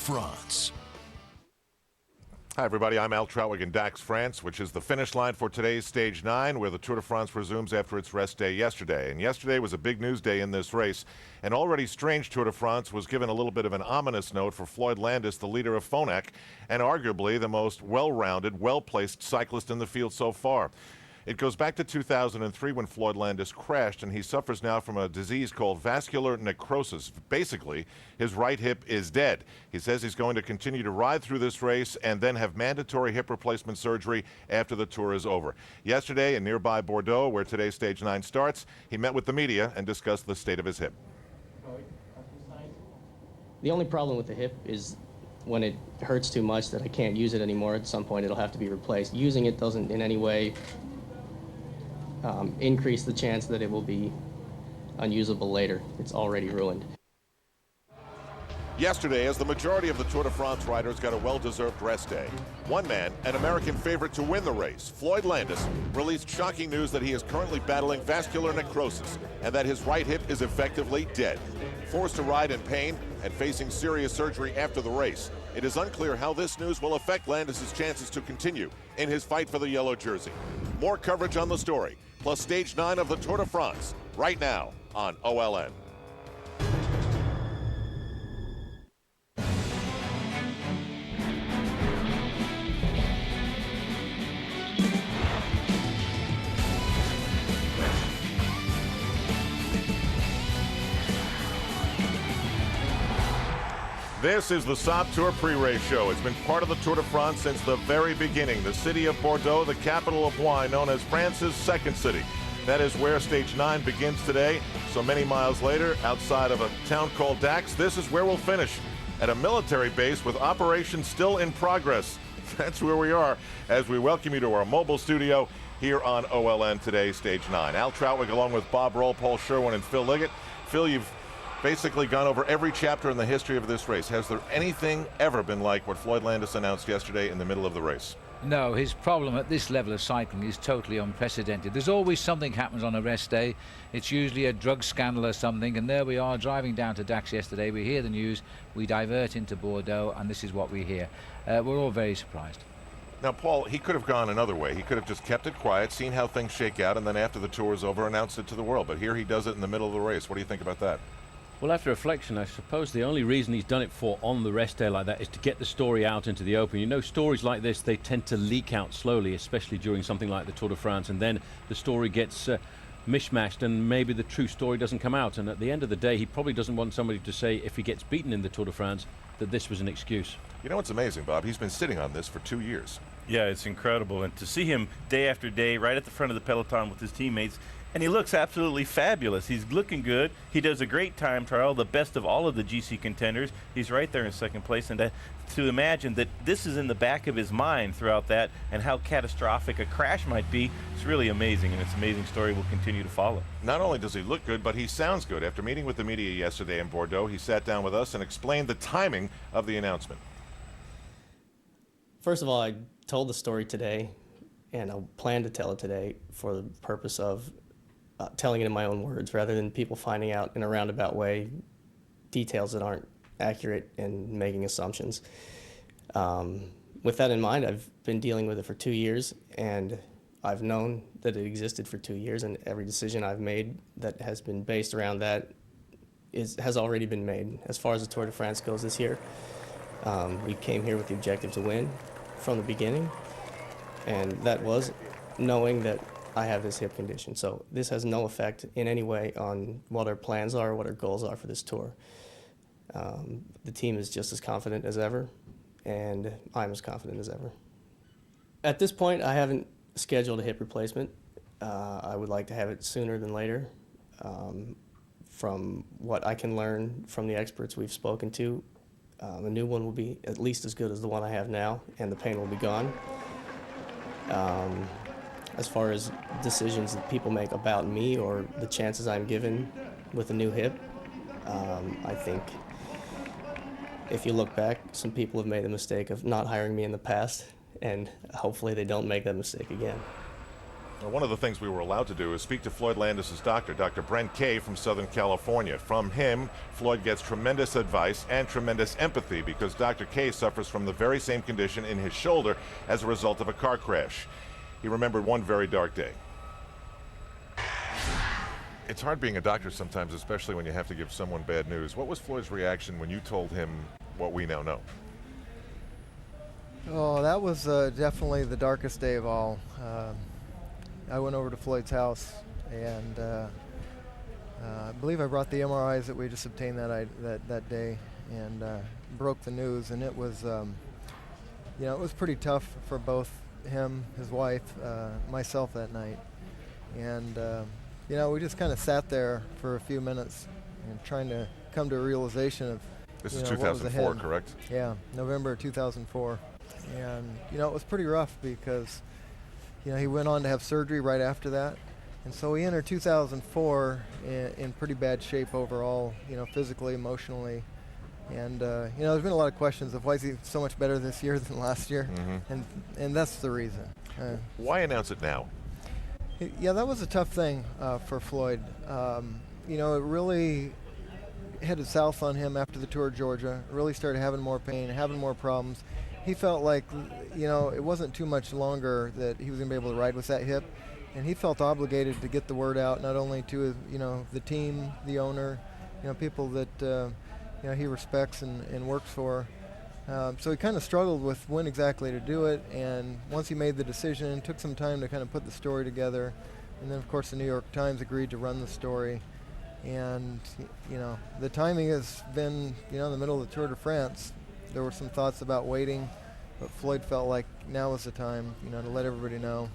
France. Hi, everybody. I'm Al Trautwig in Dax, France, which is the finish line for today's Stage 9, where the Tour de France resumes after its rest day yesterday. And yesterday was a big news day in this race. An already strange Tour de France was given a little bit of an ominous note for Floyd Landis, the leader of Phonak, and arguably the most well-rounded, well-placed cyclist in the field so far. It goes back to 2003 when Floyd Landis crashed, and he suffers now from a disease called vascular necrosis. Basically, his right hip is dead. He says he's going to continue to ride through this race and then have mandatory hip replacement surgery after the Tour is over. Yesterday, in nearby Bordeaux, where today's Stage 9 starts, he met with the media and discussed the state of his hip. The only problem with the hip is when it hurts too much that I can't use it anymore. At some point, it'll have to be replaced. Using it doesn't in any way increase the chance that it will be unusable later. It's already ruined. Yesterday, as the majority of the Tour de France riders got a well-deserved rest day, one man, an American favorite to win the race, Floyd Landis, released shocking news that he is currently battling vascular necrosis and that his right hip is effectively dead. Forced to ride in pain and facing serious surgery after the race, it is unclear how this news will affect Landis' chances to continue in his fight for the yellow jersey. More coverage on the story, plus Stage 9 of the Tour de France, right now on OLN. This is the SOP Tour pre-race show. It's been part of the Tour de France since the very beginning. The city of Bordeaux, the capital of wine, known as France's second city. That is where Stage 9 begins today. So many miles later, outside of a town called Dax, this is where we'll finish, at a military base with operations still in progress. That's where we are as we welcome you to our mobile studio here on OLN today, Stage 9. Al Trautwig along with Bob Roll, Paul Sherwen, and Phil Liggett. Phil, you've basically gone over every chapter in the history of this race. Has there anything ever been like what Floyd Landis announced yesterday in the middle of the race? No, his problem at this level of cycling is totally unprecedented. There's always something happens on a rest day. It's usually a drug scandal or something, and there we are driving down to Dax yesterday. We hear the news, we divert into Bordeaux, and this is what we hear. We're all very surprised. Now, Paul, he could have gone another way. He could have just kept it quiet, seen how things shake out, and then after the tour is over, announced it to the world. But here he does it in the middle of the race. What do you think about that? Well, after reflection, I suppose the only reason he's done it for on the rest day like that is to get the story out into the open. You know, stories like this, they tend to leak out slowly, especially during something like the Tour de France, and then the story gets mishmashed and maybe the true story doesn't come out. And at the end of the day, he probably doesn't want somebody to say, if he gets beaten in the Tour de France, that this was an excuse. You know what's amazing, Bob? He's been sitting on this for 2 years. Yeah, it's incredible. And to see him day after day right at the front of the peloton with his teammates, and he looks absolutely fabulous. He's looking good. He does a great time trial, the best of all of the GC contenders. He's right there in second place. And to imagine that this is in the back of his mind throughout that and how catastrophic a crash might be, it's really amazing. And it's an amazing story we'll continue to follow. Not only does he look good, but he sounds good. After meeting with the media yesterday in Bordeaux, he sat down with us and explained the timing of the announcement. First of all, I told the story today, and I plan to tell it today for the purpose of telling it in my own words rather than people finding out in a roundabout way details that aren't accurate and making assumptions. With that in mind, I've been dealing with it for 2 years, and I've known that it existed for 2 years, and every decision I've made that has been based around that has already been made. As far as the Tour de France goes this year, we came here with the objective to win from the beginning, and that was knowing that I have this hip condition. So this has no effect in any way on what our plans are or what our goals are for this tour. The team is just as confident as ever, and I'm as confident as ever. At this point, I haven't scheduled a hip replacement. I would like to have it sooner than later. From what I can learn from the experts we've spoken to, a new one will be at least as good as the one I have now, and the pain will be gone. As far as decisions that people make about me or the chances I'm given with a new hip, I think if you look back, some people have made the mistake of not hiring me in the past, and hopefully they don't make that mistake again. Now, one of the things we were allowed to do is speak to Floyd Landis' doctor, Dr. Brent Kay from Southern California. From him, Floyd gets tremendous advice and tremendous empathy because Dr. Kay suffers from the very same condition in his shoulder as a result of a car crash. He remembered one very dark day. It's hard being a doctor sometimes, especially when you have to give someone bad news. What was Floyd's reaction when you told him what we now know? Oh, that was definitely the darkest day of all. I went over to Floyd's house, and I believe I brought the MRIs that we just obtained that day, and broke the news. And it was, it was pretty tough for both him, his wife, myself that night. And we just kind of sat there for a few minutes and trying to come to a realization of This is what was 2004, ahead. correct? Yeah, November 2004. And, it was pretty rough because, he went on to have surgery right after that. And so he entered 2004 in pretty bad shape overall, physically, emotionally. And, there's been a lot of questions of why is he so much better this year than last year? Mm-hmm. And that's the reason. Why announce it now? Yeah, that was a tough thing for Floyd. It really headed south on him after the Tour of Georgia, really started having more pain, having more problems. He felt like, it wasn't too much longer that he was going to be able to ride with that hip, and he felt obligated to get the word out, not only to, the team, the owner, people that, he respects and works for. So he kind of struggled with when exactly to do it, and once he made the decision, it took some time to kind of put the story together, and then of course the New York Times agreed to run the story. And, the timing has been, in the middle of the Tour de France. There were some thoughts about waiting, but Floyd felt like now was the time, to let everybody know.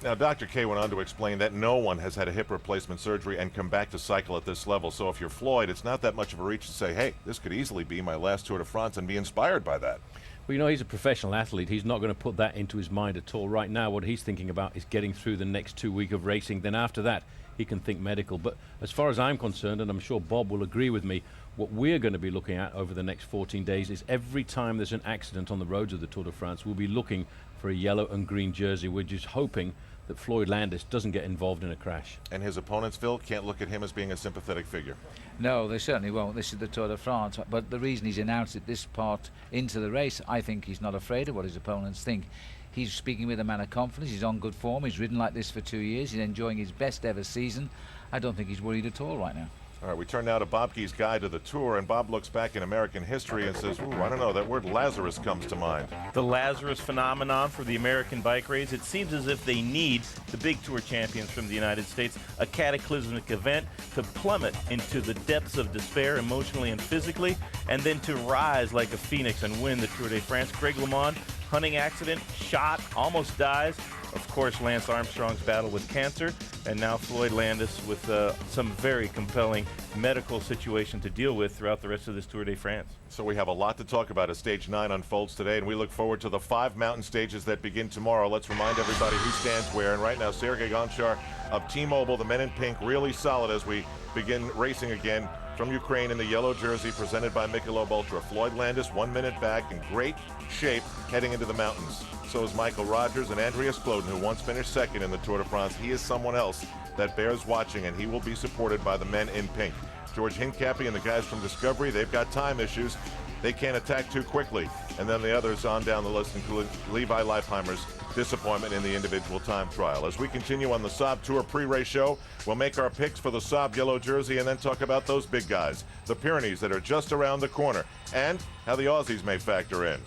Now, Dr. K went on to explain that no one has had a hip replacement surgery and come back to cycle at this level. So if you're Floyd, it's not that much of a reach to say, hey, this could easily be my last Tour de France, and be inspired by that. Well, he's a professional athlete. He's not going to put that into his mind at all. Right now, what he's thinking about is getting through the next 2 weeks of racing. Then after that, he can think medical. But as far as I'm concerned, and I'm sure Bob will agree with me, what we're going to be looking at over the next 14 days is every time there's an accident on the roads of the Tour de France, we'll be looking for a yellow and green jersey. We're just hoping that Floyd Landis doesn't get involved in a crash. And his opponents, Phil, can't look at him as being a sympathetic figure. No, they certainly won't. This is the Tour de France. But the reason he's announced it this part into the race, I think he's not afraid of what his opponents think. He's speaking with a man of confidence. He's on good form. He's ridden like this for 2 years. He's enjoying his best ever season. I don't think he's worried at all right now. All right, we turn now to Bob Key's guide to the Tour, and Bob looks back in American history and says, ooh, I don't know, that word Lazarus comes to mind. The Lazarus phenomenon for the American bike race. It seems as if they need the big Tour champions from the United States, a cataclysmic event to plummet into the depths of despair emotionally and physically, and then to rise like a phoenix and win the Tour de France. Greg LeMond, hunting accident, shot, almost dies. Of course, Lance Armstrong's battle with cancer, and now Floyd Landis with some very compelling medical situation to deal with throughout the rest of this Tour de France. So we have a lot to talk about as Stage 9 unfolds today, and we look forward to the 5 mountain stages that begin tomorrow. Let's remind everybody who stands where, and right now, Sergei Gonchar of T-Mobile, the men in pink, really solid as we begin racing again. From Ukraine in the yellow jersey, presented by Michelob Ultra. Floyd Landis, 1 minute back, in great shape, heading into the mountains. So is Michael Rogers and Andreas Kloden, who once finished second in the Tour de France. He is someone else that bears watching, and he will be supported by the men in pink. George Hincapie and the guys from Discovery, they've got time issues. They can't attack too quickly. And then the others on down the list include Levi Leipheimer's disappointment in the individual time trial. As we continue on the Saab Tour pre-race show, we'll make our picks for the Saab yellow jersey and then talk about those big guys, the Pyrenees that are just around the corner, and how the Aussies may factor in.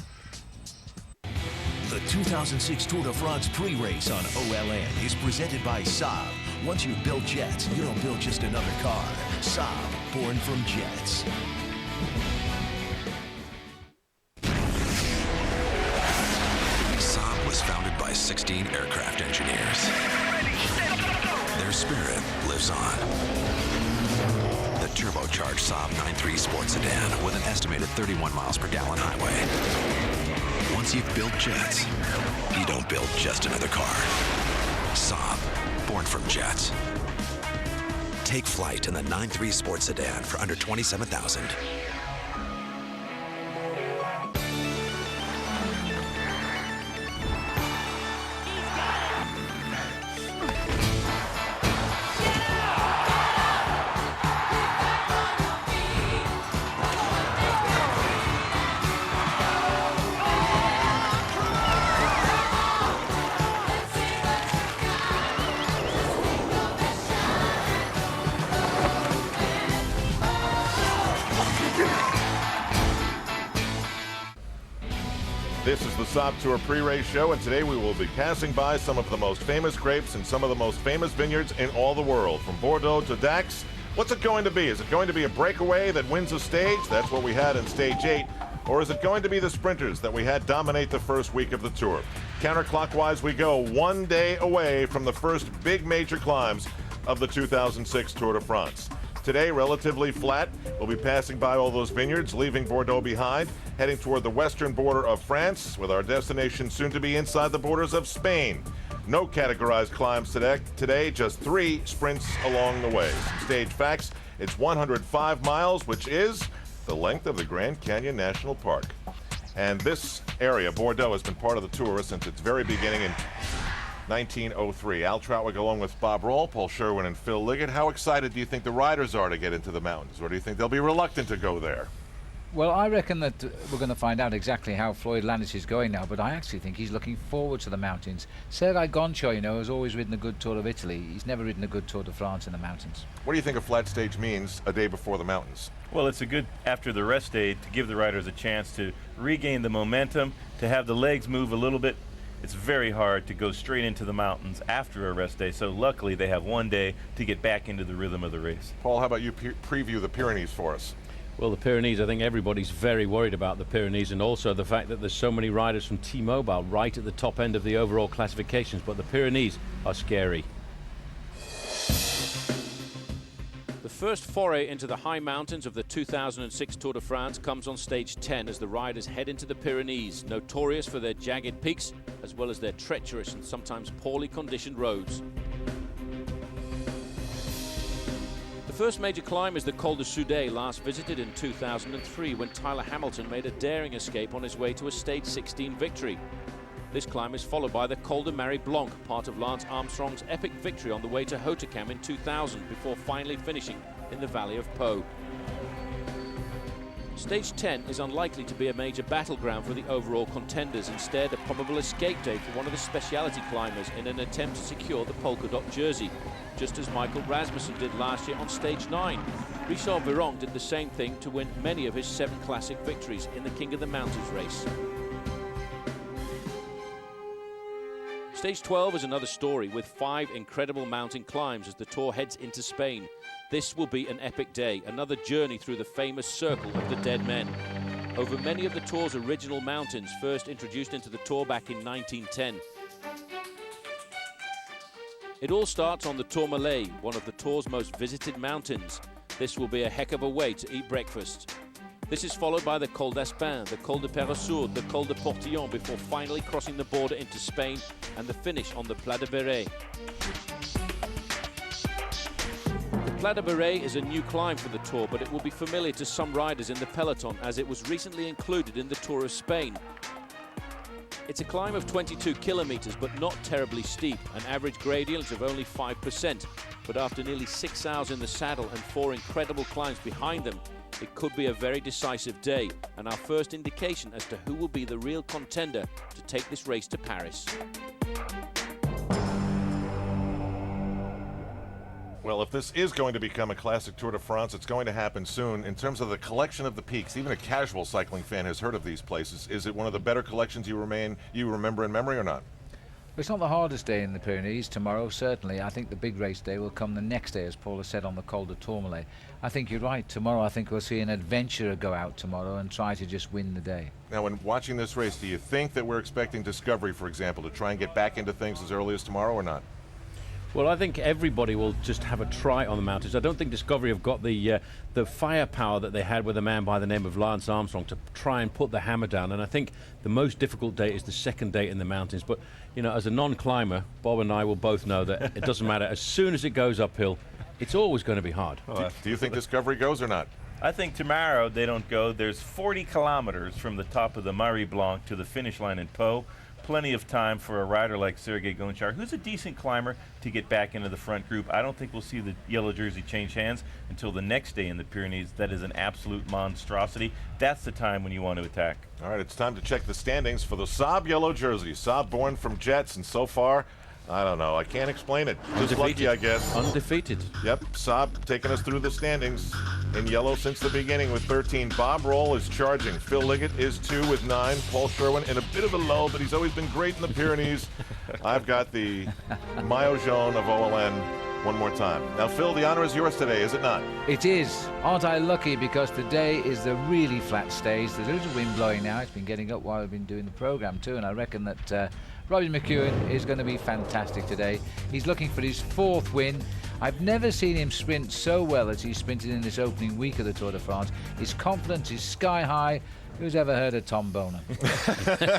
The 2006 Tour de France pre-race on OLN is presented by Saab. Once you've built jets, you don't build just another car. Saab, born from jets. Saab was founded by 16 aircraft engineers. Their spirit lives on. The turbocharged Saab 9.3 sports sedan with an estimated 31 miles per gallon highway. Once you've built jets, you don't build just another car. Saab, born from jets. Take flight in the 9.3 sports sedan for under $27,000. This is the Saab Tour pre-race show, and today we will be passing by some of the most famous grapes and some of the most famous vineyards in all the world, from Bordeaux to Dax. What's it going to be? Is it going to be a breakaway that wins a stage? That's what we had in Stage 8. Or is it going to be the sprinters that we had dominate the first week of the Tour? Counterclockwise we go, 1 day away from the first big major climbs of the 2006 Tour de France. Today, relatively flat. We'll be passing by all those vineyards, leaving Bordeaux behind, heading toward the western border of France, with our destination soon to be inside the borders of Spain. No categorized climbs today, just 3 sprints along the way. Some stage facts: it's 105 miles, which is the length of the Grand Canyon National Park. And this area, Bordeaux, has been part of the Tour since its very beginning in 1903. Al Trautwig along with Bob Roll, Paul Sherwen, and Phil Liggett. How excited do you think the riders are to get into the mountains, or do you think they'll be reluctant to go there? Well, I reckon that we're going to find out exactly how Floyd Landis is going now, but I actually think he's looking forward to the mountains. Sergei Gonchar, you know, has always ridden a good Tour of Italy. He's never ridden a good Tour de France in the mountains. What do you think a flat stage means a day before the mountains? Well, it's a good, after the rest day, to give the riders a chance to regain the momentum, to have the legs move a little bit. It's very hard to go straight into the mountains after a rest day, so luckily they have 1 day to get back into the rhythm of the race. Paul, how about you preview the Pyrenees for us? Well, the Pyrenees, I think everybody's very worried about the Pyrenees, and also the fact that there's so many riders from T-Mobile right at the top end of the overall classifications, but the Pyrenees are scary. The first foray into the high mountains of the 2006 Tour de France comes on stage 10 as the riders head into the Pyrenees, notorious for their jagged peaks as well as their treacherous and sometimes poorly conditioned roads. The first major climb is the Col de Soudet, last visited in 2003 when Tyler Hamilton made a daring escape on his way to a stage 16 victory. This climb is followed by the Col de Marie Blanc, part of Lance Armstrong's epic victory on the way to Hautecam in 2000, before finally finishing in the Valley of Po. Stage 10 is unlikely to be a major battleground for the overall contenders, instead a probable escape day for one of the speciality climbers in an attempt to secure the polka dot jersey, just as Michael Rasmussen did last year on stage 9. Richard Viron did the same thing to win many of his 7 classic victories in the King of the Mountains race. Stage 12 is another story, with 5 incredible mountain climbs as the Tour heads into Spain. This will be an epic day, another journey through the famous Circle of the Dead Men. Over many of the Tour's original mountains, first introduced into the Tour back in 1910. It all starts on the Tourmalet, one of the Tour's most visited mountains. This will be a heck of a way to eat breakfast. This is followed by the Col d'Aspin, the Col de Perraussourde, the Col de Portillon, before finally crossing the border into Spain, and the finish on the Pla de Beret. The Pla de Beret is a new climb for the Tour, but it will be familiar to some riders in the peloton as it was recently included in the Tour of Spain. It's a climb of 22 kilometers, but not terribly steep, an average gradient of only 5%. But after nearly 6 hours in the saddle and 4 incredible climbs behind them, it could be a very decisive day, and our first indication as to who will be the real contender to take this race to Paris. Well, if this is going to become a classic Tour de France, it's going to happen soon. In terms of the collection of the peaks, even a casual cycling fan has heard of these places. Is it one of the better collections you remember in memory or not? It's not the hardest day in the Pyrenees tomorrow, certainly. I think the big race day will come the next day, as Paul has said, on the Col de Tourmalet. I think you're right. Tomorrow, I think we'll see an adventurer go out tomorrow and try to just win the day. Now, when watching this race, do you think that we're expecting Discovery, for example, to try and get back into things as early as tomorrow or not? Well, I think everybody will just have a try on the mountains. I don't think Discovery have got the firepower that they had with a man by the name of Lance Armstrong to try and put the hammer down. And I think the most difficult day is the second day in the mountains. But, you know, as a non-climber, Bob and I will both know that it doesn't matter. As soon as it goes uphill, it's always going to be hard. Do you think Discovery goes or not? I think tomorrow they don't go. There's 40 kilometers from the top of the Marie Blanc to the finish line in Po. Plenty of time for a rider like Sergei Gonchar, who's a decent climber, to get back into the front group. I don't think we'll see the yellow jersey change hands until the next day in the Pyrenees. That is an absolute monstrosity. That's the time when you want to attack. All right, it's time to check the standings for the Saab yellow jersey. Saab born from Jets, and so far, I don't know. I can't explain it. Just lucky, I guess. Undefeated. Yep, Saab taking us through the standings. in yellow since the beginning with 13. Bob Roll is charging. Phil Liggett is 2 with 9. Paul Sherwen in a bit of a lull, but he's always been great in the Pyrenees. I've got the Maillot Jaune of OLN one more time. Now, Phil, the honor is yours today, is it not? It is. Aren't I lucky, because today is the really flat stage. There's a little wind blowing now. It's been getting up while we've been doing the program too, and I reckon that Robbie McEwen is going to be fantastic today. He's looking for his 4th win. I've never seen him sprint so well as he sprinted in this opening week of the Tour de France. His confidence is sky high. Who's ever heard of Tom Bonin?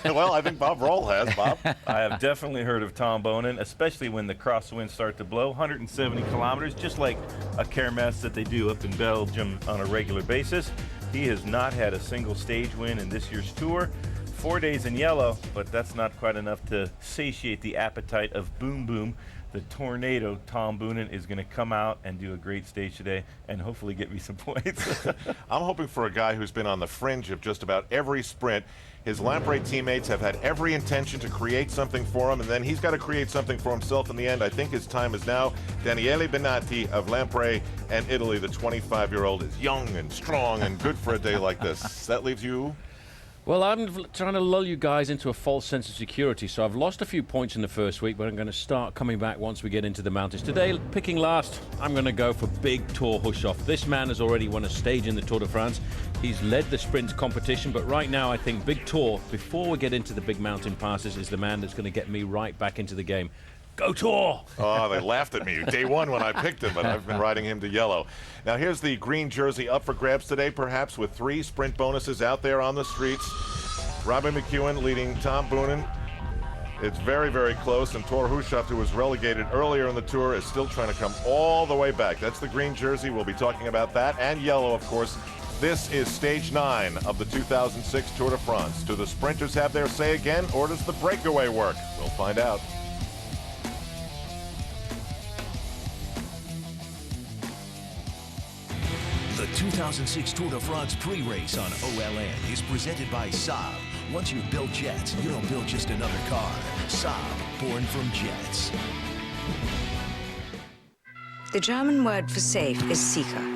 Well, I think Bob Roll has, Bob. I have definitely heard of Tom Bonin, especially when the crosswinds start to blow. 170 kilometers, just like a Kermesse that they do up in Belgium on a regular basis. He has not had a single stage win in this year's Tour. 4 days in yellow, but that's not quite enough to satiate the appetite of Boom Boom. The tornado Tom Bonin is going to come out and do a great stage today and hopefully get me some points. I'm hoping for a guy who's been on the fringe of just about every sprint. His Lampre teammates have had every intention to create something for him, and then he's got to create something for himself in the end. I think his time is now. Daniele Benatti of Lampre and Italy, the 25-year-old, is young and strong and good for a day like this. That leaves you. Well, I'm trying to lull you guys into a false sense of security, so I've lost a few points in the first week, but I'm going to start coming back once we get into the mountains. Today, picking last, I'm going to go for Big Tor Hushoff. This man has already won a stage in the Tour de France. He's led the sprint competition, but right now I think Big Tor, before we get into the big mountain passes, is the man that's going to get me right back into the game. Go Tor! Oh, they laughed at me day one when I picked him, but I've been riding him to yellow. Now here's the green jersey up for grabs today, perhaps with 3 sprint bonuses out there on the streets. Robbie McEwen leading Tom Bonin. It's very, very close, and Tor Hushoff, who was relegated earlier in the Tour, is still trying to come all the way back. That's the green jersey. We'll be talking about that, and yellow, of course. This is stage 9 of the 2006 Tour de France. Do the sprinters have their say again, or does the breakaway work? We'll find out. The 2006 Tour de France pre-race on OLN is presented by Saab. Once you've built jets, you don't build just another car. Saab, born from jets. The German word for safe is sicher.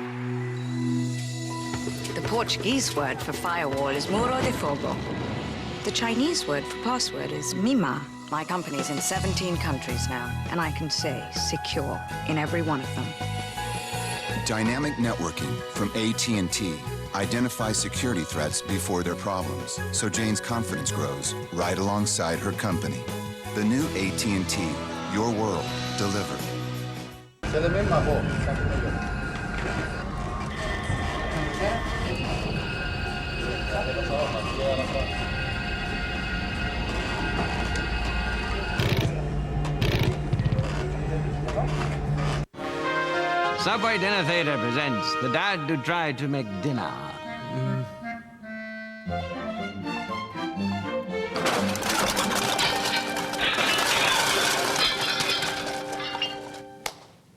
The Portuguese word for firewall is muro de fogo. The Chinese word for password is mima. My company's in 17 countries now, and I can say secure in every one of them. Dynamic networking from AT&T identifies security threats before they're problems, so Jane's confidence grows right alongside her company. The new AT&T, your world delivered. Subway Dinner Theater presents The Dad Who Tried to Make Dinner.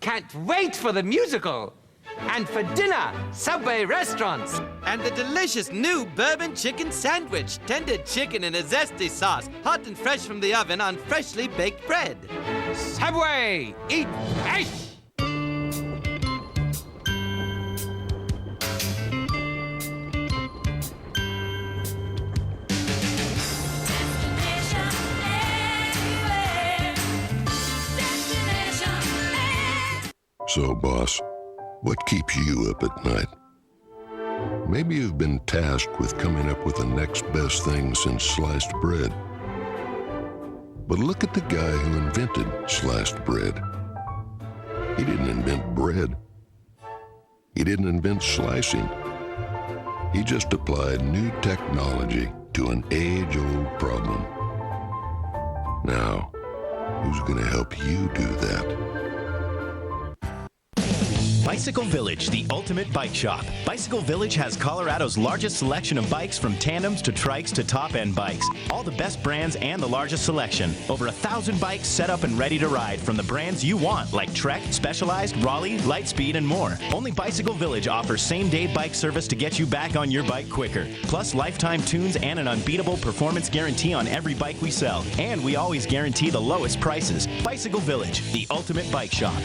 Can't wait for the musical! And for dinner, Subway restaurants! And the delicious new bourbon chicken sandwich. Tender chicken in a zesty sauce, hot and fresh from the oven on freshly baked bread. Subway! Eat fresh! So, boss, what keeps you up at night? Maybe you've been tasked with coming up with the next best thing since sliced bread. But look at the guy who invented sliced bread. He didn't invent bread. He didn't invent slicing. He just applied new technology to an age-old problem. Now, who's going to help you do that? Bicycle Village, the ultimate bike shop. Bicycle Village has Colorado's largest selection of bikes, from tandems to trikes to top-end bikes. All the best brands and the largest selection. Over 1,000 bikes set up and ready to ride from the brands you want, like Trek, Specialized, Raleigh, Lightspeed, and more. Only Bicycle Village offers same-day bike service to get you back on your bike quicker. Plus lifetime tunes and an unbeatable performance guarantee on every bike we sell. And we always guarantee the lowest prices. Bicycle Village, the ultimate bike shop.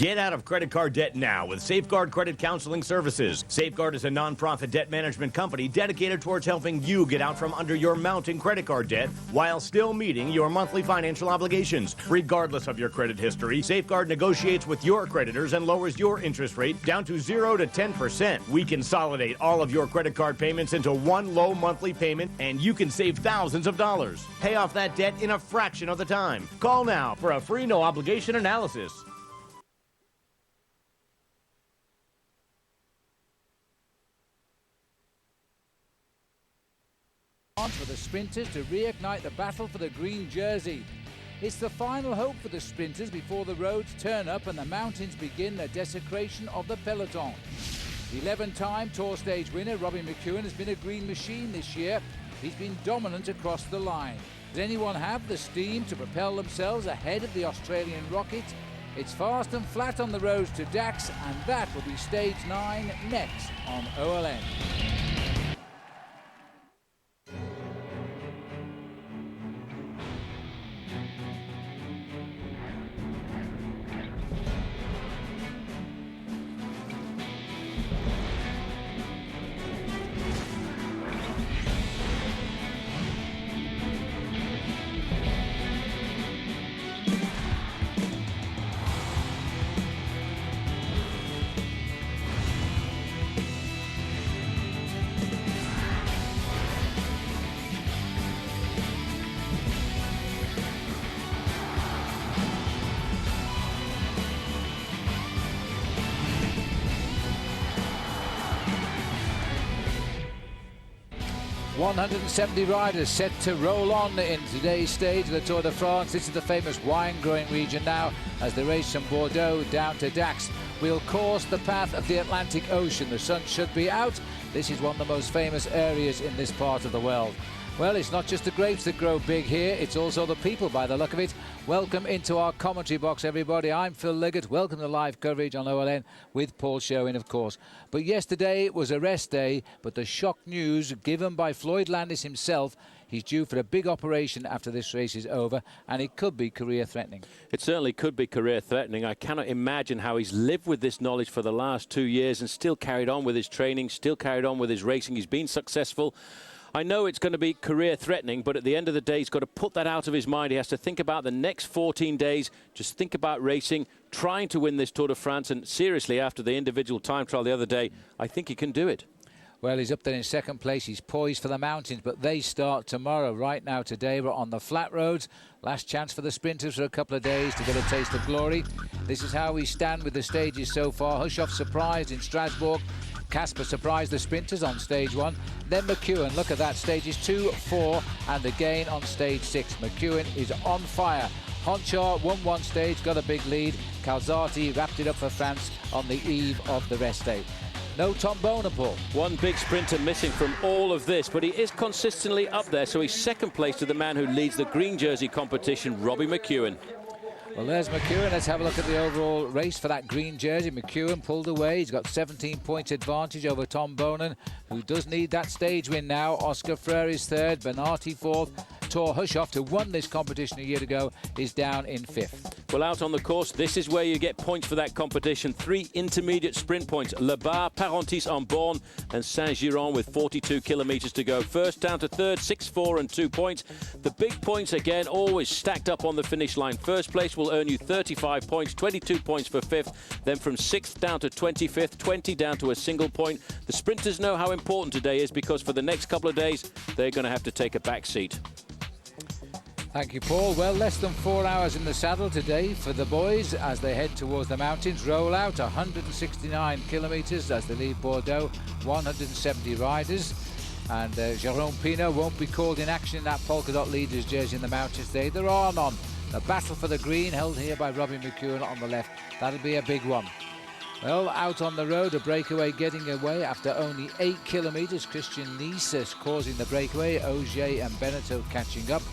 Get out of credit card debt now with Safeguard Credit Counseling Services. Safeguard is a nonprofit debt management company dedicated towards helping you get out from under your mounting credit card debt while still meeting your monthly financial obligations. Regardless of your credit history, Safeguard negotiates with your creditors and lowers your interest rate down to 0 to 10%. We consolidate all of your credit card payments into one low monthly payment, and you can save thousands of dollars. Pay off that debt in a fraction of the time. Call now for a free no-obligation analysis. On for the sprinters to reignite the battle for the green jersey. It's the final hope for the sprinters before the roads turn up and the mountains begin the desecration of the peloton. The 11-time Tour Stage winner Robbie McEwen has been a green machine this year. He's been dominant across the line. Does anyone have the steam to propel themselves ahead of the Australian rocket? It's fast and flat on the roads to Dax, and that will be Stage 9 next on OLN. .170 riders set to roll on in today's stage of the Tour de France. This is the famous wine-growing region now as they race from Bordeaux down to Dax. We'll course the path of the Atlantic Ocean. The sun should be out. This is one of the most famous areas in this part of the world. Well, it's not just the grapes that grow big here, it's also the people by the look of it. Welcome into our commentary box, everybody. I'm Phil Liggett. Welcome to live coverage on OLN with Paul Sherwen, of course. But yesterday was a rest day, but the shock news given by Floyd Landis himself, he's due for a big operation after this race is over, and it could be career-threatening. It certainly could be career-threatening. I cannot imagine how he's lived with this knowledge for the last 2 years and still carried on with his training, still carried on with his racing. He's been successful. I know it's going to be career-threatening, but at the end of the day, he's got to put that out of his mind. He has to think about the next 14 days, just think about racing, trying to win this Tour de France, and seriously, after the individual time trial the other day, I think he can do it. Well, he's up there in second place. He's poised for the mountains, but they start tomorrow. Right now, today, we're on the flat roads. Last chance for the sprinters for a couple of days to get a taste of glory. This is how we stand with the stages so far. Hushoff surprised in Strasbourg. Casper surprised the sprinters on stage 1. Then McEwen, look at that, stages 2, 4, and again on stage 6. McEwen is on fire. Honchar won one stage, got a big lead. Calzati wrapped it up for France on the eve of the rest day. No Tom Boner, Paul. One big sprinter missing from all of this, but he is consistently up there, so he's second place to the man who leads the green jersey competition, Robbie McEwen. Well, there's McEwen. Let's have a look at the overall race for that green jersey. McEwen pulled away. He's got 17 points advantage over Tom Bonen, who does need that stage win now. Oscar Freire is third, Bernardi fourth. Tor Hushoff, who won this competition a year ago, is down in fifth. Well, out on the course, this is where you get points for that competition. 3 intermediate sprint points. Le Bar, Parentis en Born, and Saint-Giron with 42 kilometres to go. First down to third, 6, 4 and 2 points. The big points, again, always stacked up on the finish line. First place will earn you 35 points, 22 points for fifth. Then from 6th down to 25th, 20 down to a single point. The sprinters know how important today is because for the next couple of days, they're going to have to take a back seat. Thank you, Paul. Well, less than 4 hours in the saddle today for the boys as they head towards the mountains. Roll out 169 kilometres as they leave Bordeaux, 170 riders. And Jérôme Pinault won't be called in action in that polka dot leaders jersey in the mountains today. There are none. The battle for the green held here by Robbie McEwen on the left. That'll be a big one. Well, out on the road, a breakaway getting away after only 8 kilometres. Christian Nice causing the breakaway. Ogier and Benetton catching up.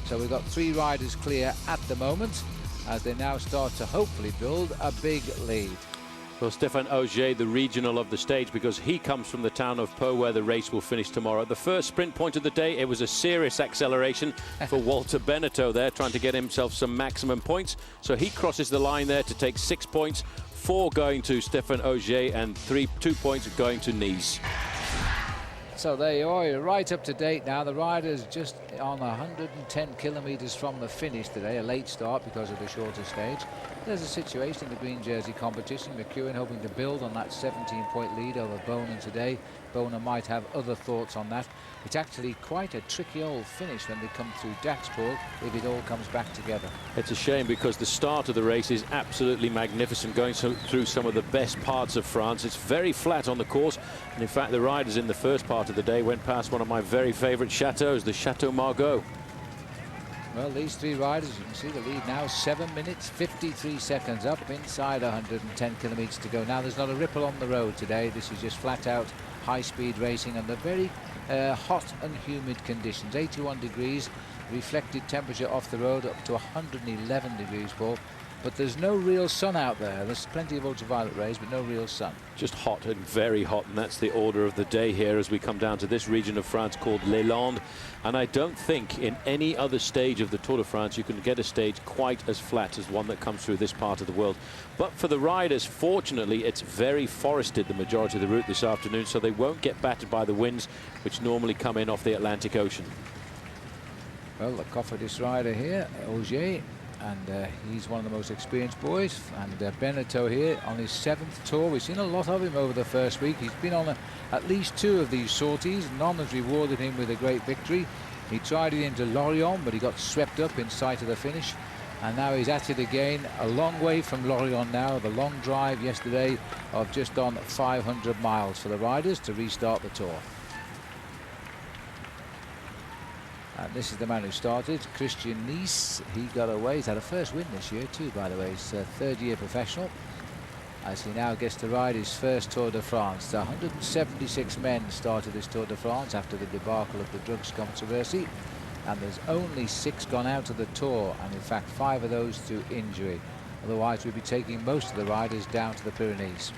So we've got 3 riders clear at the moment as they now start to hopefully build a big lead. Well, Stéphane Ogier, the regional of the stage, because he comes from the town of Pau where the race will finish tomorrow. The first sprint point of the day, it was a serious acceleration for Walter Benetton there, trying to get himself some maximum points. So he crosses the line there to take 6 points, 4 going to Stéphane Ogier and 2 points going to Nice. So there you are, you're right up to date now. The riders just on 110 kilometres from the finish today, a late start because of the shorter stage. There's a situation in the green jersey competition. McEwen hoping to build on that 17-point lead over Bonen today. Bonen might have other thoughts on that. It's actually quite a tricky old finish when they come through Daxport if it all comes back together. It's a shame because the start of the race is absolutely magnificent, going through some of the best parts of France. It's very flat on the course, and in fact the riders in the first part of the day went past one of my very favourite chateaux, the Chateau Margaux. Well, these 3 riders, you can see the lead now, 7 minutes 53 seconds up inside 110 kilometres to go. Now there's not a ripple on the road today. This is just flat out high-speed racing under very hot and humid conditions. 81 degrees, reflected temperature off the road up to 111 degrees, Paul. But there's no real sun out there. There's plenty of ultraviolet rays, but no real sun. Just hot and very hot, and that's the order of the day here as we come down to this region of France called Les Landes. And I don't think in any other stage of the Tour de France you can get a stage quite as flat as one that comes through this part of the world. But for the riders, fortunately, it's very forested the majority of the route this afternoon, so they won't get battered by the winds which normally come in off the Atlantic Ocean. Well, the Cofidis rider here, Ogier, and he's one of the most experienced boys. And Benetton here on his 7th tour. We've seen a lot of him over the first week. He's been on at least 2 of these sorties. None has rewarded him with a great victory. He tried it into Lorient, but he got swept up in sight of the finish. And now he's at it again, a long way from Lorient now. The long drive yesterday of just on 500 miles for the riders to restart the tour. And this is the man who started, Christian Nice. He got away. He's had a first win this year too, by the way. He's a 3rd-year professional, as he now gets to ride his first Tour de France. 176 men started this Tour de France after the debacle of the drugs controversy, and there's only 6 gone out of the Tour, and in fact 5 of those through injury. Otherwise we'd be taking most of the riders down to the Pyrenees.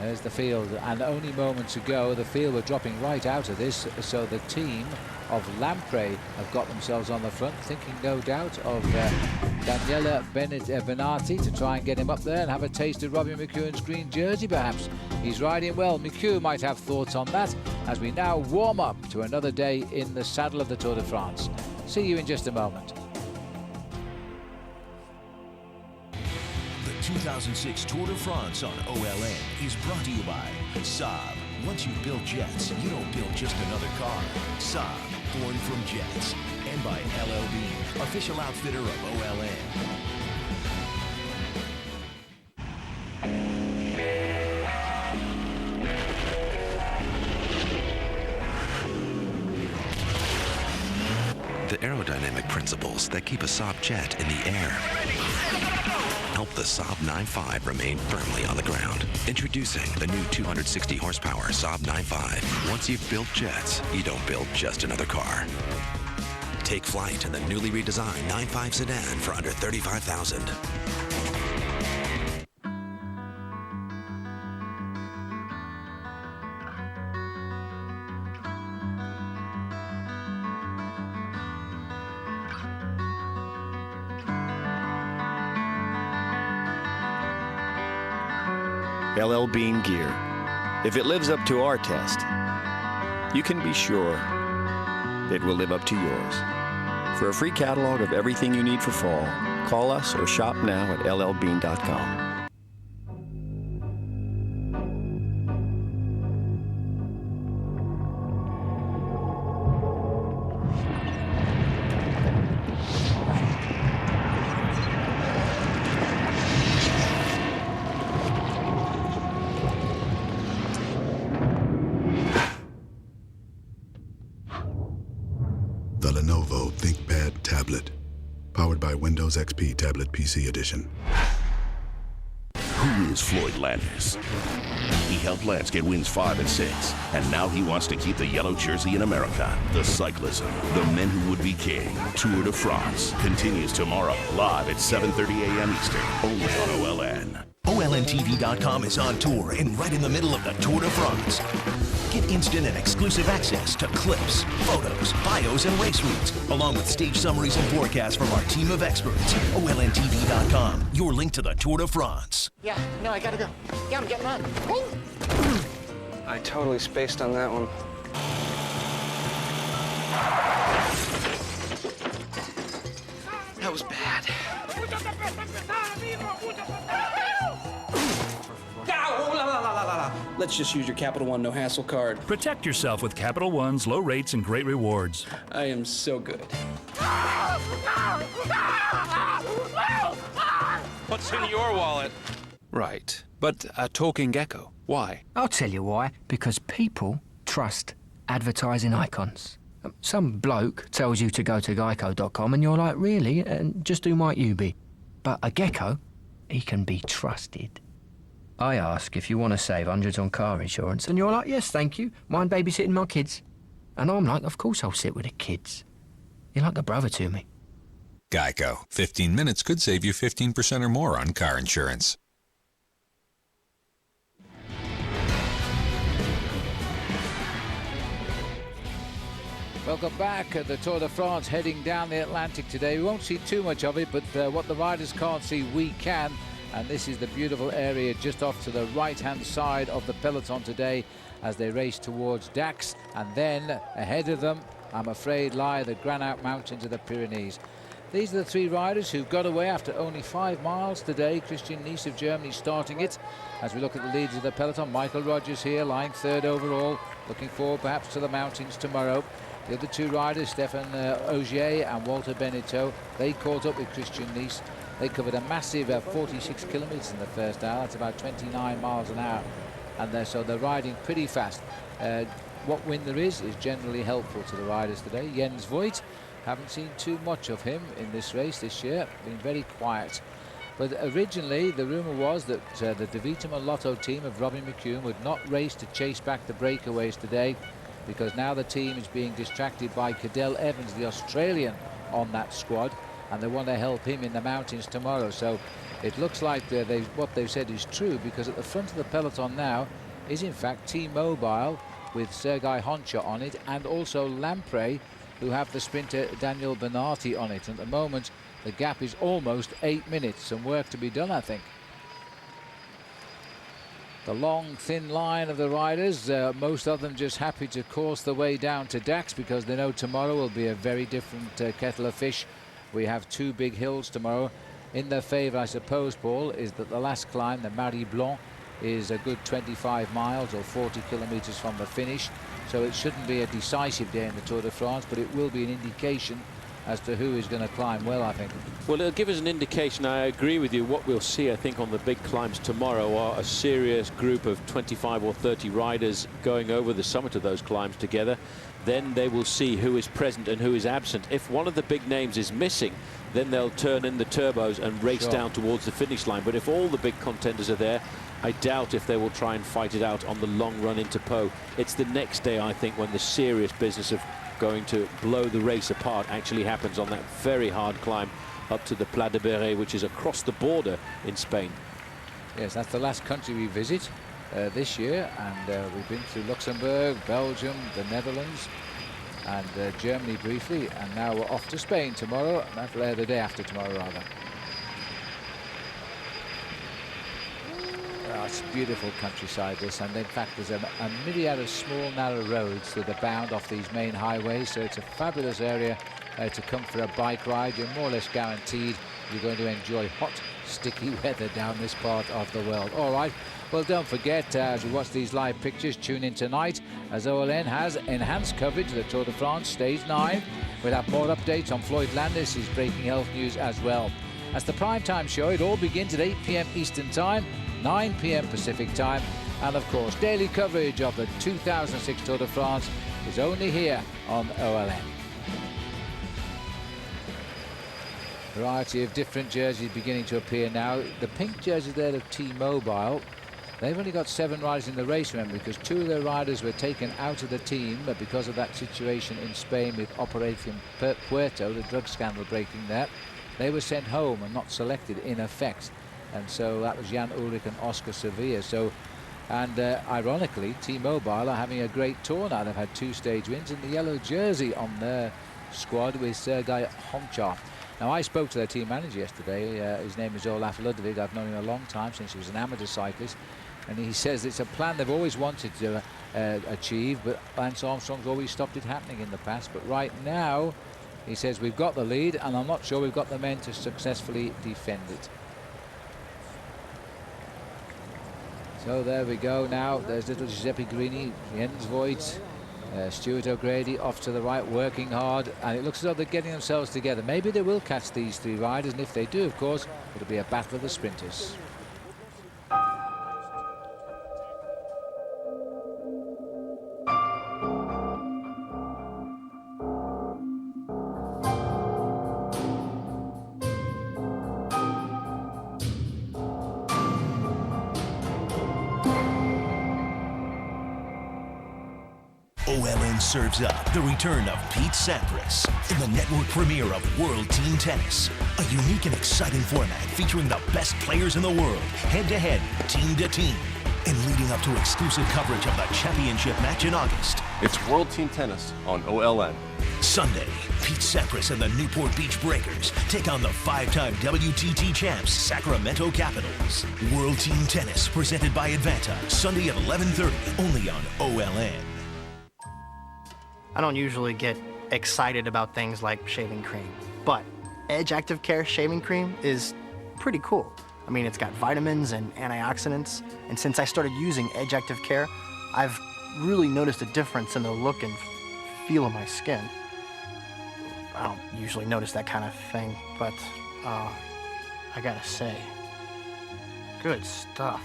There's the field, and only moments ago the field were dropping right out of this, so the team of Lampre have got themselves on the front, thinking no doubt of Daniela Benati to try and get him up there and have a taste of Robbie McEwen's green jersey perhaps. He's riding well. McEwen might have thoughts on that as we now warm up to another day in the saddle of the Tour de France. See you in just a moment. The 2006 Tour de France on OLN is brought to you by Saab. Once you build jets, you don't build just another car. Saab, born from jets. And by LLB, official outfitter of OLN. The aerodynamic principles that keep a Saab jet in the air help the Saab 9.5 remain firmly on the ground. Introducing the new 260 horsepower Saab 9.5. Once you've built jets, you don't build just another car. Take flight in the newly redesigned 9.5 sedan for under $35,000. LL Bean gear. If it lives up to our test, you can be sure it will live up to yours. For a free catalog of everything you need for fall, call us or shop now at llbean.com. The Lenovo ThinkPad tablet, powered by Windows XP Tablet PC Edition. Who is Floyd Landis? He helped Lance get wins 5 and 6, and now he wants to keep the yellow jersey in America. The cyclism, the men who would be king. Tour de France continues tomorrow, live at 7:30 a.m. Eastern, only on OLN. OLNTV.com is on tour and right in the middle of the Tour de France. Get instant and exclusive access to clips, photos, bios, and race routes, along with stage summaries and forecasts from our team of experts. OLNTV.com, your link to the Tour de France. Yeah, no, I gotta go. Yeah, I'm getting on. I totally spaced on that one. That was bad. Let's just use your Capital One no hassle card. Protect yourself with Capital One's low rates and great rewards. I am so good. What's in your wallet? Right, but a talking gecko. Why? I'll tell you why. Because people trust advertising icons. Some bloke tells you to go to geico.com and you're like, really? And just who might you be? But a gecko, he can be trusted. I ask if you want to save hundreds on car insurance, and you're like, yes, thank you. Mind babysitting my kids? And I'm like, of course I'll sit with the kids. You're like a brother to me. Geico. 15 minutes could save you 15% or more on car insurance. Welcome back. The Tour de France heading down the Atlantic today. We won't see too much of it, but what the riders can't see, we can. And this is the beautiful area just off to the right-hand side of the peloton today as they race towards Dax. And then ahead of them, I'm afraid, lie the Granite Mountains of the Pyrenees. These are the three riders who got away after only 5 miles today. Christian Nies of Germany starting it. As we look at the leaders of the peloton, Michael Rogers here, lying third overall, looking forward perhaps to the mountains tomorrow. The other two riders, Stefan Ogier and Walter Benito, they caught up with Christian Nies. They covered a massive 46 kilometres in the first hour. That's about 29 miles an hour. And so they're riding pretty fast. What wind there is generally helpful to the riders today. Jens Voigt, haven't seen too much of him in this race this year. Been very quiet. But originally, the rumour was that the De Vitema Lotto team of Robin McCune would not race to chase back the breakaways today, because now the team is being distracted by Cadel Evans, the Australian, on that squad, and they want to help him in the mountains tomorrow. So it looks like what they've said is true, because at the front of the peloton now is in fact T-Mobile with Sergei Honcha on it, and also Lampre, who have the sprinter Daniel Bernardi on it. At the moment the gap is almost 8 minutes. Some work to be done, I think. The long thin line of the riders, most of them just happy to course their way down to Dax, because they know tomorrow will be a very different kettle of fish. We have two big hills tomorrow. In their favour, I suppose, Paul, is that the last climb, the Marie Blanc, is a good 25 miles or 40 kilometres from the finish. So it shouldn't be a decisive day in the Tour de France, but it will be an indication as to who is going to climb well, I think. Well, it'll give us an indication. I agree with you. What we'll see, I think, on the big climbs tomorrow are a serious group of 25 or 30 riders going over the summit of those climbs together. Then they will see who is present and who is absent. If one of the big names is missing, then they'll turn in the turbos and race down towards the finish line. But if all the big contenders are there, I doubt if they will try and fight it out on the long run into Pau. It's the next day, I think, when the serious business of going to blow the race apart actually happens on that very hard climb up to the Pla de Beret, which is across the border in Spain. Yes, that's the last country we visit this year, and we've been through Luxembourg, Belgium, the Netherlands, and Germany briefly, and now we're off to Spain tomorrow. The day after tomorrow, rather. Oh, it's beautiful countryside, this, and in fact there's a myriad of small narrow roads that abound off these main highways, so it's a fabulous area to come for a bike ride. You're more or less guaranteed you're going to enjoy hot, sticky weather down this part of the world. All right, well, don't forget, as we watch these live pictures, tune in tonight as OLN has enhanced coverage of the Tour de France Stage 9. We'll have more updates on Floyd Landis, his breaking health news as well. That's the primetime show. It all begins at 8 p.m. Eastern Time, 9 p.m. Pacific Time, and of course daily coverage of the 2006 Tour de France is only here on OLN. Variety of different jerseys beginning to appear now. The pink jerseys there of T-Mobile, they've only got 7 riders in the race, remember, because 2 of their riders were taken out of the team because of that situation in Spain with Operation Puerto, the drug scandal breaking there. They were sent home and not selected in effect. and so that was Jan Ullrich and Oscar Sevilla. So, and ironically, T-Mobile are having a great tour now. They've had 2 stage wins in the yellow jersey on their squad with Sergei Homchar. Now, I spoke to their team manager yesterday. His name is Olaf Ludwig. I've known him a long time, since he was an amateur cyclist. And he says it's a plan they've always wanted to achieve, but Lance Armstrong's always stopped it happening in the past. But right now, he says we've got the lead, and I'm not sure we've got the men to successfully defend it. So there we go now. There's little Giuseppe Gurini, Jens Voigt, Stuart O'Grady off to the right, working hard, and it looks as though they're getting themselves together. Maybe they will catch these 3 riders, and if they do, of course, it'll be a battle of the sprinters. OLN serves up the return of Pete Sampras in the network premiere of World Team Tennis, a unique and exciting format featuring the best players in the world, head-to-head, team-to-team, and leading up to exclusive coverage of the championship match in August. It's World Team Tennis on OLN. Sunday, Pete Sampras and the Newport Beach Breakers take on the 5-time WTT champs Sacramento Capitals. World Team Tennis presented by Advanta, Sunday at 11:30, only on OLN. I don't usually get excited about things like shaving cream, but Edge Active Care shaving cream is pretty cool. I mean, it's got vitamins and antioxidants, and since I started using Edge Active Care, I've really noticed a difference in the look and feel of my skin. I don't usually notice that kind of thing, but I gotta say, good stuff.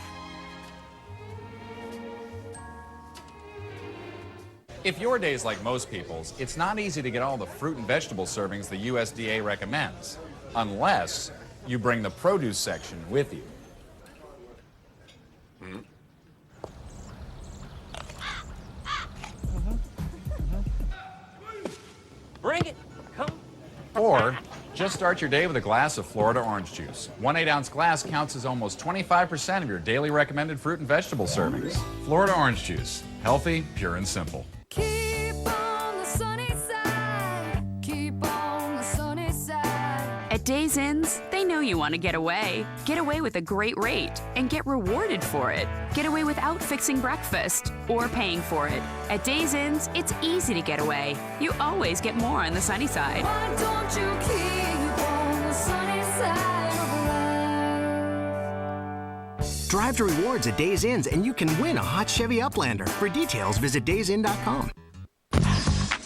If your day's like most people's, it's not easy to get all the fruit and vegetable servings the USDA recommends, unless you bring the produce section with you. Bring it. Come. Or just start your day with a glass of Florida orange juice. 1 8-ounce glass counts as almost 25% of your daily recommended fruit and vegetable servings. Florida orange juice. Healthy, pure, and simple. At Days Inns, they know you want to get away. Get away with a great rate and get rewarded for it. Get away without fixing breakfast or paying for it. At Days Inns, it's easy to get away. You always get more on the sunny side. Why don't you keep on the sunny side of life? Drive to rewards at Days Inns and you can win a hot Chevy Uplander. For details, visit daysinn.com.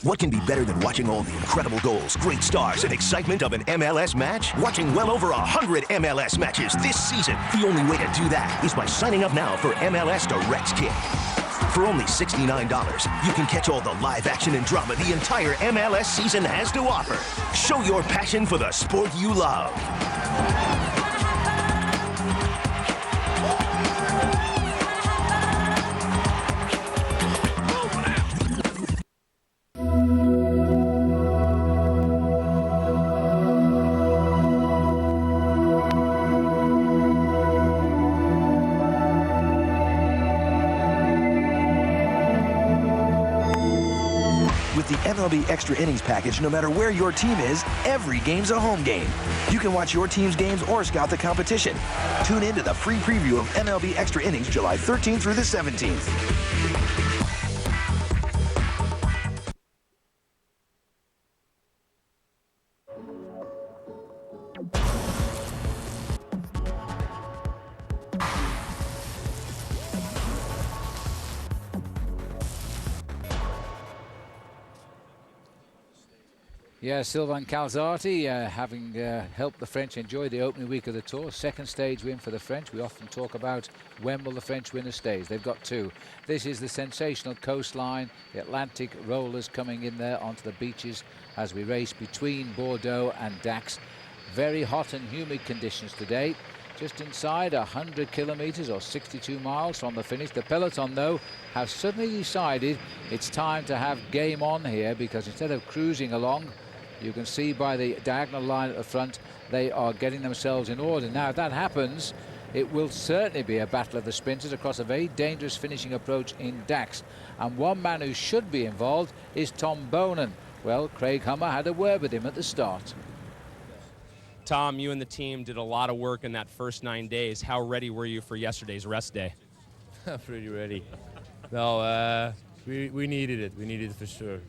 What can be better than watching all the incredible goals, great stars, and excitement of an MLS match? Watching well over 100 MLS matches this season. The only way to do that is by signing up now for MLS Direct Kick. For only $69, you can catch all the live action and drama the entire MLS season has to offer. Show your passion for the sport you love. MLB Extra Innings package, no matter where your team is, every game's a home game. You can watch your team's games or scout the competition. Tune in to the free preview of MLB Extra Innings July 13th through the 17th. Yeah, Sylvain Calzati having helped the French enjoy the opening week of the Tour. Second stage win for the French. We often talk about when will the French win a stage. They've got 2. This is the sensational coastline, the Atlantic rollers coming in there onto the beaches as we race between Bordeaux and Dax. Very hot and humid conditions today. Just inside 100 kilometers or 62 miles from the finish. The peloton, though, have suddenly decided it's time to have game on here, because instead of cruising along, you can see by the diagonal line at the front, they are getting themselves in order. Now, if that happens, It will certainly be a battle of the sprinters across a very dangerous finishing approach in Dax. And one man who should be involved is Tom Bonan. Well, Craig Hummer had a word with him at the start. Tom, you and the team did a lot of work in that first 9 days. How ready were you for yesterday's rest day? Pretty ready. No, we needed it. We needed it for sure.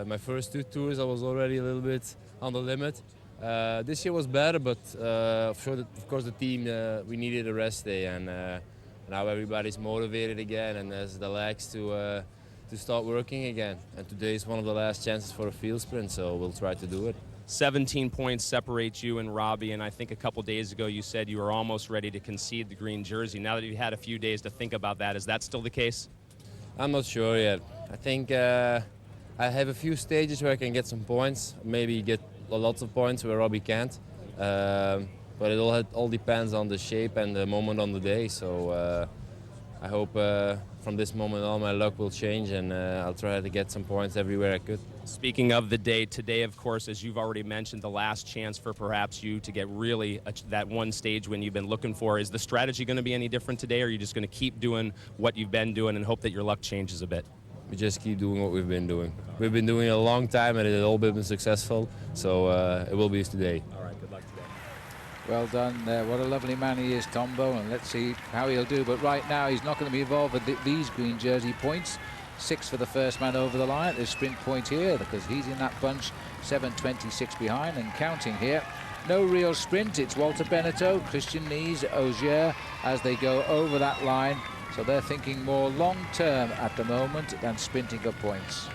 My first 2 tours, I was already a little bit on the limit. This year was better, but of course the team, we needed a rest day, and now everybody's motivated again and has the legs to start working again. And today is one of the last chances for a field sprint, so we'll try to do it. 17 points separate you and Robbie, and I think a couple days ago you said you were almost ready to concede the green jersey. Now that you've had a few days to think about that, is that still the case? I'm not sure yet. I think I have a few stages where I can get some points, maybe get lots of points where Robbie can't. But it all depends on the shape and the moment on the day. So I hope from this moment on my luck will change, and I'll try to get some points everywhere I could. Speaking of the day, today, of course, as you've already mentioned, the last chance for perhaps you to get really that one stage win you've been looking for. Is the strategy going to be any different today, or are you just going to keep doing what you've been doing and hope that your luck changes a bit? We just keep doing what we've been doing. We've been doing it a long time, and it's all been successful, so it will be today. All right, good luck today. Well done. What a lovely man he is, Tom Bonan. Let's see how he'll do. But right now, he's not going to be involved with these green jersey points. 6 for the first man over the line. There's sprint point here because he's in that bunch, 7:26 behind and counting here. No real sprint. It's Walter Benetto, Christian Nies, Auger as they go over that line. So they're thinking more long-term at the moment than sprinting up points.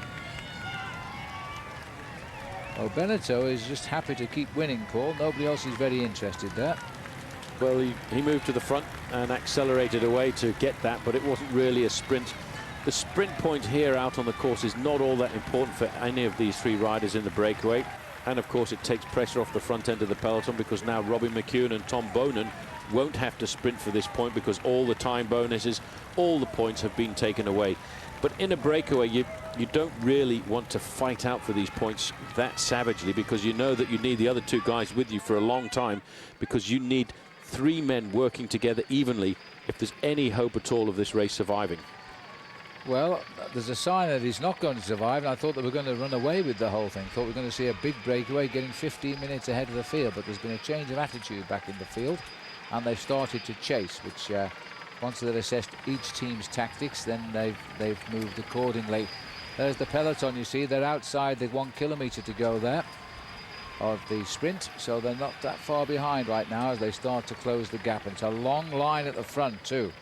Well, Benetto is just happy to keep winning, Paul. Nobody else is very interested there. Well, he moved to the front and accelerated away to get that, but it wasn't really a sprint. The sprint point here out on the course is not all that important for any of these 3 riders in the breakaway. And of course it takes pressure off the front end of the peloton, because now Robbie McEwen and Tom Bonan won't have to sprint for this point, because all the time bonuses, all the points have been taken away. But in a breakaway, you don't really want to fight out for these points that savagely, because you know that you need the other 2 guys with you for a long time, because you need 3 men working together evenly if there's any hope at all of this race surviving. Well, there's a sign that he's not going to survive, and I thought they were going to run away with the whole thing. Thought we were going to see a big breakaway getting 15 minutes ahead of the field, but there's been a change of attitude back in the field, and they've started to chase, which once they've assessed each team's tactics, then they've moved accordingly. There's the peloton, you see, they're outside the 1 kilometre to go there of the sprint, so they're not that far behind right now as they start to close the gap. And it's a long line at the front too.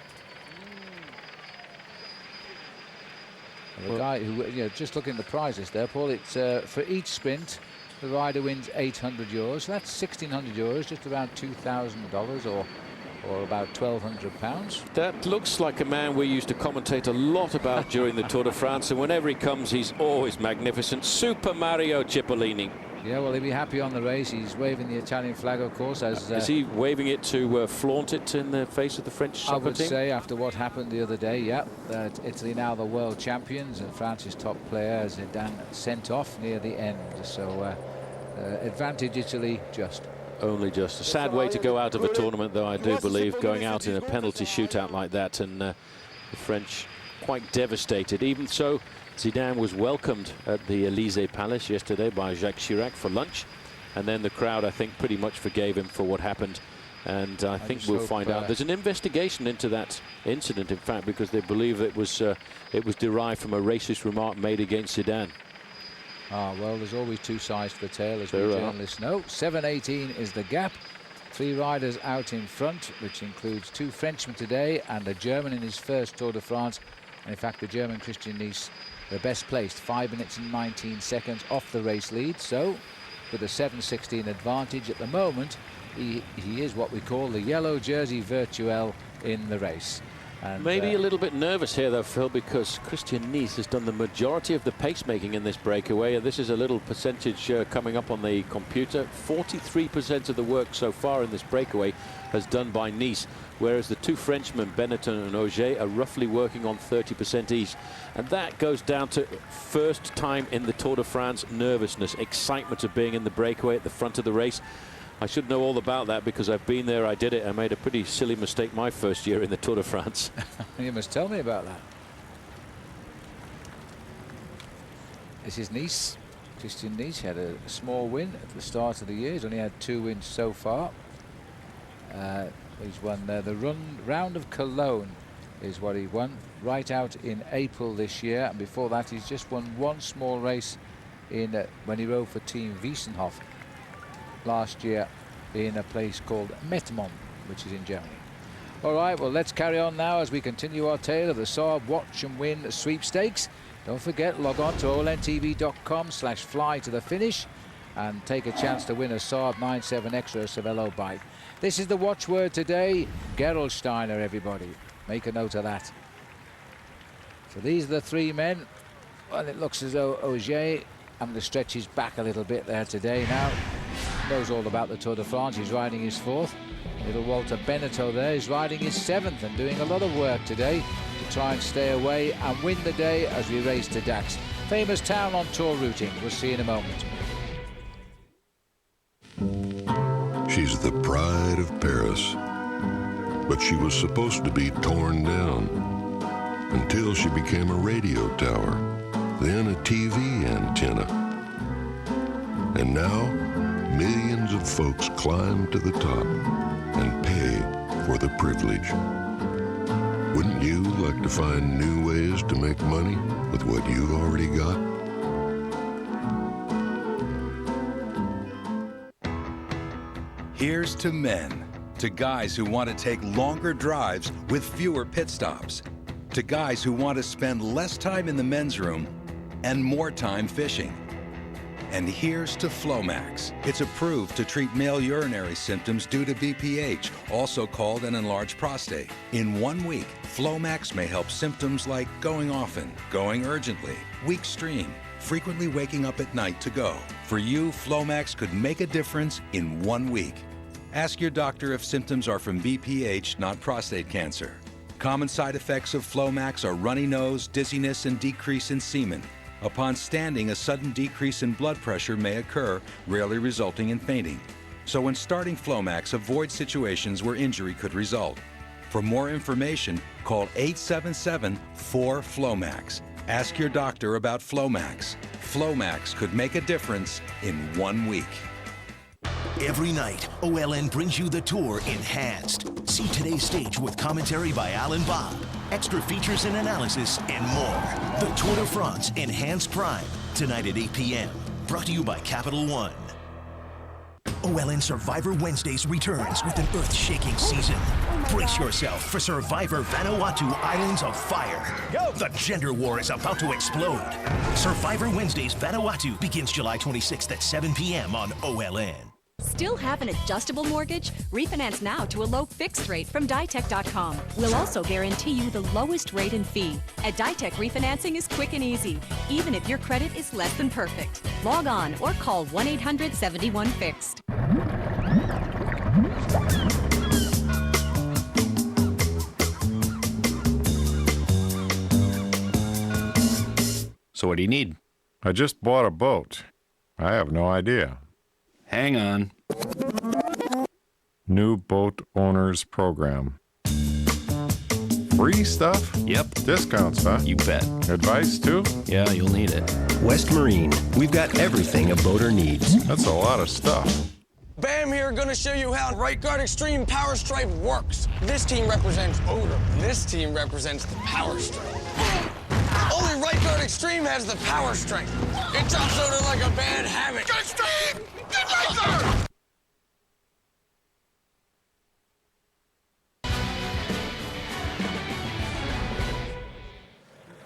And the guy who, just looking at the prizes there, Paul, it's for each sprint the rider wins €800, so that's €1,600, just around $2,000 or about £1,200. That looks like a man we used to commentate a lot about during the Tour de France, and whenever he comes he's always magnificent. Super Mario Cipollini. Yeah, well, he'll be happy on the race. He's waving the Italian flag, of course. Is he waving it to flaunt it in the face of the French soccer team? I would say after what happened the other day, yeah, that Italy now the world champions, and France's top player Zidane sent off near the end. So advantage Italy just. Only just. A sad way to go out of a tournament, though, I do believe, going out in a penalty shootout like that, and the French quite devastated. Even so, Zidane was welcomed at the Élysée Palace yesterday by Jacques Chirac for lunch, and then the crowd, I think, pretty much forgave him for what happened. And I think we'll find out. There's an investigation into that incident, in fact, because they believe it was derived from a racist remark made against Zidane. Ah, well, there's always 2 sides to the tale, as we journalists know. 7:18 is the gap. 3 riders out in front, which includes 2 Frenchmen today and a German in his first Tour de France. And in fact, the German Christian Nies, the best placed, 5 minutes and 19 seconds off the race lead. So, with a 7:16 advantage at the moment, he is what we call the yellow jersey virtuel in the race. And maybe a little bit nervous here, though, Phil, because Christian Nies has done the majority of the pacemaking in this breakaway. And this is a little percentage coming up on the computer. 43% of the work so far in this breakaway has done by Nies, whereas the 2 Frenchmen, Benetton and Auger, are roughly working on 30% each. And that goes down to first time in the Tour de France nervousness, excitement of being in the breakaway at the front of the race. I should know all about that because I've been there, I did it. I made a pretty silly mistake my first year in the Tour de France. You must tell me about that. This is Nice. Christian Nice had a small win at the start of the year. He's only had 2 wins so far. He's won the round of Cologne is what he won right out in April this year, and before that he's just won 1 small race in when he rode for Team Wiesenhof last year in a place called Mettmann, which is in Germany. All right, well, let's carry on now as we continue our tale of the Saab Watch and Win sweepstakes. Don't forget, log on to olntv.com/fly to the finish and take a chance to win a Saab 97 Extra Cervelo bike. This is the watchword today, Gerolsteiner, everybody. Make a note of that. So these are the 3 men. Well, it looks as though Auger having to stretch his back a little bit there today now. Knows all about the Tour de France. He's riding his 4th. Little Walter Beneteau there is riding his 7th and doing a lot of work today to try and stay away and win the day as we race to Dax. Famous town on Tour routing. We'll see in a moment. She's the pride of Paris, but she was supposed to be torn down until she became a radio tower, then a TV antenna. And now, millions of folks climb to the top and pay for the privilege. Wouldn't you like to find new ways to make money with what you've already got? Here's to men, to guys who want to take longer drives with fewer pit stops, to guys who want to spend less time in the men's room and more time fishing. And here's to Flomax. It's approved to treat male urinary symptoms due to BPH, also called an enlarged prostate. In 1 week, Flomax may help symptoms like going often, going urgently, weak stream, frequently waking up at night to go. For you, Flomax could make a difference in 1 week. Ask your doctor if symptoms are from BPH, not prostate cancer. Common side effects of Flomax are runny nose, dizziness, and decrease in semen. Upon standing, a sudden decrease in blood pressure may occur, rarely resulting in fainting. So when starting Flomax, avoid situations where injury could result. For more information, call 877-4-FLOMAX. Ask your doctor about Flomax. Flomax could make a difference in 1 week. Every night, OLN brings you the Tour Enhanced. See today's stage with commentary by Alan Bob, extra features and analysis, and more. The Tour de France Enhanced Prime, tonight at 8 p.m. Brought to you by Capital One. OLN Survivor Wednesdays returns with an earth-shaking season. Brace yourself for Survivor Vanuatu Islands of Fire. The gender war is about to explode. Survivor Wednesdays Vanuatu begins July 26th at 7 p.m. on OLN. Still have an adjustable mortgage? Refinance now to a low fixed rate from Ditech.com. We'll also guarantee you the lowest rate and fee. At Ditech, refinancing is quick and easy, even if your credit is less than perfect. Log on or call 1-800-71-FIXED. So what do you need? I just bought a boat. I have no idea. Hang on. New boat owners program. Free stuff? Yep. Discounts, huh? You bet. Advice, too? Yeah, you'll need it. West Marine. We've got everything a boater needs. That's a lot of stuff. Bam here, gonna show you how Right Guard Extreme Power Stripe works. This team represents odor, and this team represents the power stripe. Only Right Guard Extreme has the power strength. It drops odor like a bad habit. Get Extreme! Get Right Guard!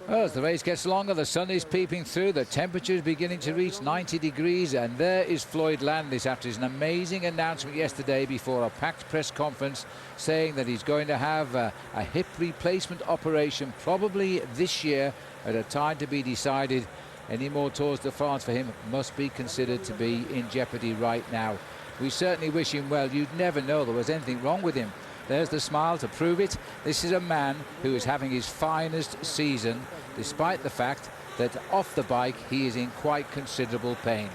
Well, as the race gets longer, the sun is peeping through, the temperature is beginning to reach 90 degrees, and there is Floyd Landis after his amazing announcement yesterday before a packed press conference saying that he's going to have a hip replacement operation probably this year at a time to be decided. Any more Tours de France for him must be considered to be in jeopardy right now. We certainly wish him well. You'd never know there was anything wrong with him. There's the smile to prove it. This is a man who is having his finest season, despite the fact that off the bike he is in quite considerable pain.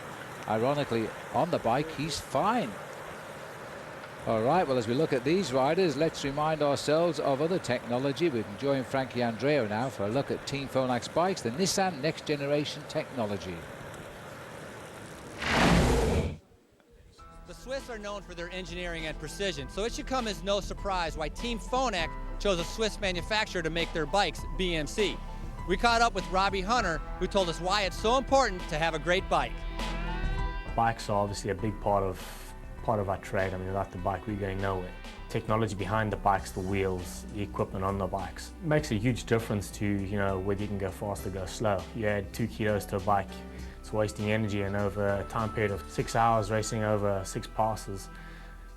Ironically, on the bike he's fine. All right, well, as we look at these riders, let's remind ourselves of other technology. We can join Frankie Andreu now for a look at Team Phonak bikes, the Nissan Next Generation technology. The Swiss are known for their engineering and precision, so it should come as no surprise why Team Phonak chose a Swiss manufacturer to make their bikes, BMC. We caught up with Robbie Hunter, who told us why it's so important to have a great bike. Bikes are obviously a big part of our trade. I mean, without the bike, we're going nowhere. Technology behind the bikes, the wheels, the equipment on the bikes makes a huge difference to, you know, whether you can go fast or go slow. You add 2 kilos to a bike, it's wasting energy, and over a time period of 6 hours racing over 6 passes,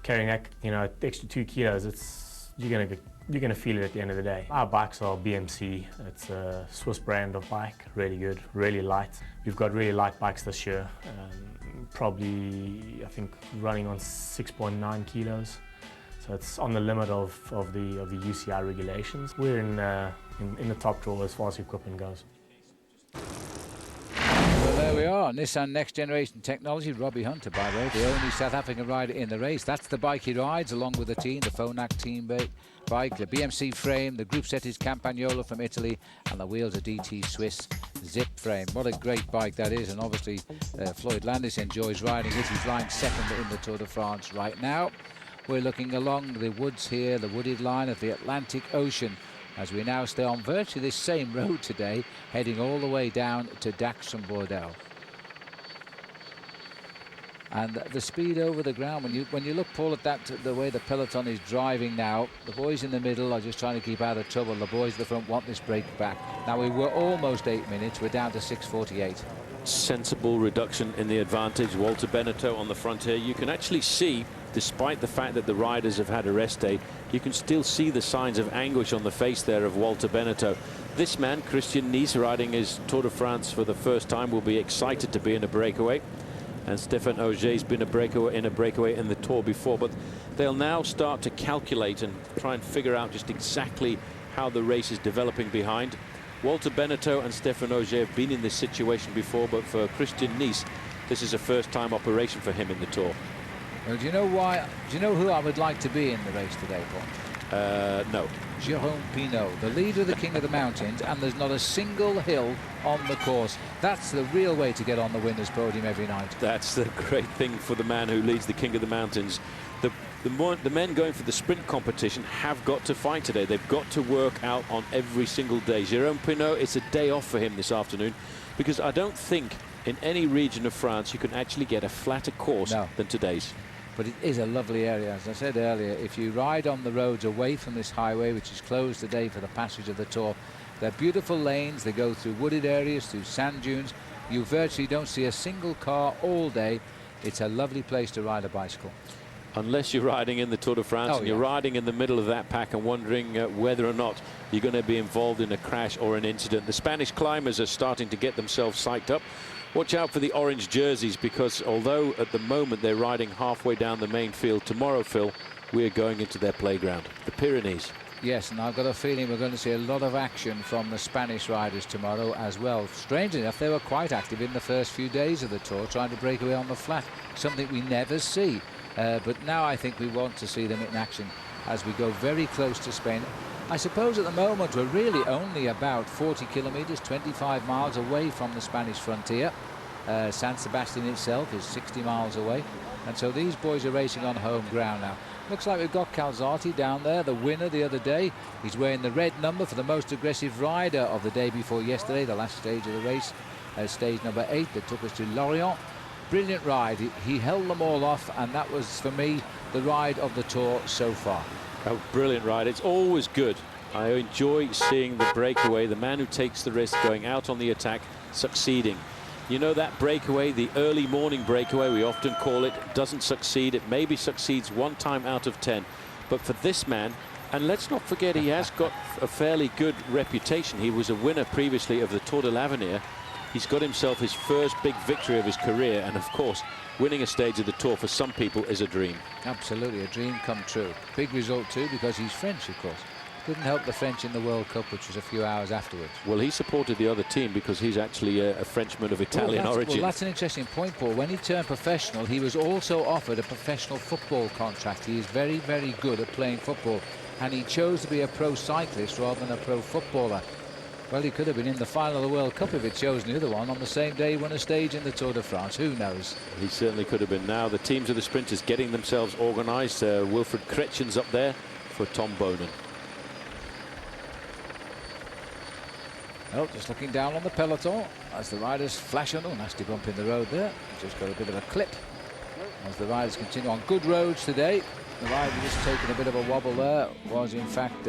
carrying that, you know, extra 2 kilos, you're gonna feel it at the end of the day. Our bikes are BMC. It's a Swiss brand of bike, really good, really light. We've got really light bikes this year, probably I think running on 6.9 kilos. So it's on the limit of the UCI regulations. We're in the top drawer as far as equipment goes. Well, there we are, Nissan Next Generation Technology. Robbie Hunter, by the way, the only South African rider in the race. That's the bike he rides, along with the team, the Phonak team bike, the BMC frame, the group set is Campagnola from Italy, and the wheels are DT Swiss Zip frame. What a great bike that is, and obviously Floyd Landis enjoys riding it. He's flying second in the Tour de France right now. We're looking along the woods here, the wooded line of the Atlantic Ocean, as we now stay on virtually this same road today, heading all the way down to Dax from Bordeaux. And the speed over the ground, when you look, Paul, at that, the way the peloton is driving now, the boys in the middle are just trying to keep out of trouble. The boys at the front want this break back. Now, we were almost 8 minutes. We're down to 6:48. Sensible reduction in the advantage. Walter Benetto on the front here. You can actually see, despite the fact that the riders have had a rest day, you can still see the signs of anguish on the face there of Walter Benetto. This man, Christian Nice, riding his Tour de France for the first time, will be excited to be in a breakaway. And Stéphane Ogier's been in a breakaway in the Tour before, but they'll now start to calculate and try and figure out just exactly how the race is developing behind. Walter Benetto and Stéphane Ogier have been in this situation before, but for Christian Nice, this is a first-time operation for him in the Tour. Well, do you know why? Do you know who I would like to be in the race today, Paul? No. Jérôme Pinot, the leader of the King of the Mountains, and there's not a single hill on the course. That's the real way to get on the winner's podium every night. That's the great thing for the man who leads the King of the Mountains. The men going for the sprint competition have got to fight today. They've got to work out on every single day. Jérôme Pinot, it's a day off for him this afternoon, because I don't think in any region of France you can actually get a flatter course than today's. But it is a lovely area. As I said earlier, if you ride on the roads away from this highway, which is closed today for the passage of the Tour, they're beautiful lanes. They go through wooded areas, through sand dunes. You virtually don't see a single car all day. It's a lovely place to ride a bicycle. Unless you're riding in the Tour de France and you're riding in the middle of that pack and wondering whether or not you're going to be involved in a crash or an incident. The Spanish climbers are starting to get themselves psyched up. Watch out for the orange jerseys, because although at the moment they're riding halfway down the main field, tomorrow, Phil, we're going into their playground, the Pyrenees. Yes, and I've got a feeling we're going to see a lot of action from the Spanish riders tomorrow as well. Strangely enough, they were quite active in the first few days of the Tour, trying to break away on the flat, something we never see. But now I think we want to see them in action as we go very close to Spain. I suppose at the moment we're really only about 40 kilometers, 25 miles away from the Spanish frontier. San Sebastian itself is 60 miles away. And so these boys are racing on home ground now. Looks like we've got Calzati down there, the winner the other day. He's wearing the red number for the most aggressive rider of the day before yesterday, the last stage of the race, stage number 8 that took us to Lorient. Brilliant ride. He held them all off, and that was, for me, the ride of the Tour so far. Oh, brilliant ride. It's always good. I enjoy seeing the breakaway, the man who takes the risk, going out on the attack, succeeding. You know, that breakaway, the early morning breakaway, we often call it, doesn't succeed. It maybe succeeds 1 time out of 10. But for this man, and let's not forget, he has got a fairly good reputation. He was a winner previously of the Tour de l'Avenir. He's got himself his first big victory of his career. And of course, winning a stage of the Tour for some people is a dream. Absolutely, a dream come true. Big result too, because he's French, of course. Didn't help the French in the World Cup, which was a few hours afterwards. Well, he supported the other team because he's actually a Frenchman of Italian origin. Well, that's an interesting point, Paul. When he turned professional, he was also offered a professional football contract. He is very, very good at playing football, and he chose to be a pro cyclist rather than a pro footballer. Well, he could have been in the final of the World Cup if he'd chosen the other one on the same day he won a stage in the Tour de France. Who knows? He certainly could have been. Now the teams of the sprinters getting themselves organised. Wilfred Kretschen's up there for Tom Bonen. Well, just looking down on the peloton as the riders flash on. Oh, nasty bump in the road there. Just got a bit of a clip as the riders continue on good roads today. The rider just taking a bit of a wobble there was in fact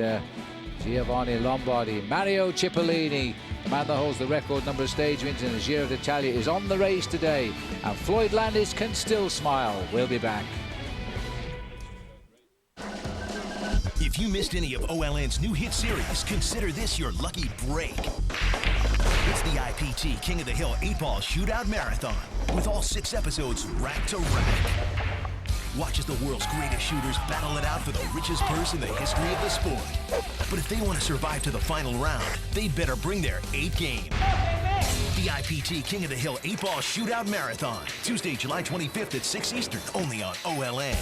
Giovanni Lombardi. Mario Cipollini, the man that holds the record number of stage wins in the Giro d'Italia, is on the race today, and Floyd Landis can still smile. We'll be back. If you missed any of OLN's new hit series, consider this your lucky break. It's the IPT King of the Hill 8-Ball Shootout Marathon, with all 6 episodes rack to rack. Watch as the world's greatest shooters battle it out for the richest purse in the history of the sport. But if they want to survive to the final round, they'd better bring their 8 game. The IPT King of the Hill 8-Ball Shootout Marathon, Tuesday, July 25th at 6 Eastern, only on OLN.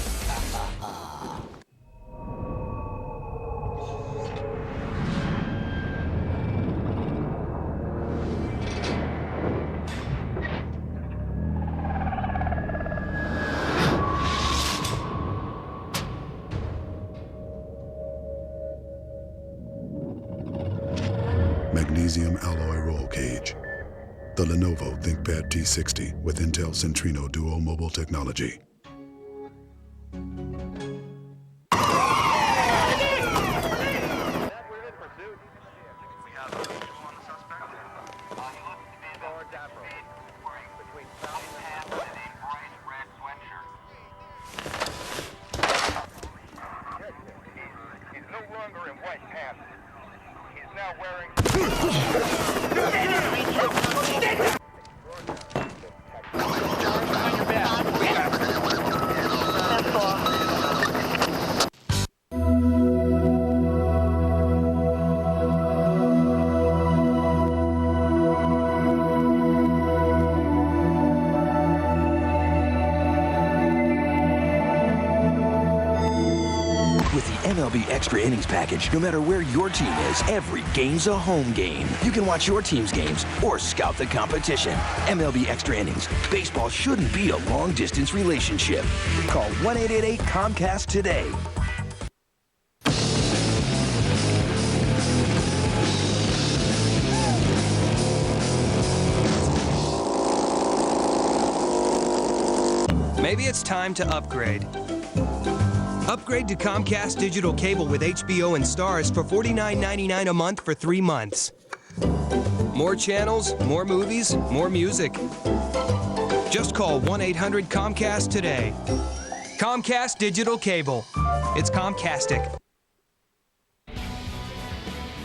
Magnesium alloy roll cage. The Lenovo ThinkPad T60 with Intel Centrino Duo mobile technology. MLB Extra Innings Package. No matter where your team is, every game's a home game. You can watch your team's games or scout the competition. MLB Extra Innings. Baseball shouldn't be a long-distance relationship. Call 1-888-COMCAST today. Maybe it's time to upgrade. Upgrade to Comcast digital cable with HBO and Stars for $49.99 a month for 3 months. More channels, more movies, more music. Just call 1-800-COMCAST today. Comcast digital cable. It's Comcastic.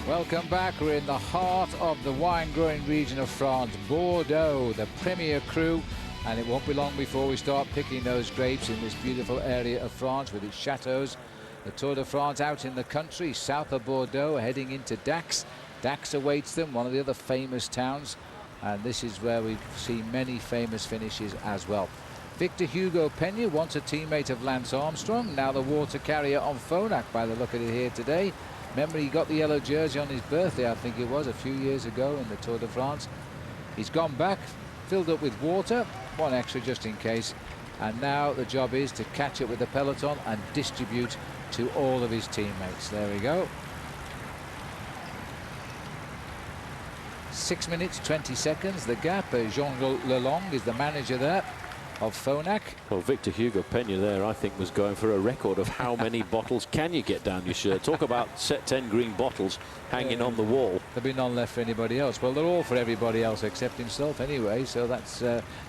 Welcome back. We're in the heart of the wine-growing region of France, Bordeaux, the Premier Cru. And it won't be long before we start picking those grapes in this beautiful area of France with its chateaux. The Tour de France out in the country, south of Bordeaux, heading into Dax. Dax awaits them, one of the other famous towns. And this is where we've seen many famous finishes as well. Victor Hugo Peña, once a teammate of Lance Armstrong, now the water carrier on Phonak by the look of it here today. Remember, he got the yellow jersey on his birthday, I think it was, a few years ago in the Tour de France. He's gone back, filled up with water, one extra just in case, and now the job is to catch up with the peloton and distribute to all of his teammates. There we go. 6 minutes 20 seconds the gap. Jean Lelong is the manager there of Phonak. Well, Victor Hugo Peña there, I think, was going for a record of how many bottles can you get down your shirt. Talk about set 10 green bottles hanging on the wall. There'll be none left for anybody else. Well, they're all for everybody else except himself anyway, so that's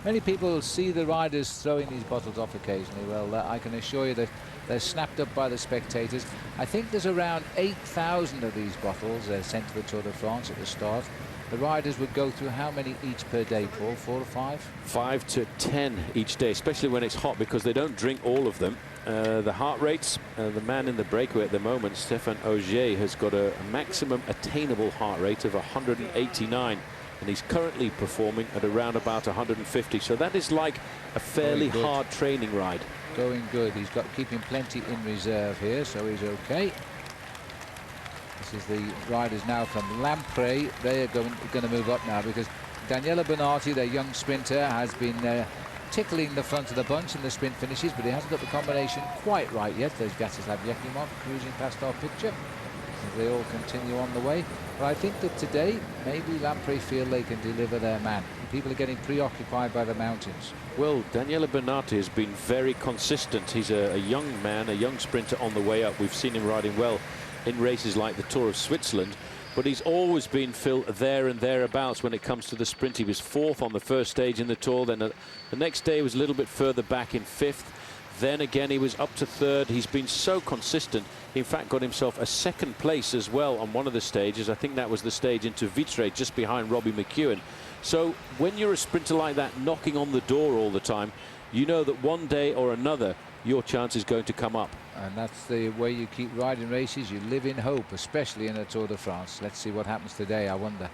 many people see the riders throwing these bottles off occasionally. Well, I can assure you that they're snapped up by the spectators. I think there's around 8,000 of these bottles sent to the Tour de France at the start. The riders would go through how many each per day, Paul? 4 or 5? 5 to 10 each day, especially when it's hot, because they don't drink all of them. the heart rates. The man in the breakaway at the moment, Stéphane Ogier, has got a maximum attainable heart rate of 189, and he's currently performing at around about 150. So that is like a fairly hard training ride. Going good. He's got keeping plenty in reserve here, so he's okay. This is the riders now from Lamprey. They are going to move up now because Daniela Bonatti, their young sprinter, has been tickling the front of the bunch in the sprint finishes, but he hasn't got the combination quite right yet. There's Gatislav Yakimov cruising past our picture as they all continue on the way. But I think that today, maybe Lamprey feel they can deliver their man. People are getting preoccupied by the mountains. Well, Daniela Bonatti has been very consistent. He's a young man, a young sprinter on the way up. We've seen him riding well in races like the Tour of Switzerland, but he's always been, Phil, there and thereabouts when it comes to the sprint. He was 4th on the first stage in the Tour, then the next day he was a little bit further back in 5th. Then again he was up to 3rd. He's been so consistent. He in fact got himself a 2nd place as well on one of the stages. I think that was the stage into Vitre, just behind Robbie McEwen. So when you're a sprinter like that, knocking on the door all the time, you know that one day or another your chance is going to come up. And that's the way you keep riding races. You live in hope, especially in a Tour de France. Let's see what happens today, I wonder.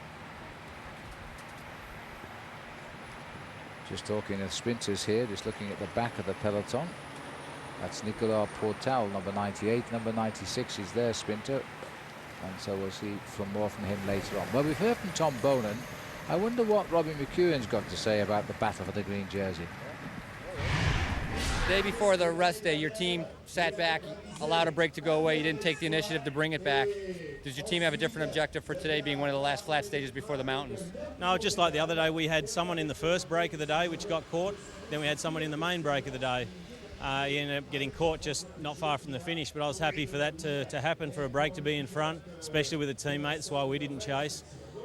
Just talking of sprinters here, just looking at the back of the peloton. That's Nicolas Portal, number 98. Number 96 is their sprinter. And so we'll see more from him later on. Well, we've heard from Tom Bonan. I wonder what Robbie McEwen's got to say about the battle for the green jersey. The day before the rest day, your team sat back, allowed a break to go away. You didn't take the initiative to bring it back. Does your team have a different objective for today, being one of the last flat stages before the mountains? No, just like the other day, we had someone in the first break of the day which got caught. Then we had someone in the main break of the day. He ended up getting caught just not far from the finish, but I was happy for that to happen, for a break to be in front, especially with a teammate. That's why we didn't chase.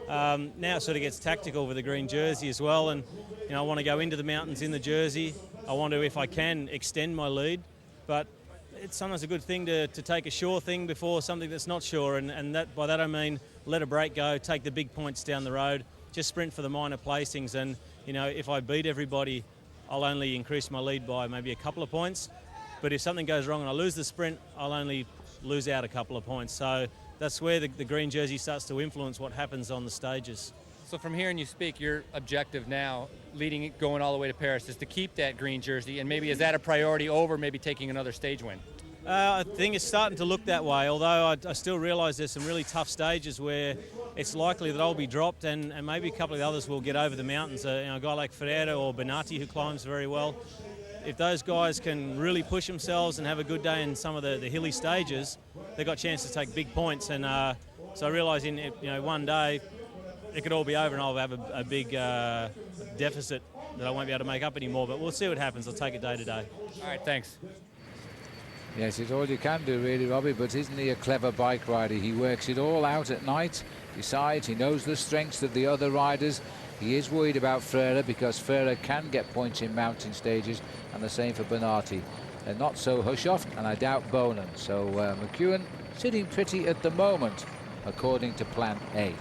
Now it sort of gets tactical with the green jersey as well, and you know, I want to go into the mountains in the jersey. I want to, if I can, extend my lead, but it's sometimes a good thing to take a sure thing before something that's not sure, and that, by that I mean let a break go, take the big points down the road, just sprint for the minor placings, and you know, if I beat everybody, I'll only increase my lead by maybe a couple of points, but if something goes wrong and I lose the sprint, I'll only lose out a couple of points. So that's where the green jersey starts to influence what happens on the stages. So from hearing you speak, your objective now, going all the way to Paris, is to keep that green jersey, and maybe is that a priority over maybe taking another stage win? I think it's starting to look that way, although I still realise there's some really tough stages where it's likely that I'll be dropped, and maybe a couple of the others will get over the mountains. You know, a guy like Ferreira or Bonatti, who climbs very well. If those guys can really push themselves and have a good day in some of the hilly stages, they've got a chance to take big points. And so I realise in one day it could all be over and I'll have a big deficit that I won't be able to make up anymore. But we'll see what happens. I'll take it day to day. All right, thanks. Yes, it's all you can do really, Robbie, but isn't he a clever bike rider? He works it all out at night, decides, he knows the strengths of the other riders. He is worried about Ferreira because Ferreira can get points in mountain stages, and the same for Bonatti. They're not so hush-off, and I doubt Bonan. So McEwen sitting pretty at the moment, according to plan A.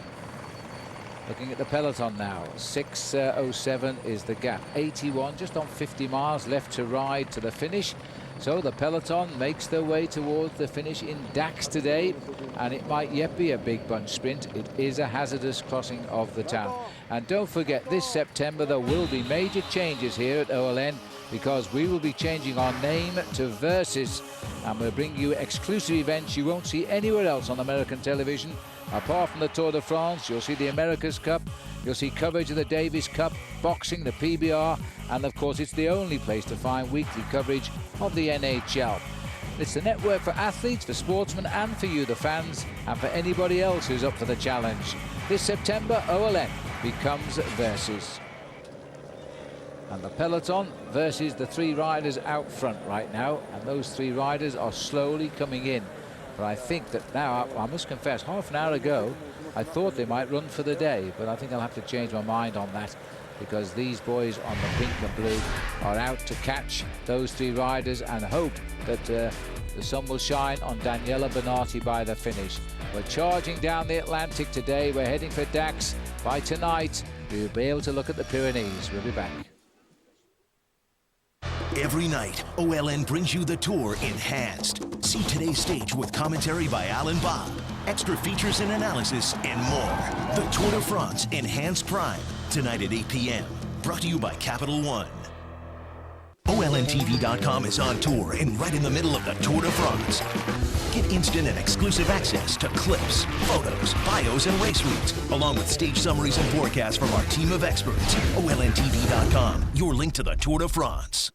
Looking at the peloton now, 6:07 is the gap. 81, just on 50 miles left to ride to the finish. So the peloton makes their way towards the finish in Dax today, and it might yet be a big bunch sprint. It is a hazardous crossing of the town. And don't forget, this September there will be major changes here at OLN, because we will be changing our name to Versus, and we'll bring you exclusive events you won't see anywhere else on American television. Apart from the Tour de France, you'll see the America's Cup, you'll see coverage of the Davis Cup, boxing, the PBR, and of course it's the only place to find weekly coverage of the NHL. It's the network for athletes, for sportsmen, and for you, the fans, and for anybody else who's up for the challenge. This September, OLN becomes Versus. And the peloton versus the three riders out front right now, and those three riders are slowly coming in. But I think that now, I must confess, half an hour ago, I thought they might run for the day, but I think I'll have to change my mind on that, because these boys on the pink and blue are out to catch those three riders and hope that the sun will shine on Daniela Bonatti by the finish. We're charging down the Atlantic today. We're heading for Dax. By tonight, we'll be able to look at the Pyrenees. We'll be back. Every night, OLN brings you the Tour Enhanced. See today's stage with commentary by Al and Bob, extra features and analysis, and more. The Tour de France Enhanced Prime, tonight at 8 p.m. Brought to you by Capital One. OLNTV.com is on tour and right in the middle of the Tour de France. Get instant and exclusive access to clips, photos, bios, and race routes, along with stage summaries and forecasts from our team of experts. OLNTV.com, your link to the Tour de France.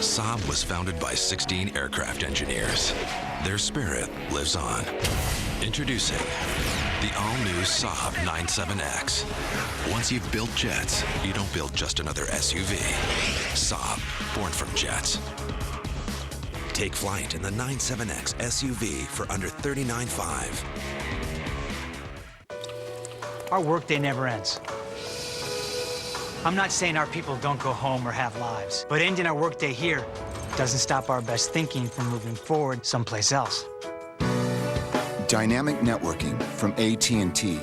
Saab was founded by 16 aircraft engineers. Their spirit lives on. Introducing the all-new Saab 97X. Once you've built jets, you don't build just another SUV. Saab, born from jets. Take flight in the 97X SUV for under $39,500. Our workday never ends. I'm not saying our people don't go home or have lives, but ending our workday here doesn't stop our best thinking from moving forward someplace else. Dynamic networking from AT&T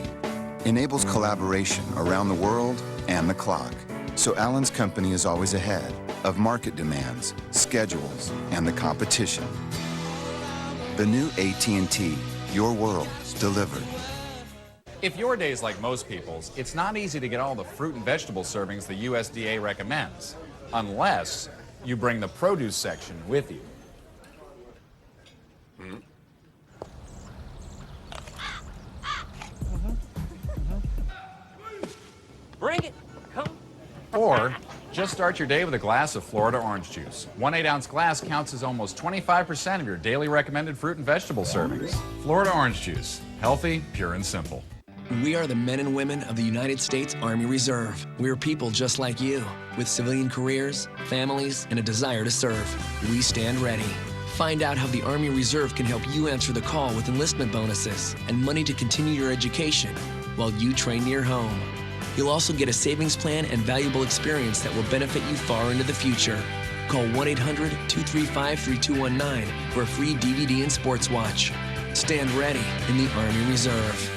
enables collaboration around the world and the clock, so Allen's company is always ahead of market demands, schedules, and the competition. The new AT&T, your world delivered. If your day's like most people's, it's not easy to get all the fruit and vegetable servings the USDA recommends, unless you bring the produce section with you. Bring it. Come. Or just start your day with a glass of Florida orange juice. 1 8-ounce glass counts as almost 25% of your daily recommended fruit and vegetable servings. Florida orange juice. Healthy, pure, and simple. We are the men and women of the United States Army Reserve. We're people just like you, with civilian careers, families, and a desire to serve. We stand ready. Find out how the Army Reserve can help you answer the call with enlistment bonuses and money to continue your education while you train near home. You'll also get a savings plan and valuable experience that will benefit you far into the future. Call 1-800-235-3219 for a free DVD and sports watch. Stand ready in the Army Reserve.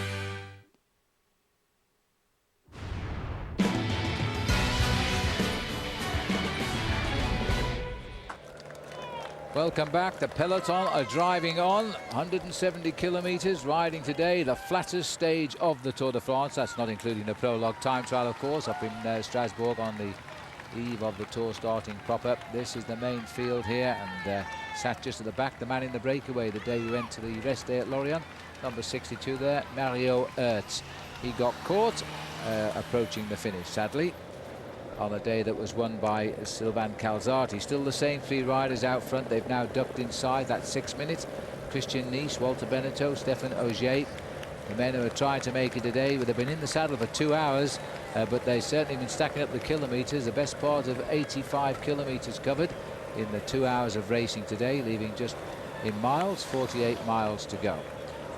Welcome back. The peloton are driving on 170 kilometers, riding today the flattest stage of the Tour de France. That's not including the prologue time trial, of course, up in Strasbourg on the eve of the Tour starting proper. This is the main field here, and sat just at the back, the man in the breakaway the day we went to the rest day at Lorient, number 62 there, Mario Ertz. He got caught approaching the finish, sadly, on a day that was won by Sylvain Calzati. Still the same three riders out front. They've now ducked inside that 6 minutes. Christian Nice, Walter Beneteau, Stefan Ogier. The men who are trying to make it today, they've been in the saddle for 2 hours, but they've certainly been stacking up the kilometres. The best part of 85 kilometres covered in the 2 hours of racing today, leaving just in miles, 48 miles to go.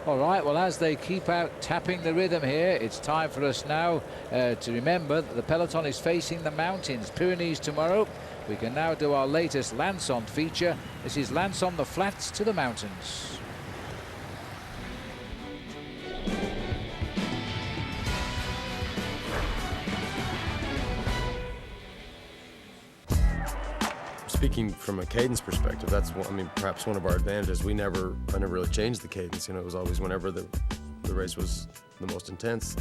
All right, well, as they keep out tapping the rhythm here, it's time for us now to remember that the peloton is facing the mountains. Pyrenees tomorrow. We can now do our latest Lance on feature. This is Lance on the flats to the mountains. Speaking from a cadence perspective, that's one, I mean, perhaps one of our advantages. I never really changed the cadence. You know, it was always whenever the race was the most intense.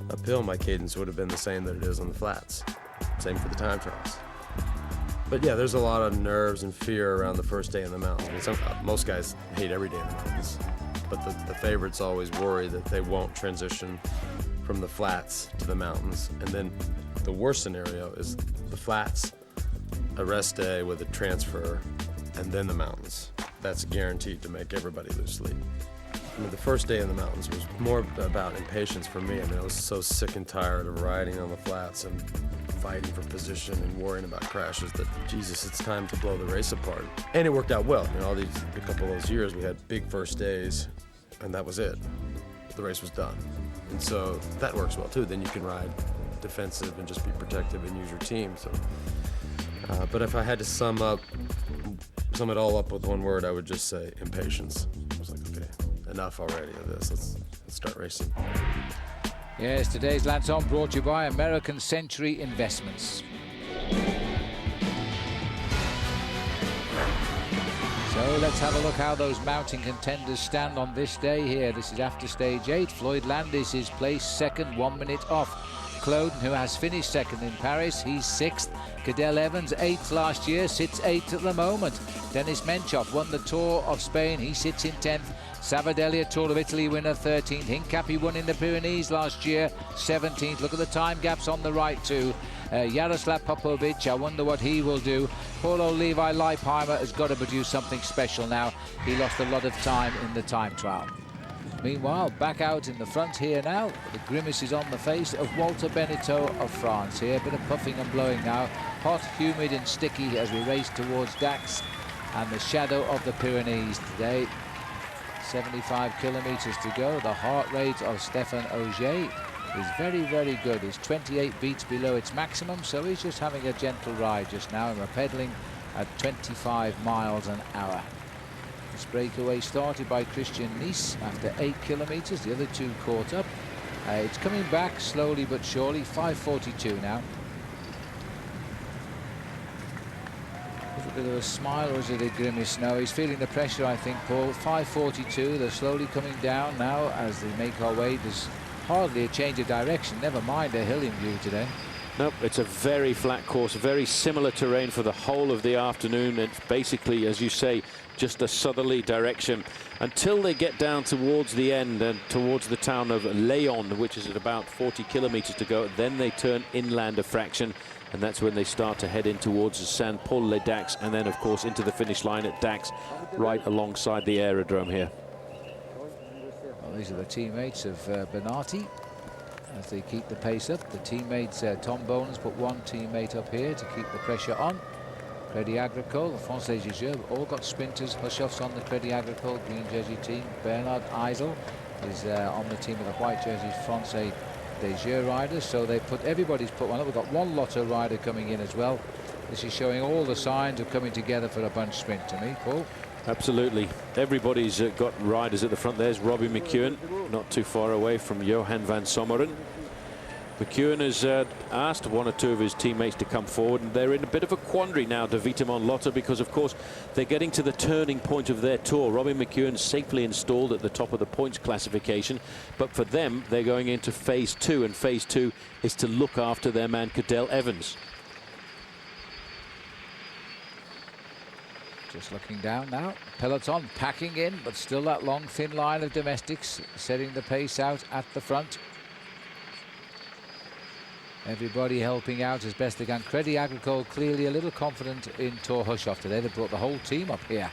Uphill, my cadence would have been the same that it is on the flats. Same for the time trials. But yeah, there's a lot of nerves and fear around the first day in the mountains. I mean, most guys hate every day in the mountains, but the favorites always worry that they won't transition from the flats to the mountains. And then the worst scenario is the flats, a rest day with a transfer, and then the mountains. That's guaranteed to make everybody lose sleep. I mean, the first day in the mountains was more about impatience for me. I mean, I was so sick and tired of riding on the flats and fighting for position and worrying about crashes that, Jesus, it's time to blow the race apart. And it worked out well. You know, a couple of those years, we had big first days, and that was it. The race was done. And so that works well, too. Then you can ride defensive and just be protective and use your team. So. But if I had to sum it all up with one word, I would just say impatience. I was like, okay, enough already of this. Let's start racing. Yes, today's Lance On brought to you by American Century Investments. So let's have a look how those mounting contenders stand on this day here. This is after stage 8. Floyd Landis is placed second, 1 minute off. Cloden, who has finished second in Paris, he's 6th. Cadel Evans, 8th last year, sits 8th at the moment. Dennis Menchov won the Tour of Spain, he sits in 10th. Sabadelli, Tour of Italy winner, 13th. Hincapie won in the Pyrenees last year, 17th. Look at the time gaps on the right too. Jaroslav Popovic, I wonder what he will do. Paulo Levi Leipheimer has got to produce something special now. He lost a lot of time in the time trial. Meanwhile, back out in the front here now, the grimace is on the face of Walter Benito of France here. A bit of puffing and blowing now. Hot, humid and sticky as we race towards Dax and the shadow of the Pyrenees today. 75 kilometers to go. The heart rate of Stéphane Ogier is very, very good. It's 28 beats below its maximum, so he's just having a gentle ride just now, and we're pedaling at 25 miles an hour. This breakaway started by Christian Nice after 8 kilometers. The other two caught up. It's coming back slowly but surely. 5:42 now. Is it a bit of a smile or is it a grimace? No, he's feeling the pressure, I think, Paul. 5:42. They're slowly coming down now as they make our way. There's hardly a change of direction, never mind a hill in view today. Nope, it's a very flat course, very similar terrain for the whole of the afternoon. It's basically, as you say, just a southerly direction until they get down towards the end and towards the town of Léon, which is at about 40 kilometers to go. Then they turn inland a fraction, and that's when they start to head in towards Saint-Paul-les-Dax, and then, of course, into the finish line at Dax, right alongside the aerodrome here. Well, these are the teammates of Bernati as they keep the pace up. The teammates, Tom Boland's put one teammate up here to keep the pressure on. Crédit Agricole, the Français Jeux, all got sprinters. Hushoff's on the Crédit Agricole green jersey team. Bernard Eisel is on the team of the white jersey Français des Jeux riders. So they put, everybody's put one up. We've got one Lotto rider coming in as well. This is showing all the signs of coming together for a bunch sprint to me, Paul. Absolutely. Everybody's got riders at the front. There's Robbie McEwen, not too far away from Johan van Sommeren. McEwen has asked one or two of his teammates to come forward, and they're in a bit of a quandary now, De Vitamin Lotte, because of course they're getting to the turning point of their tour. Robbie McEwen safely installed at the top of the points classification, but for them they're going into phase 2, and phase 2 is to look after their man Cadel Evans. Just looking down now, peloton packing in, but still that long thin line of domestics setting the pace out at the front. Everybody helping out as best they can. Crédit Agricole clearly a little confident in Thor Hushoff today. They brought the whole team up here.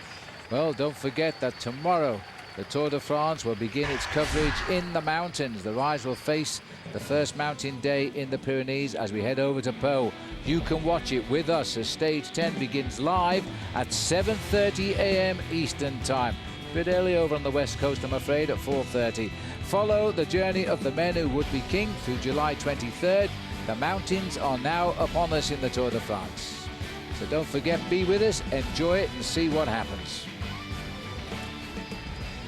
Well, don't forget that tomorrow the Tour de France will begin its coverage in the mountains. The riders will face the first mountain day in the Pyrenees as we head over to Pau. You can watch it with us as Stage 10 begins live at 7:30 a.m. Eastern Time. A bit early over on the West Coast, I'm afraid, at 4:30. Follow the journey of the men who would be king through July 23rd. The mountains are now upon us in the Tour de France. So don't forget, be with us, enjoy it and see what happens.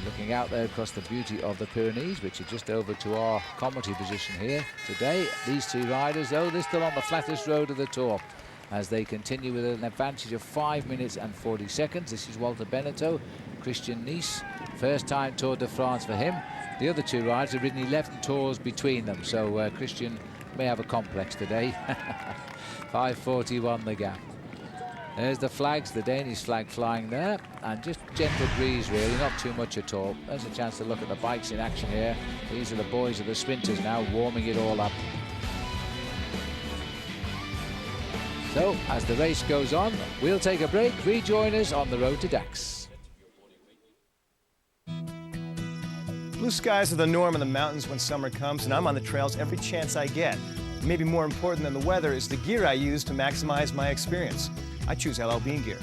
Looking out there across the beauty of the Pyrenees, which are just over to our commentary position here today. These two riders, though, they're still on the flattest road of the Tour as they continue with an advantage of 5 minutes and 40 seconds. This is Walter Benito, Christian Nice, first time Tour de France for him. The other two riders have ridden 11 tours between them, so Christian may have a complex today. 5:41 the gap. There's the flags, the Danish flag flying there, and just gentle breeze really, not too much at all. There's a chance to look at the bikes in action here. These are the boys of the sprinters now warming it all up. So as the race goes on, we'll take a break. Rejoin us on the road to Dax. Blue skies are the norm in the mountains when summer comes, and I'm on the trails every chance I get. Maybe more important than the weather is the gear I use to maximize my experience. I choose LL Bean gear.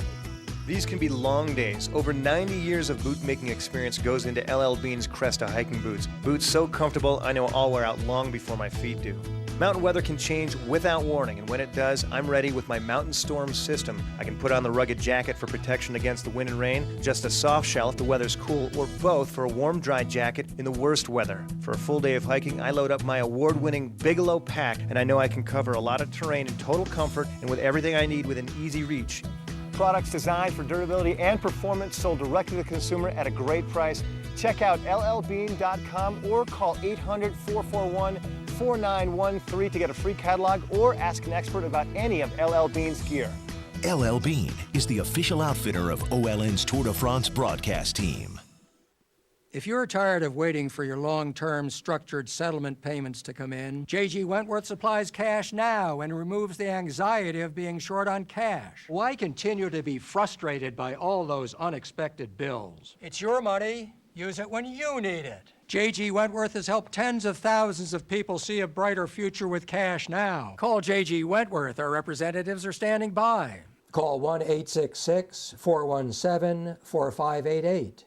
These can be long days. Over 90 years of boot making experience goes into LL Bean's Cresta hiking boots. Boots so comfortable, I know I'll wear out long before my feet do. Mountain weather can change without warning, and when it does, I'm ready with my Mountain Storm system. I can put on the rugged jacket for protection against the wind and rain, just a soft shell if the weather's cool, or both for a warm, dry jacket in the worst weather. For a full day of hiking, I load up my award-winning Bigelow pack, and I know I can cover a lot of terrain in total comfort and with everything I need within easy reach. Products designed for durability and performance, sold directly to the consumer at a great price. Check out llbean.com or call 800-441-4913 to get a free catalog or ask an expert about any of LL Bean's gear. LL Bean is the official outfitter of OLN's Tour de France broadcast team. If you're tired of waiting for your long-term structured settlement payments to come in, J.G. Wentworth supplies cash now and removes the anxiety of being short on cash. Why continue to be frustrated by all those unexpected bills? It's your money. Use it when you need it. J.G. Wentworth has helped tens of thousands of people see a brighter future with cash now. Call J.G. Wentworth. Our representatives are standing by. Call 1-866-417-4588.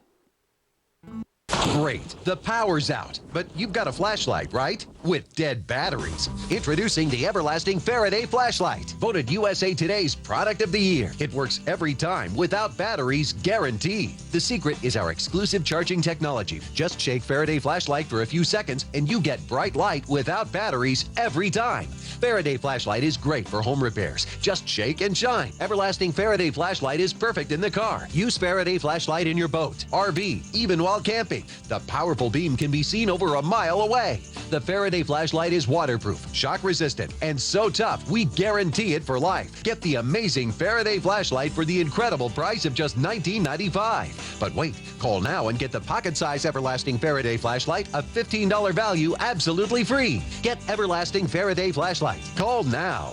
Great, the power's out, but you've got a flashlight, right? With dead batteries. Introducing the everlasting Faraday flashlight, voted USA Today's Product of the Year. It works every time without batteries, guaranteed. The secret is our exclusive charging technology. Just shake Faraday flashlight for a few seconds and you get bright light without batteries every time. Faraday flashlight is great for home repairs. Just shake and shine. Everlasting Faraday flashlight is perfect in the car. Use Faraday flashlight in your boat, RV, even while camping. The powerful beam can be seen over a mile away. The Faraday flashlight is waterproof, shock resistant, and so tough we guarantee it for life. Get the amazing Faraday flashlight for the incredible price of just $19.95. But wait, call now and get the pocket-size Everlasting Faraday flashlight, a $15 value, absolutely free. Get Everlasting Faraday flashlight. Call now.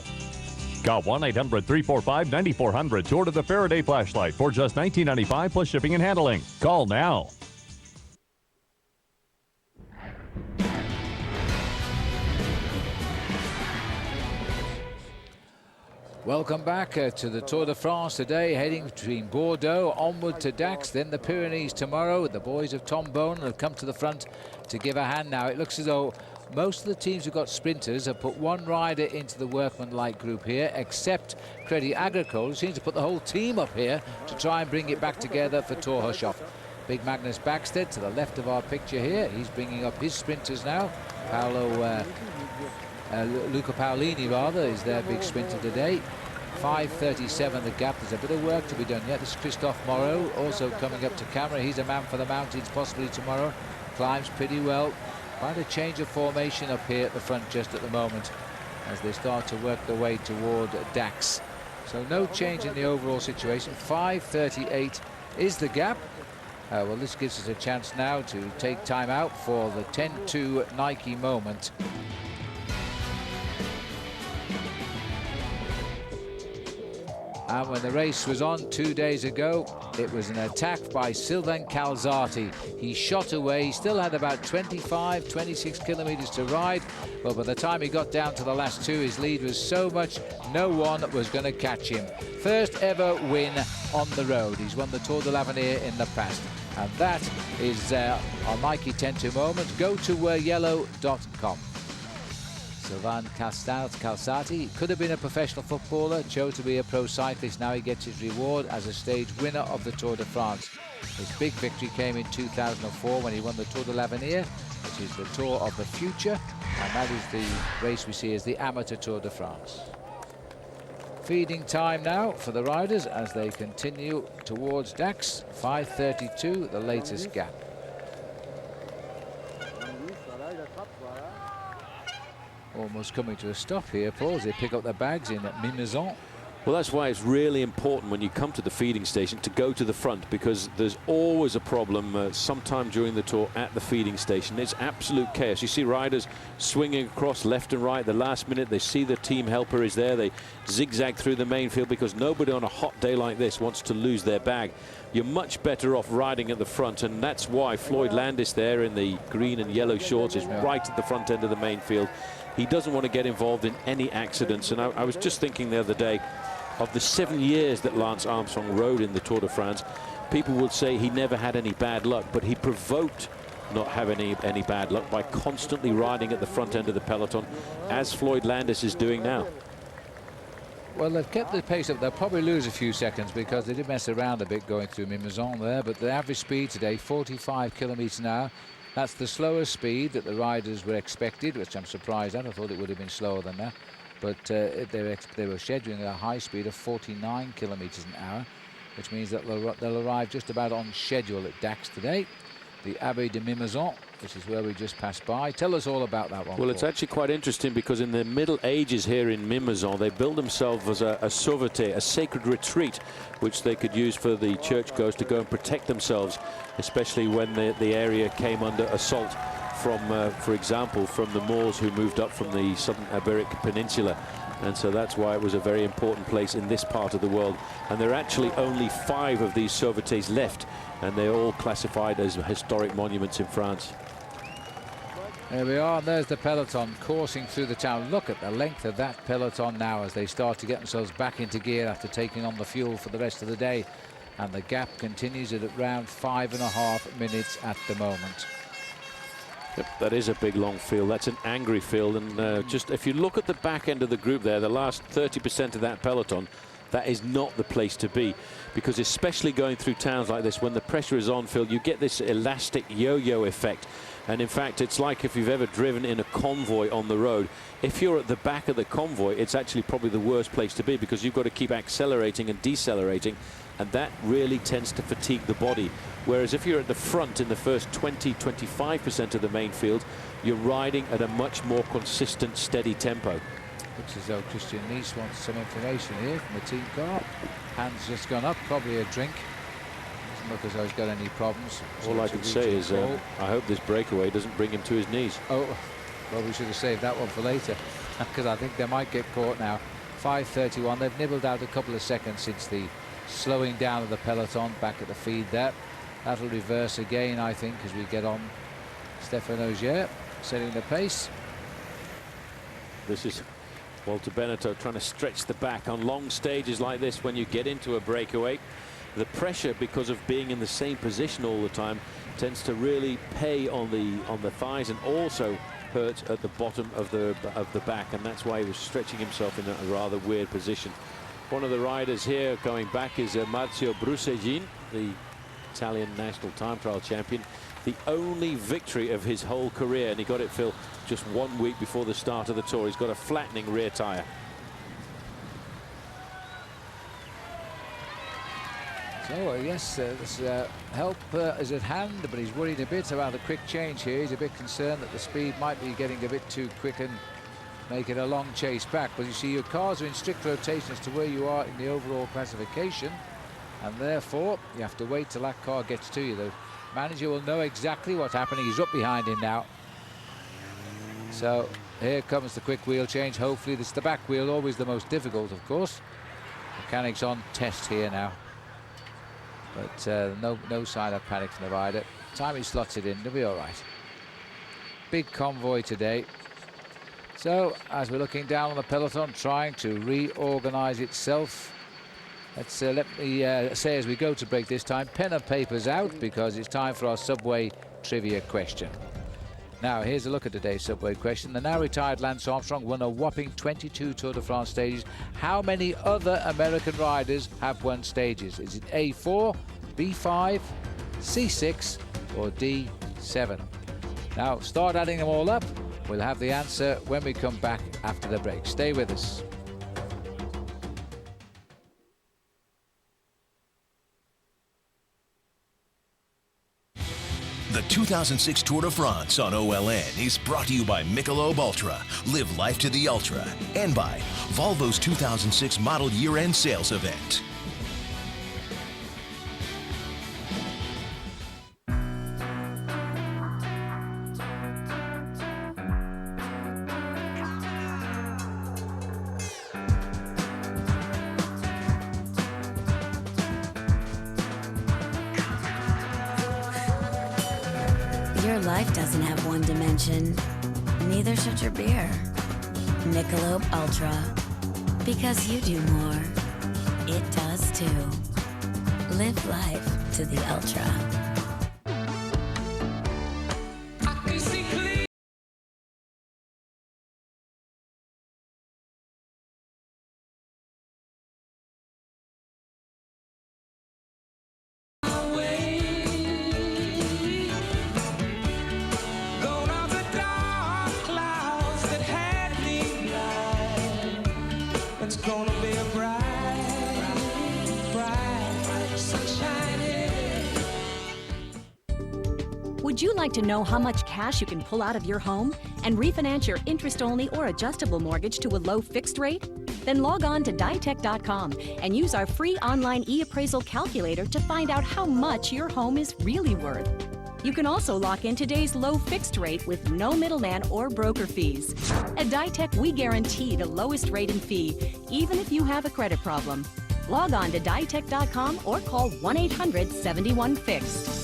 Call 1-800-345-9400 to order the Faraday flashlight for just $19.95 plus shipping and handling. Call now. Welcome back to the Tour de France today, heading between Bordeaux, onward to Dax, then the Pyrenees tomorrow. The boys of Tom Bone have come to the front to give a hand now. It looks as though most of the teams who've got sprinters have put one rider into the workman-like group here, except Crédit Agricole, who seems to put the whole team up here to try and bring it back together for Tor Hushoff. Big Magnus Backstedt to the left of our picture here. He's bringing up his sprinters now. Luca Paolini, rather, is their big sprinter today. 5:37 the gap. There's a bit of work to be done yet. This is Christophe Moreau also coming up to camera. He's a man for the mountains possibly tomorrow. Climbs pretty well. Quite a change of formation up here at the front just at the moment as they start to work their way toward Dax. So no change in the overall situation. 5:38 is the gap. Well, this gives us a chance now to take time out for the 10-2 Nike moment. And when the race was on 2 days ago, it was an attack by Sylvain Calzati. He shot away. He still had about 25, 26 kilometers to ride. But by the time he got down to the last two, his lead was so much, no one was going to catch him. First ever win on the road. He's won the Tour de l'Avenir in the past. And that is our Nike 10-2 moment. Go to yellow.com. Sylvain Calzati could have been a professional footballer, chose to be a pro cyclist. Now he gets his reward as a stage winner of the Tour de France. His big victory came in 2004 when he won the Tour de l'Avenir, which is the Tour of the Future, and that is the race we see as the Amateur Tour de France. Feeding time now for the riders as they continue towards Dax. 5:32, the latest gap. Almost coming to a stop here, Paul, as they pick up their bags in Mimizan. Well, that's why it's really important when you come to the feeding station to go to the front, because there's always a problem sometime during the tour at the feeding station. It's absolute chaos. You see riders swinging across left and right. The last minute they see the team helper is there. They zigzag through the main field because nobody on a hot day like this wants to lose their bag. You're much better off riding at the front, and that's why Floyd Landis there in the green and yellow shorts is right at the front end of the main field. He doesn't want to get involved in any accidents. And I was just thinking the other day of the 7 years that Lance Armstrong rode in the Tour de France. People would say he never had any bad luck, but he provoked not have any bad luck by constantly riding at the front end of the peloton, as Floyd Landis is doing now. Well, they've kept the pace up. They'll probably lose a few seconds because they did mess around a bit going through Mimizan there, but the average speed today, 45 kilometres an hour. That's the slowest speed that the riders were expected, which I'm surprised at. I thought it would have been slower than that. But they were scheduling a high speed of 49 kilometres an hour, which means that they'll arrive just about on schedule at Dax today. The Abbé de Mimizan, which is where we just passed by. Tell us all about that one. Well, it's actually quite interesting because in the Middle Ages here in Mimizan, they built themselves as a sauveté, a sacred retreat, which they could use for the churchgoers to go and protect themselves, especially when the area came under assault from, for example, from the Moors who moved up from the southern Iberic Peninsula. And so that's why it was a very important place in this part of the world. And there are actually only 5 of these sauvetés left, and they're all classified as historic monuments in France. There we are, and there's the peloton coursing through the town. Look at the length of that peloton now as they start to get themselves back into gear after taking on the fuel for the rest of the day. And the gap continues at around 5.5 minutes at the moment. Yep, that is a big long field. That's an angry field, and just if you look at the back end of the group there, the last 30% of that peloton, that is not the place to be, because especially going through towns like this, when the pressure is on field, you get this elastic yo-yo effect. And in fact, it's like if you've ever driven in a convoy on the road. If you're at the back of the convoy, it's actually probably the worst place to be, because you've got to keep accelerating and decelerating, and that really tends to fatigue the body. Whereas if you're at the front in the first 20-25% of the main field, you're riding at a much more consistent, steady tempo. Looks as though Christian Nice wants some information here from the team car. Hands just gone up, probably a drink. Doesn't look as though he's got any problems. All I can say is I hope this breakaway doesn't bring him to his knees. Oh, well, we should have saved that one for later, because I think they might get caught now. 5:31, they've nibbled out a couple of seconds since the slowing down of the peloton back at the feed there. That'll reverse again, I think, as we get on. Stefan Ogier setting the pace. This is Walter Benetton trying to stretch the back on long stages like this. When you get into a breakaway, the pressure, because of being in the same position all the time, tends to really pay on the thighs and also hurt at the bottom of the back, and that's why he was stretching himself in a rather weird position. One of the riders here going back is Marzio Brusegin, the Italian national time trial champion. The only victory of his whole career, and he got it, Phil, just 1 week before the start of the Tour. He's got a flattening rear tyre. So, yes, this help is at hand, but he's worried a bit about the quick change here. He's a bit concerned that the speed might be getting a bit too quick and make it a long chase back. But you see, your cars are in strict rotation as to where you are in the overall classification, and therefore you have to wait till that car gets to you. The manager will know exactly what's happening. He's up behind him now. So here comes the quick wheel change. Hopefully it's the back wheel, always the most difficult, of course. Mechanics on test here now, but no sign of panic from the rider. Time he slots it in, they'll be all right. Big convoy today. So as we're looking down on the peloton, trying to reorganize itself, let's let me say as we go to break this time, pen and paper's out, because it's time for our Subway trivia question. Now here's a look at today's Subway question. The now retired Lance Armstrong won a whopping 22 Tour de France stages. How many other American riders have won stages? Is it A4, B5, C6 or D7? Now start adding them all up. We'll have the answer when we come back after the break. Stay with us. The 2006 Tour de France on OLN is brought to you by Michelob Ultra. Live life to the ultra. And by Volvo's 2006 model year-end sales event. Your life doesn't have one dimension. Neither should your beer. Michelob Ultra. Because you do more. It does too. Live life to the ultra. like to know how much cash you can pull out of your home and refinance your interest-only or adjustable mortgage to a low fixed rate? Then log on to ditech.com and use our free online e-appraisal calculator to find out how much your home is really worth. You can also lock in today's low fixed rate with no middleman or broker fees. At Ditech, we guarantee the lowest rate and fee, even if you have a credit problem. Log on to ditech.com or call 1-800-71-FIXED.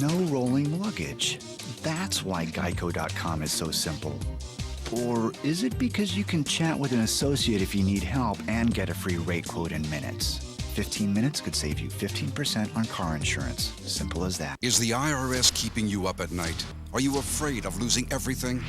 No rolling luggage. That's why Geico.com is so simple. Or is it because you can chat with an associate if you need help and get a free rate quote in minutes? 15 minutes could save you 15% on car insurance. Simple as that. Is the IRS keeping you up at night? Are you afraid of losing everything?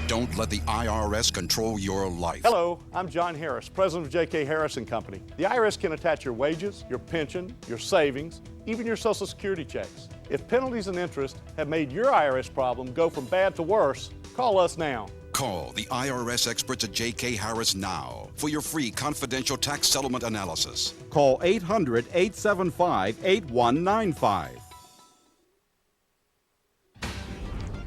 Don't let the IRS control your life. Hello, I'm John Harris, president of J.K. Harris & Company. The IRS can attach your wages, your pension, your savings, even your Social Security checks. If penalties and interest have made your IRS problem go from bad to worse, call us now. Call the IRS experts at J.K. Harris now for your free confidential tax settlement analysis. Call 800-875-8195.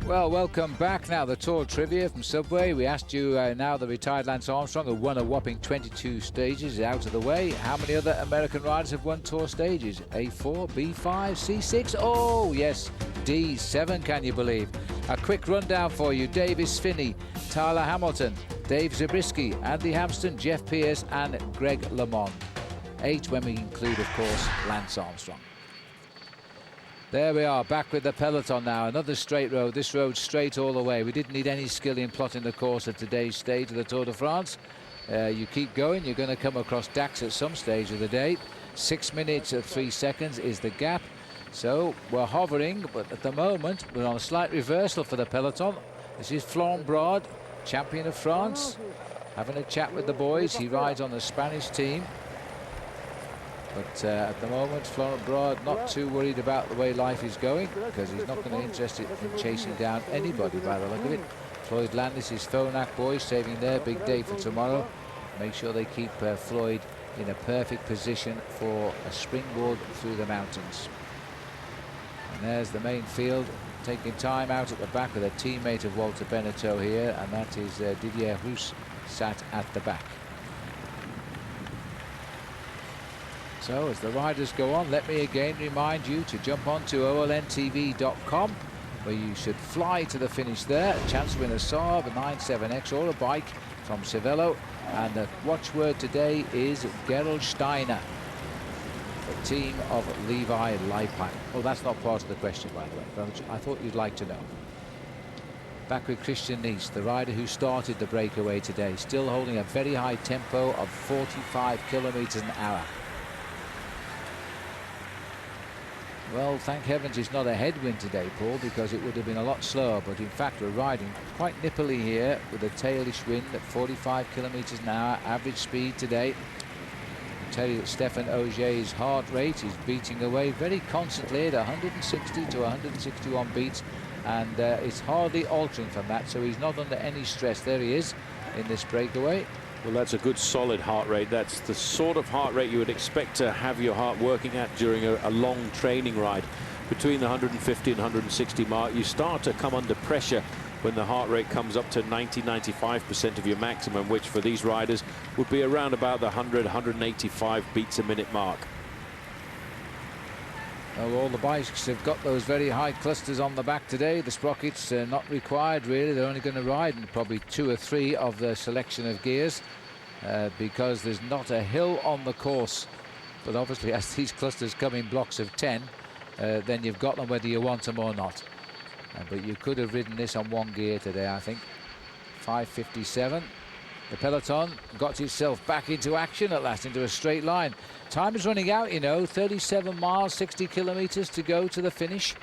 Well, welcome back. Now, the Tour trivia from Subway. We asked you now the retired Lance Armstrong, who won a whopping 22 stages, is out of the way. How many other American riders have won Tour stages? A4, B5, C6? Oh, yes, D7, can you believe? A quick rundown for you. Davis Finney, Tyler Hamilton, Dave Zabriskie, Andy Hampston, Jeff Pierce and Greg LeMond. 8 when we include, of course, Lance Armstrong. There we are, back with the peloton now. Another straight road. This road straight all the way. We didn't need any skill in plotting the course at today's stage of the Tour de France. You keep going, you're going to come across Dax at some stage of the day. 6 minutes and 3 seconds is the gap. So we're hovering, but at the moment we're on a slight reversal for the peloton. This is Florent Braud, champion of France, having a chat with the boys. He rides on the Spanish team. But at the moment, Florent Braud not too worried about the way life is going, because he's not going to be interested in chasing down anybody by the look of it. Floyd Landis, his Phonak boys, saving their big day for tomorrow. Make sure they keep Floyd in a perfect position for a springboard through the mountains. And there's the main field, taking time out at the back with a teammate of Walter Beneteau here, and that is Didier Rousse, sat at the back. So as the riders go on, let me again remind you to jump on to olntv.com, where you should fly to the finish there. A chance to win a Saab, a 97X or a bike from Cervelo. And the watchword today is Gerolsteiner, the team of Levi Leipheimer. Oh, that's not part of the question, by the way, but I thought you'd like to know. Back with Christian Nice, the rider who started the breakaway today, still holding a very high tempo of 45 kilometers an hour. Well, thank heavens it's not a headwind today, Paul, because it would have been a lot slower. But in fact, we're riding quite nippily here with a tailish wind at 45 kilometers an hour, average speed today. I tell you that Stefan Ogier's heart rate is beating away very constantly at 160 to 161 beats, and it's hardly altering from that, so he's not under any stress. There he is in this breakaway. Well, that's a good solid heart rate. That's the sort of heart rate you would expect to have your heart working at during a long training ride. Between the 150 and 160 mark, you start to come under pressure when the heart rate comes up to 90-95% of your maximum, which for these riders would be around about the 100-185 beats a minute mark. Oh, all the bikes have got those very high clusters on the back today. The sprockets are not required, really. They're only going to ride in probably 2 or 3 of the selection of gears because there's not a hill on the course. But obviously, as these clusters come in blocks of 10, then you've got them whether you want them or not. But you could have ridden this on one gear today, I think. 5:57. The peloton got itself back into action at last, into a straight line. Time is running out, you know, 37 miles, 60 kilometers to go to the finish.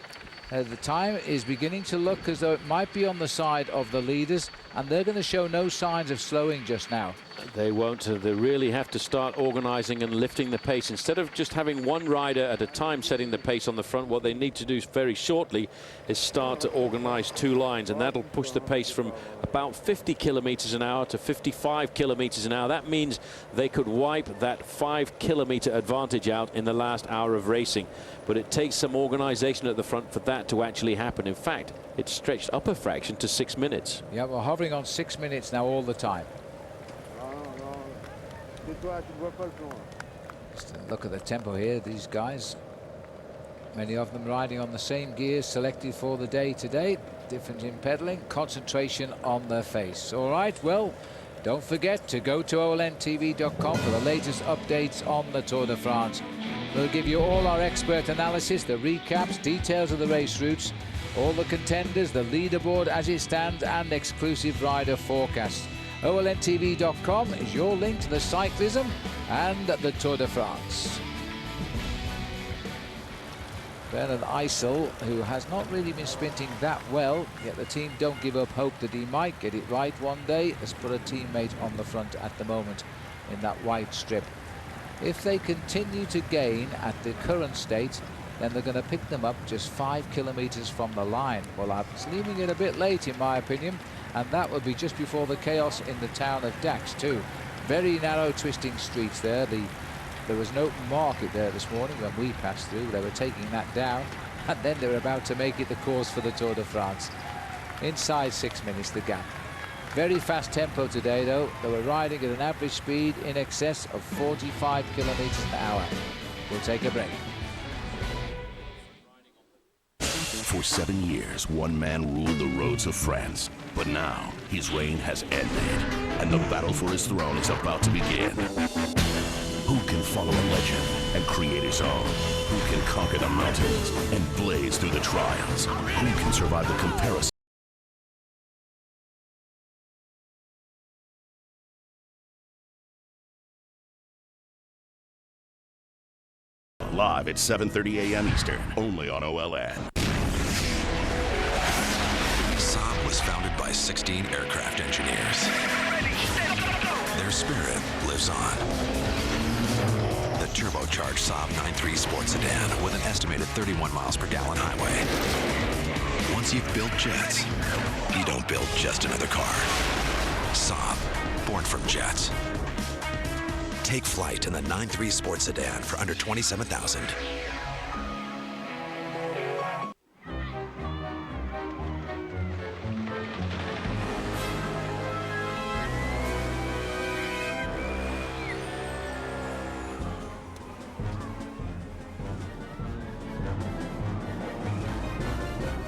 The time is beginning to look as though it might be on the side of the leaders, and they're going to show no signs of slowing just now. They won't. They really have to start organising and lifting the pace. Instead of just having one rider at a time setting the pace on the front, what they need to do very shortly is start to organise two lines, and that'll push the pace from about 50 kilometres an hour to 55 kilometres an hour. That means they could wipe that 5 kilometre advantage out in the last hour of racing. But it takes some organisation at the front for that to actually happen. In fact, it's stretched up a fraction to 6 minutes. Yeah, we're hovering on 6 minutes now all the time. Just a look at the tempo here, these guys. Many of them riding on the same gears selected for the day today. Different in pedaling, concentration on their face. All right, well, don't forget to go to olntv.com for the latest updates on the Tour de France. We'll give you all our expert analysis, the recaps, details of the race routes, all the contenders, the leaderboard as it stands, and exclusive rider forecasts. olntv.com is your link to the cyclism and the Tour de France. Bernard Eisel, who has not really been sprinting that well, yet the team don't give up hope that he might get it right one day. Has put a teammate on the front at the moment in that white strip. If they continue to gain at the current state, then they're going to pick them up just 5 kilometres from the line. Well, I'm leaving it a bit late, in my opinion, and that would be just before the chaos in the town of Dax too. Very narrow twisting streets there. There was an open market there this morning when we passed through. They were taking that down, and then they were about to make it the course for the Tour de France. Inside 6 minutes the gap. Very fast tempo today though. They were riding at an average speed in excess of 45 kilometres an hour. We'll take a break. For 7 years, one man ruled the roads of France. But now, his reign has ended, and the battle for his throne is about to begin. Who can follow a legend and create his own? Who can conquer the mountains and blaze through the trials? Who can survive the comparison? Live at 7:30 a.m. Eastern, only on OLN. Saab was founded by 16 aircraft engineers. Their spirit lives on. The turbocharged Saab 9.3 sports sedan with an estimated 31 miles per gallon highway. Once you've built jets, you don't build just another car. Saab, born from jets. Take flight in the 9.3 sports sedan for under $27,000.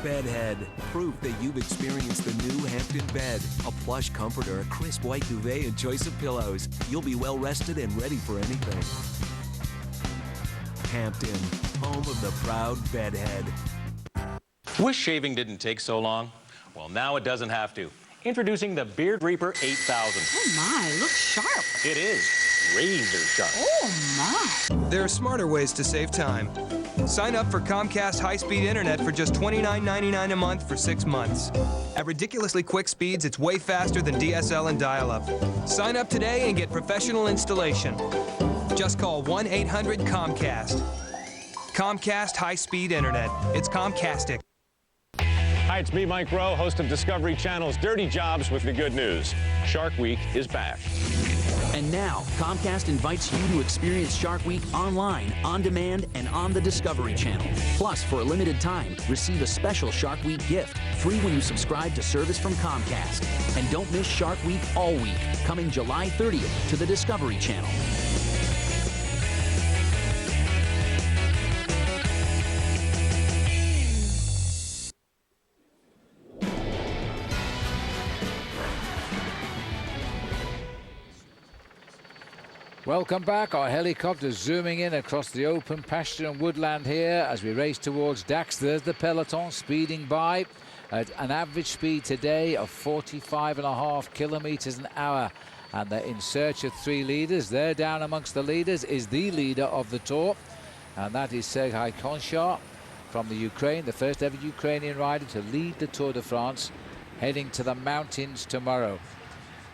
Bedhead. Proof that you've experienced the new Hampton bed. A plush comforter, a crisp white duvet, and choice of pillows. You'll be well rested and ready for anything. Hampton, home of the proud bedhead. Wish shaving didn't take so long? Well, now it doesn't have to. Introducing the Beard Reaper 8000. Oh my, looks sharp. It is razor sharp. Oh my. There are smarter ways to save time. Sign up for Comcast high-speed internet for just $29.99 a month for 6 months. At ridiculously quick speeds, it's way faster than DSL and dial-up. Sign up today and get professional installation. Just call 1-800-COMCAST. Comcast high-speed internet. It's Comcastic. Hi, it's me, Mike Rowe, host of Discovery Channel's Dirty Jobs with the good news. Shark Week is back. And now, Comcast invites you to experience Shark Week online, on demand, and on the Discovery Channel. Plus, for a limited time, receive a special Shark Week gift, free when you subscribe to service from Comcast. And don't miss Shark Week all week, coming July 30th to the Discovery Channel. Welcome back. Our helicopter zooming in across the open pasture and woodland here as we race towards Dax. There's the peloton speeding by. at an average speed today of 45.5 kilometers an hour. And they're in search of 3 leaders. There down amongst the leaders is the leader of the Tour, and that is Sergei Konchar from the Ukraine, the first ever Ukrainian rider to lead the Tour de France, heading to the mountains tomorrow.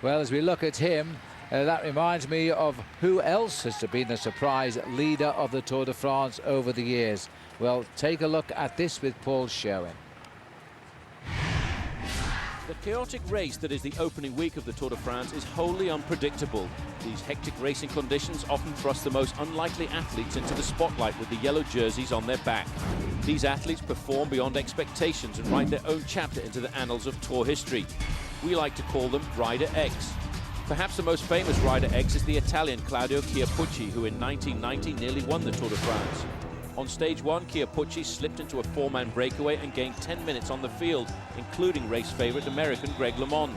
Well, as we look at him, that reminds me of who else has been the surprise leader of the Tour de France over the years. Well, take a look at this with Paul Sherwen. The chaotic race that is the opening week of the Tour de France is wholly unpredictable. These hectic racing conditions often thrust the most unlikely athletes into the spotlight with the yellow jerseys on their back. These athletes perform beyond expectations and write their own chapter into the annals of Tour history. We like to call them Rider X. Perhaps the most famous Rider X is the Italian Claudio Chiappucci, who in 1990 nearly won the Tour de France. On stage 1, Chiappucci slipped into a 4-man breakaway and gained 10 minutes on the field, including race favourite American Greg LeMond.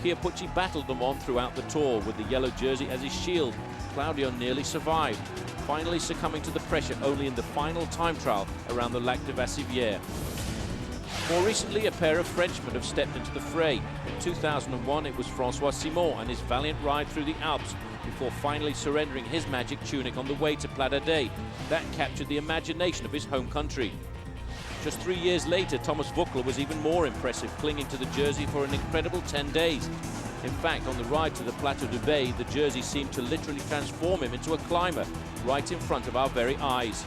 Chiappucci battled LeMond throughout the Tour with the yellow jersey as his shield. Claudio nearly survived, finally succumbing to the pressure only in the final time trial around the Lac de Vassivière. More recently, a pair of Frenchmen have stepped into the fray. In 2001, it was François Simon and his valiant ride through the Alps before finally surrendering his magic tunic on the way to Pla d'Adet. That captured the imagination of his home country. Just 3 years later, Thomas Voeckler was even more impressive, clinging to the jersey for an incredible 10 days. In fact, on the ride to the Plateau de Bay, the jersey seemed to literally transform him into a climber right in front of our very eyes.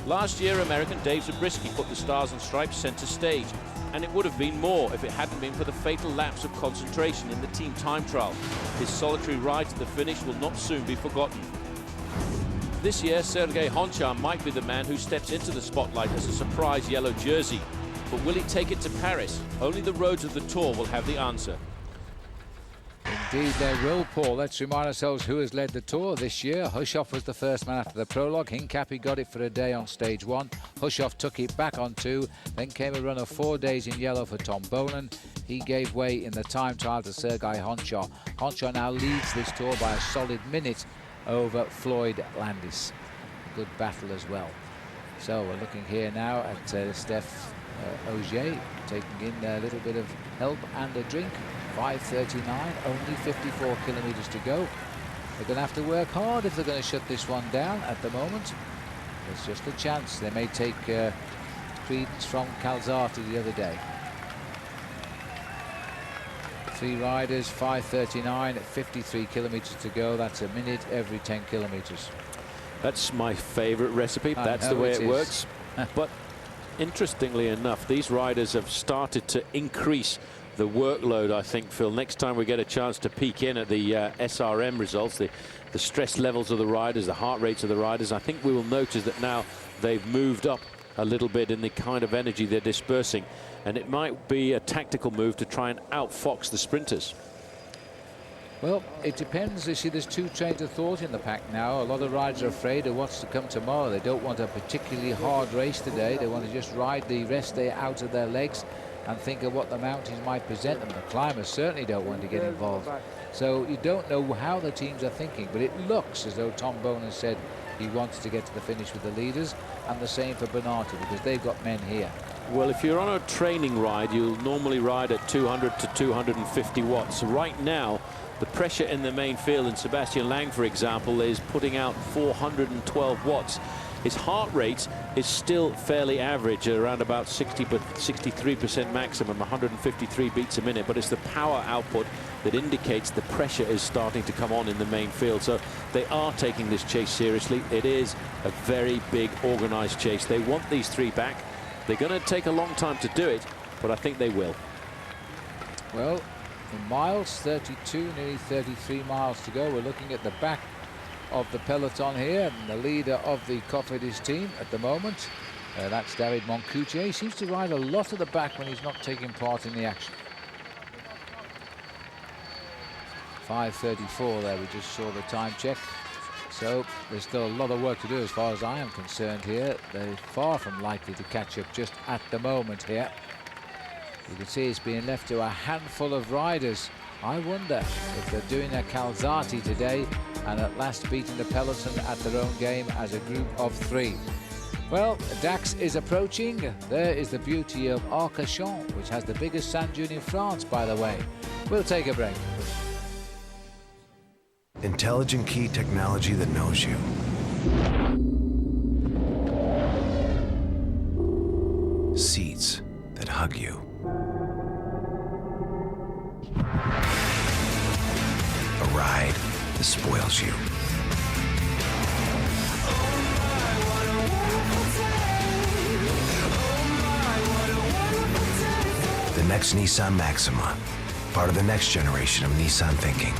Last year, American Dave Zabriskie put the Stars and Stripes centre stage, and it would have been more if it hadn't been for the fatal lapse of concentration in the team time trial. His solitary ride to the finish will not soon be forgotten. This year, Sergei Konchar might be the man who steps into the spotlight as a surprise yellow jersey. But will he take it to Paris? Only the roads of the Tour will have the answer. Indeed they will, Paul. Let's remind ourselves who has led the Tour this year. Hushoff was the first man after the prologue. Hincapie got it for a day on stage 1. Hushoff took it back on 2. Then came a run of 4 days in yellow for Tom Bonan. He gave way in the time trial to Sergei Konchar. Konchar now leads this Tour by a solid minute over Floyd Landis. A good battle as well. So we're looking here now at Steph Ogier taking in a little bit of help and a drink. 5:39, only 54 kilometers to go. They're going to have to work hard if they're going to shut this one down at the moment. There's just a chance. They may take credence from Calzati the other day. 3 riders, 5:39, 53 kilometers to go. That's a minute every 10 kilometers. That's my favorite recipe. That's the way it works. But interestingly enough, these riders have started to increase the workload, I think, Phil. Next time we get a chance to peek in at the SRM results, the stress levels of the riders, the heart rates of the riders, I think we will notice that now they've moved up a little bit in the kind of energy they're dispersing. And it might be a tactical move to try and outfox the sprinters. Well, it depends. You see, there's 2 trains of thought in the pack now. A lot of riders are afraid of what's to come tomorrow. They don't want a particularly hard race today. They want to just ride the rest day out of their legs and think of what the mountains might present them. The climbers certainly don't want to get involved. So you don't know how the teams are thinking, but it looks as though Tom Bonan said he wants to get to the finish with the leaders, and the same for Bernardi, because they've got men here. Well, if you're on a training ride, you'll normally ride at 200 to 250 watts. Right now, the pressure in the main field, and Sebastian Lang, for example, is putting out 412 watts. His heart rate is still fairly average, around about 63% maximum, 153 beats a minute, but it's the power output that indicates the pressure is starting to come on in the main field. So they are taking this chase seriously. It is a very big organized chase. They want these 3 back. They're going to take a long time to do it, but I think they will. Well, in miles, 32, nearly 33 miles to go. We're looking at the back of the peloton here, and the leader of the Cofidis team at the moment, that's David Moncoutier. He seems to ride a lot at the back when he's not taking part in the action. 5:34 there, we just saw the time check. So there's still a lot of work to do as far as I am concerned here. They're far from likely to catch up just at the moment here. You can see it's being left to a handful of riders. I wonder if they're doing a Calzati today and at last beating the peloton at their own game as a group of 3. Well, Dax is approaching. There is the beauty of Arcachon, which has the biggest sand dune in France, by the way. We'll take a break. Intelligent key technology that knows you. Seats that hug you. A ride that spoils you. The next Nissan Maxima, part of the next generation of Nissan thinking.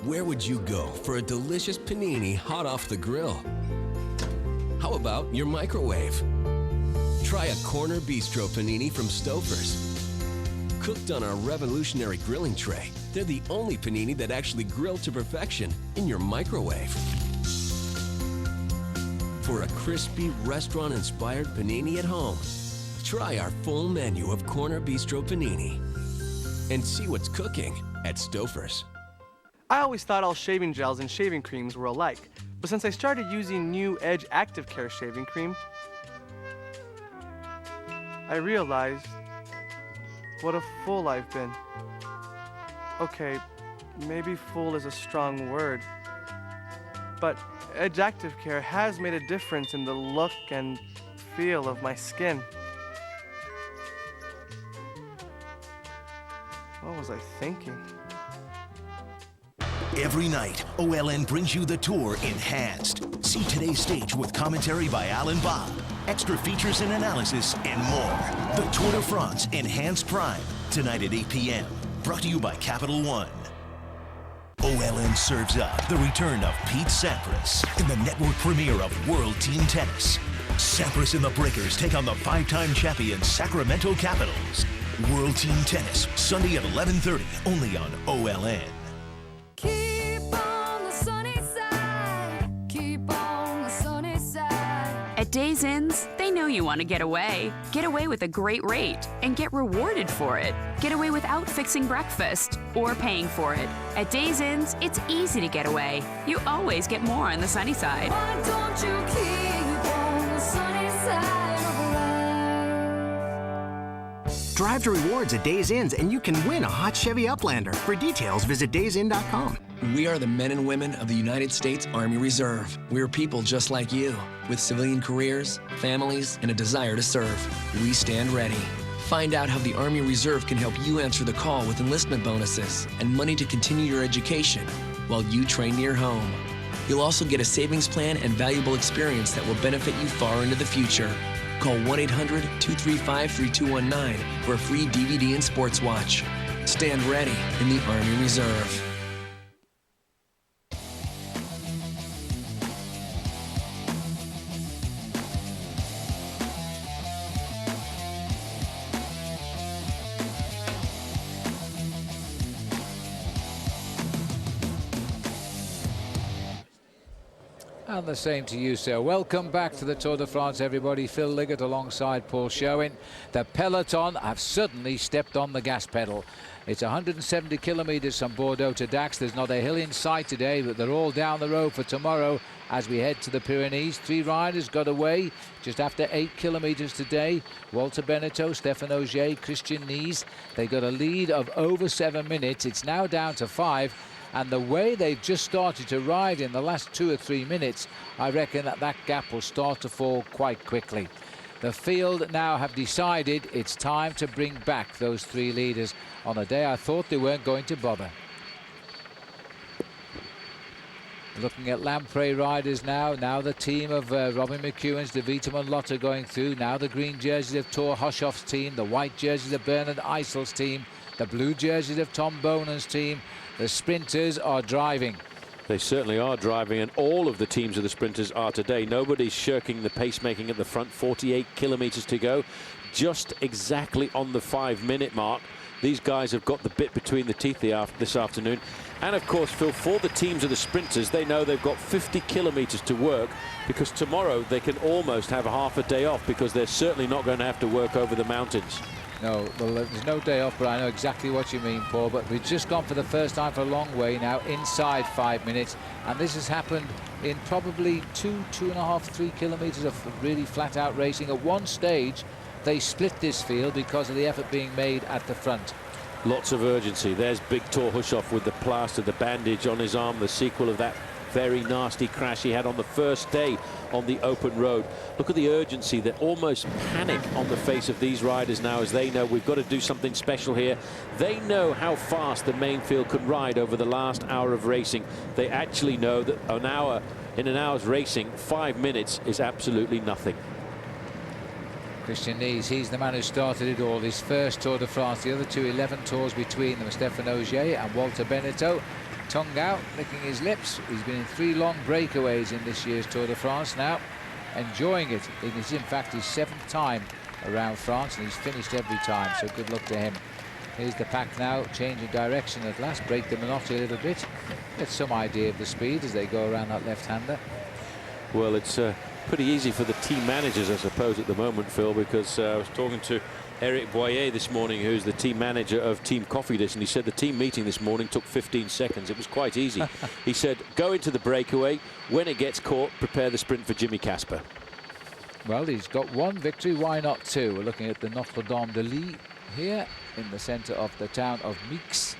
Where would you go for a delicious panini hot off the grill? How about your microwave? Try a Corner Bistro panini from Stouffer's. Cooked on our revolutionary grilling tray, they're the only panini that actually grill to perfection in your microwave. For a crispy, restaurant-inspired panini at home, try our full menu of Corner Bistro panini. And see what's cooking at Stouffer's. I always thought all shaving gels and shaving creams were alike, but since I started using new Edge Active Care shaving cream, I realized what a fool I've been. Okay, maybe fool is a strong word, but Edge Active Care has made a difference in the look and feel of my skin. What was I thinking? Every night, OLN brings you the tour enhanced. See today's stage with commentary by Alan Bob, extra features and analysis, and more. The Tour de France Enhanced Prime, tonight at 8 p.m. Brought to you by Capital One. OLN serves up the return of Pete Sampras in the network premiere of World Team Tennis. Sampras and the Breakers take on the 5-time champion Sacramento Capitals. World Team Tennis, Sunday at 11:30, only on OLN. Keep on the sunny side. Keep on the sunny side. At Days Inns, they know you want to get away. Get away with a great rate and get rewarded for it. Get away without fixing breakfast or paying for it. At Days Inns, it's easy to get away. You always get more on the sunny side. Why don't you keep on the sunny side of life? Drive to rewards at Days Inns and you can win a hot Chevy Uplander. For details, visit daysinn.com. We are the men and women of the United States Army Reserve. We're people just like you, with civilian careers, families, and a desire to serve. We stand ready. Find out how the Army Reserve can help you answer the call with enlistment bonuses and money to continue your education while you train near home. You'll also get a savings plan and valuable experience that will benefit you far into the future. Call 1-800-235-3219 for a free DVD and sports watch. Stand ready in the Army Reserve. And the same to you, sir. Welcome back to the Tour de France, everybody. Phil Liggett alongside Paul Sherwen. The peloton have suddenly stepped on the gas pedal. It's 170 kilometres from Bordeaux to Dax. There's not a hill in sight today, but they're all down the road for tomorrow as we head to the Pyrenees. 3 riders got away just after 8 kilometres today. Walter Benetto, Stefan Ogier, Christian Nies. They got a lead of over 7 minutes. It's now down to 5. And the way they've just started to ride in the last 2 or 3 minutes, I reckon that gap will start to fall quite quickly. The field now have decided it's time to bring back those 3 leaders on a day I thought they weren't going to bother. Looking at Lamprey riders now the team of Robin McEwen's, De Vitamin Lotte going through, now the green jerseys of Thor Hoshoff's team, the white jerseys of Bernard Eisel's team, the blue jerseys of Tom Bonen's team. The sprinters are driving. They certainly are driving, and all of the teams of the sprinters are today. Nobody's shirking the pacemaking at the front. 48 kilometres to go, just exactly on the 5-minute mark. These guys have got the bit between the teeth this afternoon. And of course, Phil, for the teams of the sprinters, they know they've got 50 kilometres to work, because tomorrow they can almost have half a day off, because they're certainly not going to have to work over the mountains. No, well, there's no day off, but I know exactly what you mean, Paul. But we've just gone for the first time for a long way now, inside 5 minutes. And this has happened in probably 2.5, 3 kilometres of really flat-out racing. At one stage, they split this field because of the effort being made at the front. Lots of urgency. There's Big Tor Hushoff with the plaster, the bandage on his arm, the sequel of that very nasty crash he had on the first day on the open road. Look at the urgency, the almost panic on the face of these riders now, as they know we've got to do something special here. They know how fast the main field could ride over the last hour of racing. They actually know that in an hour's racing, 5 minutes is absolutely nothing. Christian Nies, he's the man who started it all. His first Tour de France, the other two 11 tours between them, Stefan Ogier and Walter Benetton. Tongue out, licking his lips. He's been in 3 long breakaways in this year's Tour de France now, enjoying it. It is in fact his 7th time around France, and he's finished every time, so good luck to him. Here's the pack now, change of direction at last, break the monotony a little bit, get some idea of the speed as they go around that left-hander. Well, it's pretty easy for the team managers, I suppose, at the moment, Phil, because I was talking to Eric Boyer this morning, who's the team manager of Team Cofidis, and he said the team meeting this morning took 15 seconds. It was quite easy. He said, go into the breakaway. When it gets caught, prepare the sprint for Jimmy Casper. Well, he's got 1 victory. Why not 2? We're looking at the Notre Dame de Lille here in the centre of the town of Mix,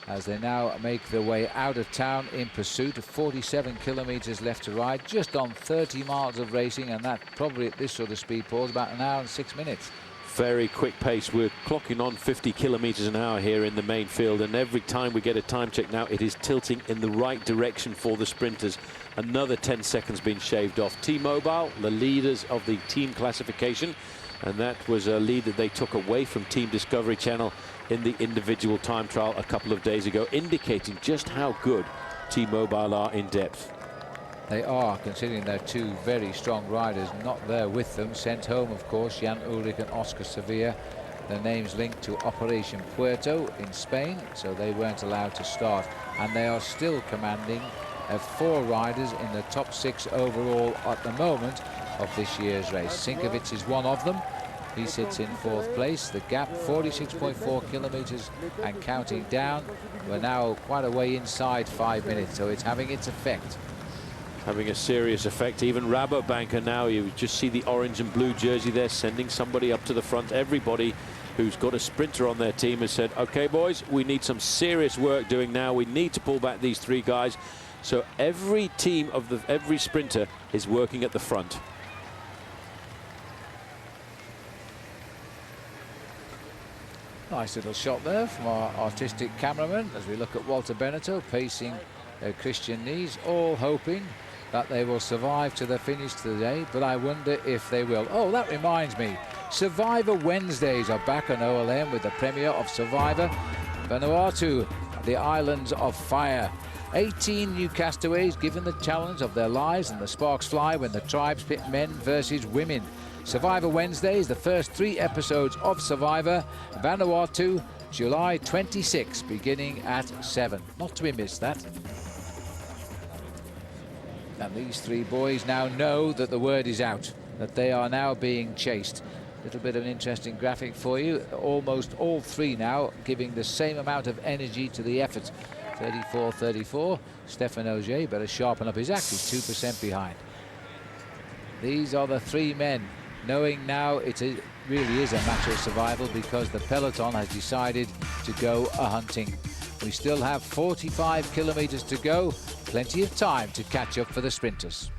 as they now make their way out of town in pursuit of 47 kilometres left to ride, just on 30 miles of racing, and that probably at this sort of speed, Paul, is about 1 hour and 6 minutes. Very quick pace. We're clocking on 50 kilometres an hour here in the main field, and every time we get a time check now, it is tilting in the right direction for the sprinters. Another 10 seconds being shaved off. T-Mobile, the leaders of the team classification, and that was a lead that they took away from Team Discovery Channel in the individual time trial a couple of days ago, indicating just how good T-Mobile are in depth. They are, considering they're 2 very strong riders not there with them. Sent home, of course, Jan Ullrich and Oscar Sevilla. Their names linked to Operation Puerto in Spain, so they weren't allowed to start. And they are still commanding 4 riders in the top 6 overall at the moment of this year's race. Sinkovic is one of them. He sits in 4th place. The gap, 46.4 kilometres and counting down. We're now quite a way inside 5 minutes, so it's having its effect. Having a serious effect. Even Rabobank now, you just see the orange and blue jersey there, sending somebody up to the front. Everybody who's got a sprinter on their team has said, okay, boys, we need some serious work doing now. We need to pull back these 3 guys. So every team of every sprinter is working at the front. Nice little shot there from our artistic cameraman as we look at Walter Benetton pacing Christian Nies, all hoping that they will survive to the finish today, but I wonder if they will. Oh, that reminds me, Survivor Wednesdays are back on OLM with the premiere of Survivor Vanuatu, the Islands of Fire. 18 new castaways given the challenge of their lives, and the sparks fly when the tribes pit men versus women. Survivor Wednesdays, the first 3 episodes of Survivor Vanuatu, July 26, beginning at 7. Not to be missed, that. And these 3 boys now know that the word is out, that they are now being chased. A little bit of an interesting graphic for you. Almost all 3 now giving the same amount of energy to the effort. 34-34. Stefan Ogier better sharpen up his act. He's 2% behind. These are the 3 men knowing now it really is a matter of survival, because the peloton has decided to go a-hunting. We still have 45 kilometres to go. Plenty of time to catch up for the sprinters.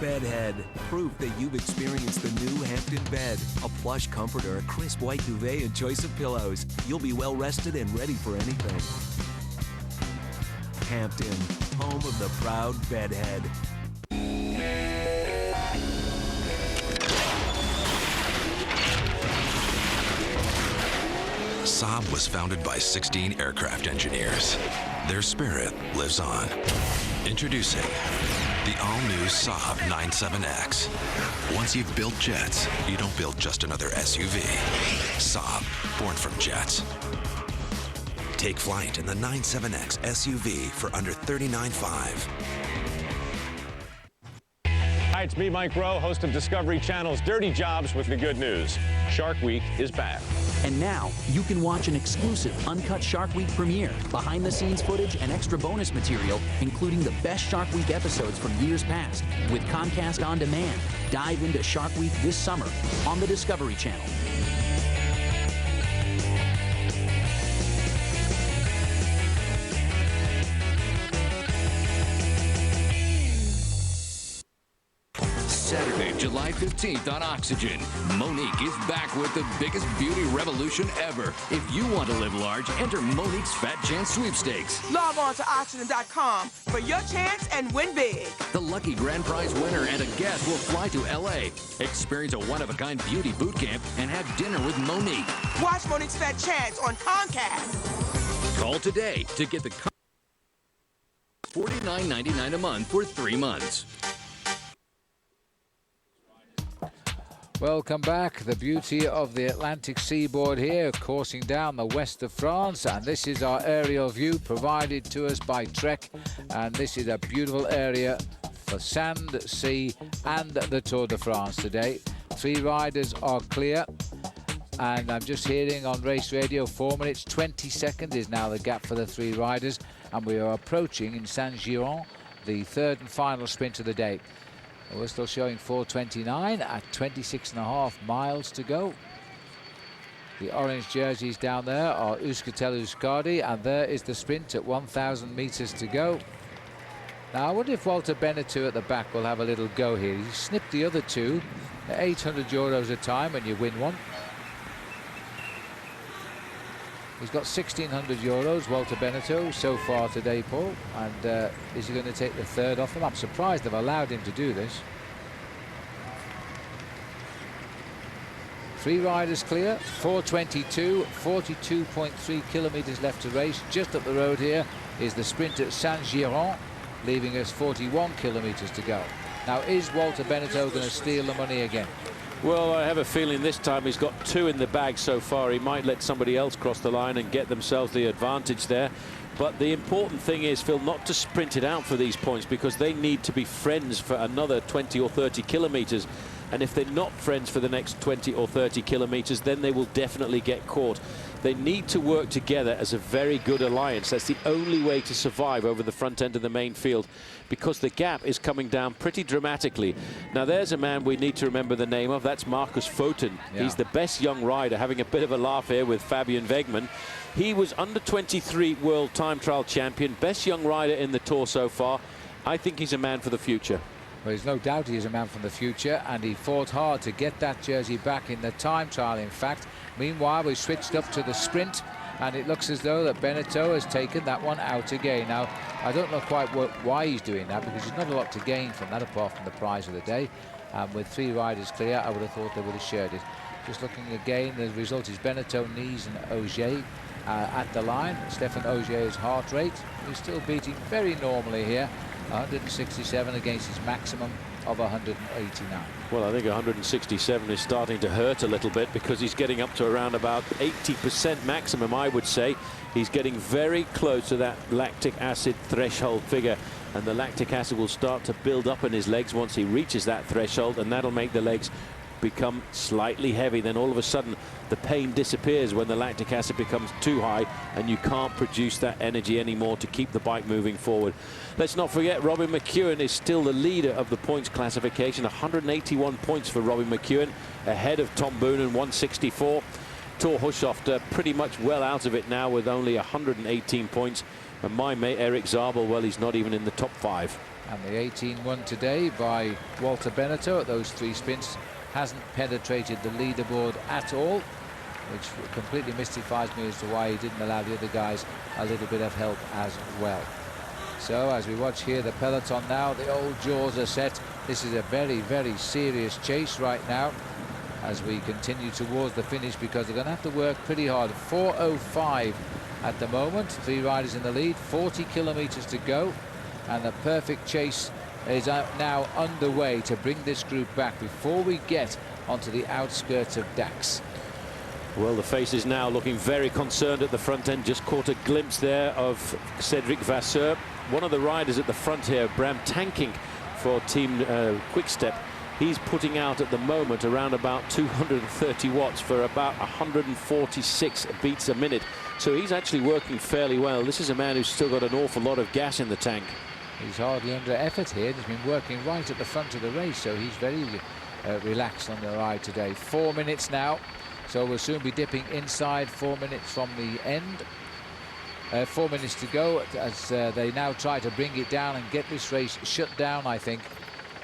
Bedhead. Proof that you've experienced the new Hampton bed. A plush comforter, a crisp white duvet, and choice of pillows. You'll be well rested and ready for anything. Hampton, home of the proud bedhead. Saab was founded by 16 aircraft engineers. Their spirit lives on. Introducing the all-new Saab 97X. Once you've built jets, you don't build just another SUV. Saab, born from jets. Take flight in the 97X SUV for under $39,500. Hi, it's me, Mike Rowe, host of Discovery Channel's Dirty Jobs with the good news. Shark Week is back. And now, you can watch an exclusive uncut Shark Week premiere, behind-the-scenes footage, and extra bonus material, including the best Shark Week episodes from years past. With Comcast On Demand, dive into Shark Week this summer on the Discovery Channel. Saturday, July 15th on Oxygen. Monique is back with the biggest beauty revolution ever. If you want to live large, enter Monique's Fat Chance Sweepstakes. Log on to oxygen.com for your chance and win big. The lucky grand prize winner and a guest will fly to L.A., experience a one-of-a-kind beauty boot camp, and have dinner with Monique. Watch Monique's Fat Chance on Comcast. Call today to get the $49.99 a month for 3 months. Welcome back. The beauty of the Atlantic seaboard here, coursing down the west of France, and this is our aerial view provided to us by Trek, and this is a beautiful area for sand, sea, and the Tour de France today. 3 riders are clear, and I'm just hearing on race radio 4 minutes 20 seconds is now the gap for the 3 riders, and we are approaching in Saint-Giron the 3rd and final sprint of the day. We're still showing 4:29 at 26.5 miles to go. The orange jerseys down there are Euskaltel Euskadi, and there is the sprint at 1,000 meters to go. Now I wonder if Walter Beneteau at the back will have a little go here. He snipped the other 2 at 800 euros a time when you win one. He's got 1,600 euros, Walter Beneteau, so far today, Paul. And is he going to take the 3rd off him? I'm surprised they've allowed him to do this. 3 riders clear, 4:22, 42.3 kilometres left to race. Just up the road here is the sprint at Saint-Giron, leaving us 41 kilometres to go. Now, is Walter Beneteau going to steal the money again? Well, I have a feeling this time he's got 2 in the bag so far. He might let somebody else cross the line and get themselves the advantage there. But the important thing is, Phil, not to sprint it out for these points, because they need to be friends for another 20 or 30 kilometres. And if they're not friends for the next 20 or 30 kilometres, then they will definitely get caught. They need to work together as a very good alliance. That's the only way to survive over the front end of the main field, because the gap is coming down pretty dramatically. Now, there's a man we need to remember the name of. That's Marcus Foten. Yeah. He's the best young rider, having a bit of a laugh here with Fabian Wegmann. He was under 23 world time trial champion, best young rider in the Tour so far. I think he's a man for the future. Well, there's no doubt he is a man from the future, and he fought hard to get that jersey back in the time trial, in fact. Meanwhile, we switched up to the sprint, and it looks as though that Beneteau has taken that one out again. Now, I don't know quite why he's doing that, because there's not a lot to gain from that apart from the prize of the day. And with 3 riders clear, I would have thought they would have shared it. Just looking again, the result is Beneteau, Nice and Ogier at the line. Stefan Ogier's heart rate is still beating very normally here. 167 against his maximum of 189. Well, I think 167 is starting to hurt a little bit, because he's getting up to around about 80% maximum, I would say. He's getting very close to that lactic acid threshold figure, and the lactic acid will start to build up in his legs once he reaches that threshold, and that'll make the legs become slightly heavy. Then all of a sudden the pain disappears when the lactic acid becomes too high, and you can't produce that energy anymore to keep the bike moving forward. Let's not forget, Robin McEwen is still the leader of the points classification. 181 points for Robin McEwen, ahead of Tom Boonen, 164. Thor Hushovd pretty much well out of it now with only 118 points. And my mate Eric Zabel, well, he's not even in the top 5. And the 18 won today by Walter Benetto at those 3 spins hasn't penetrated the leaderboard at all, which completely mystifies me as to why he didn't allow the other guys a little bit of help as well. So as we watch here the peloton now, the old jaws are set. This is a very, very serious chase right now as we continue towards the finish, because they're going to have to work pretty hard. 4:05 at the moment, 3 riders in the lead, 40 kilometers to go, and the perfect chase is now underway to bring this group back before we get onto the outskirts of Dax. Well, the faces now looking very concerned at the front end. Just caught a glimpse there of Cedric Vasseur, one of the riders at the front here, Bram tanking for Team Quick-Step. He's putting out at the moment around about 230 watts for about 146 beats a minute. So he's actually working fairly well. This is a man who's still got an awful lot of gas in the tank. He's hardly under effort here. He's been working right at the front of the race, so he's very relaxed on the ride today. 4 minutes now, so we'll soon be dipping inside 4 minutes from the end. 4 minutes to go as they now try to bring it down and get this race shut down, I think.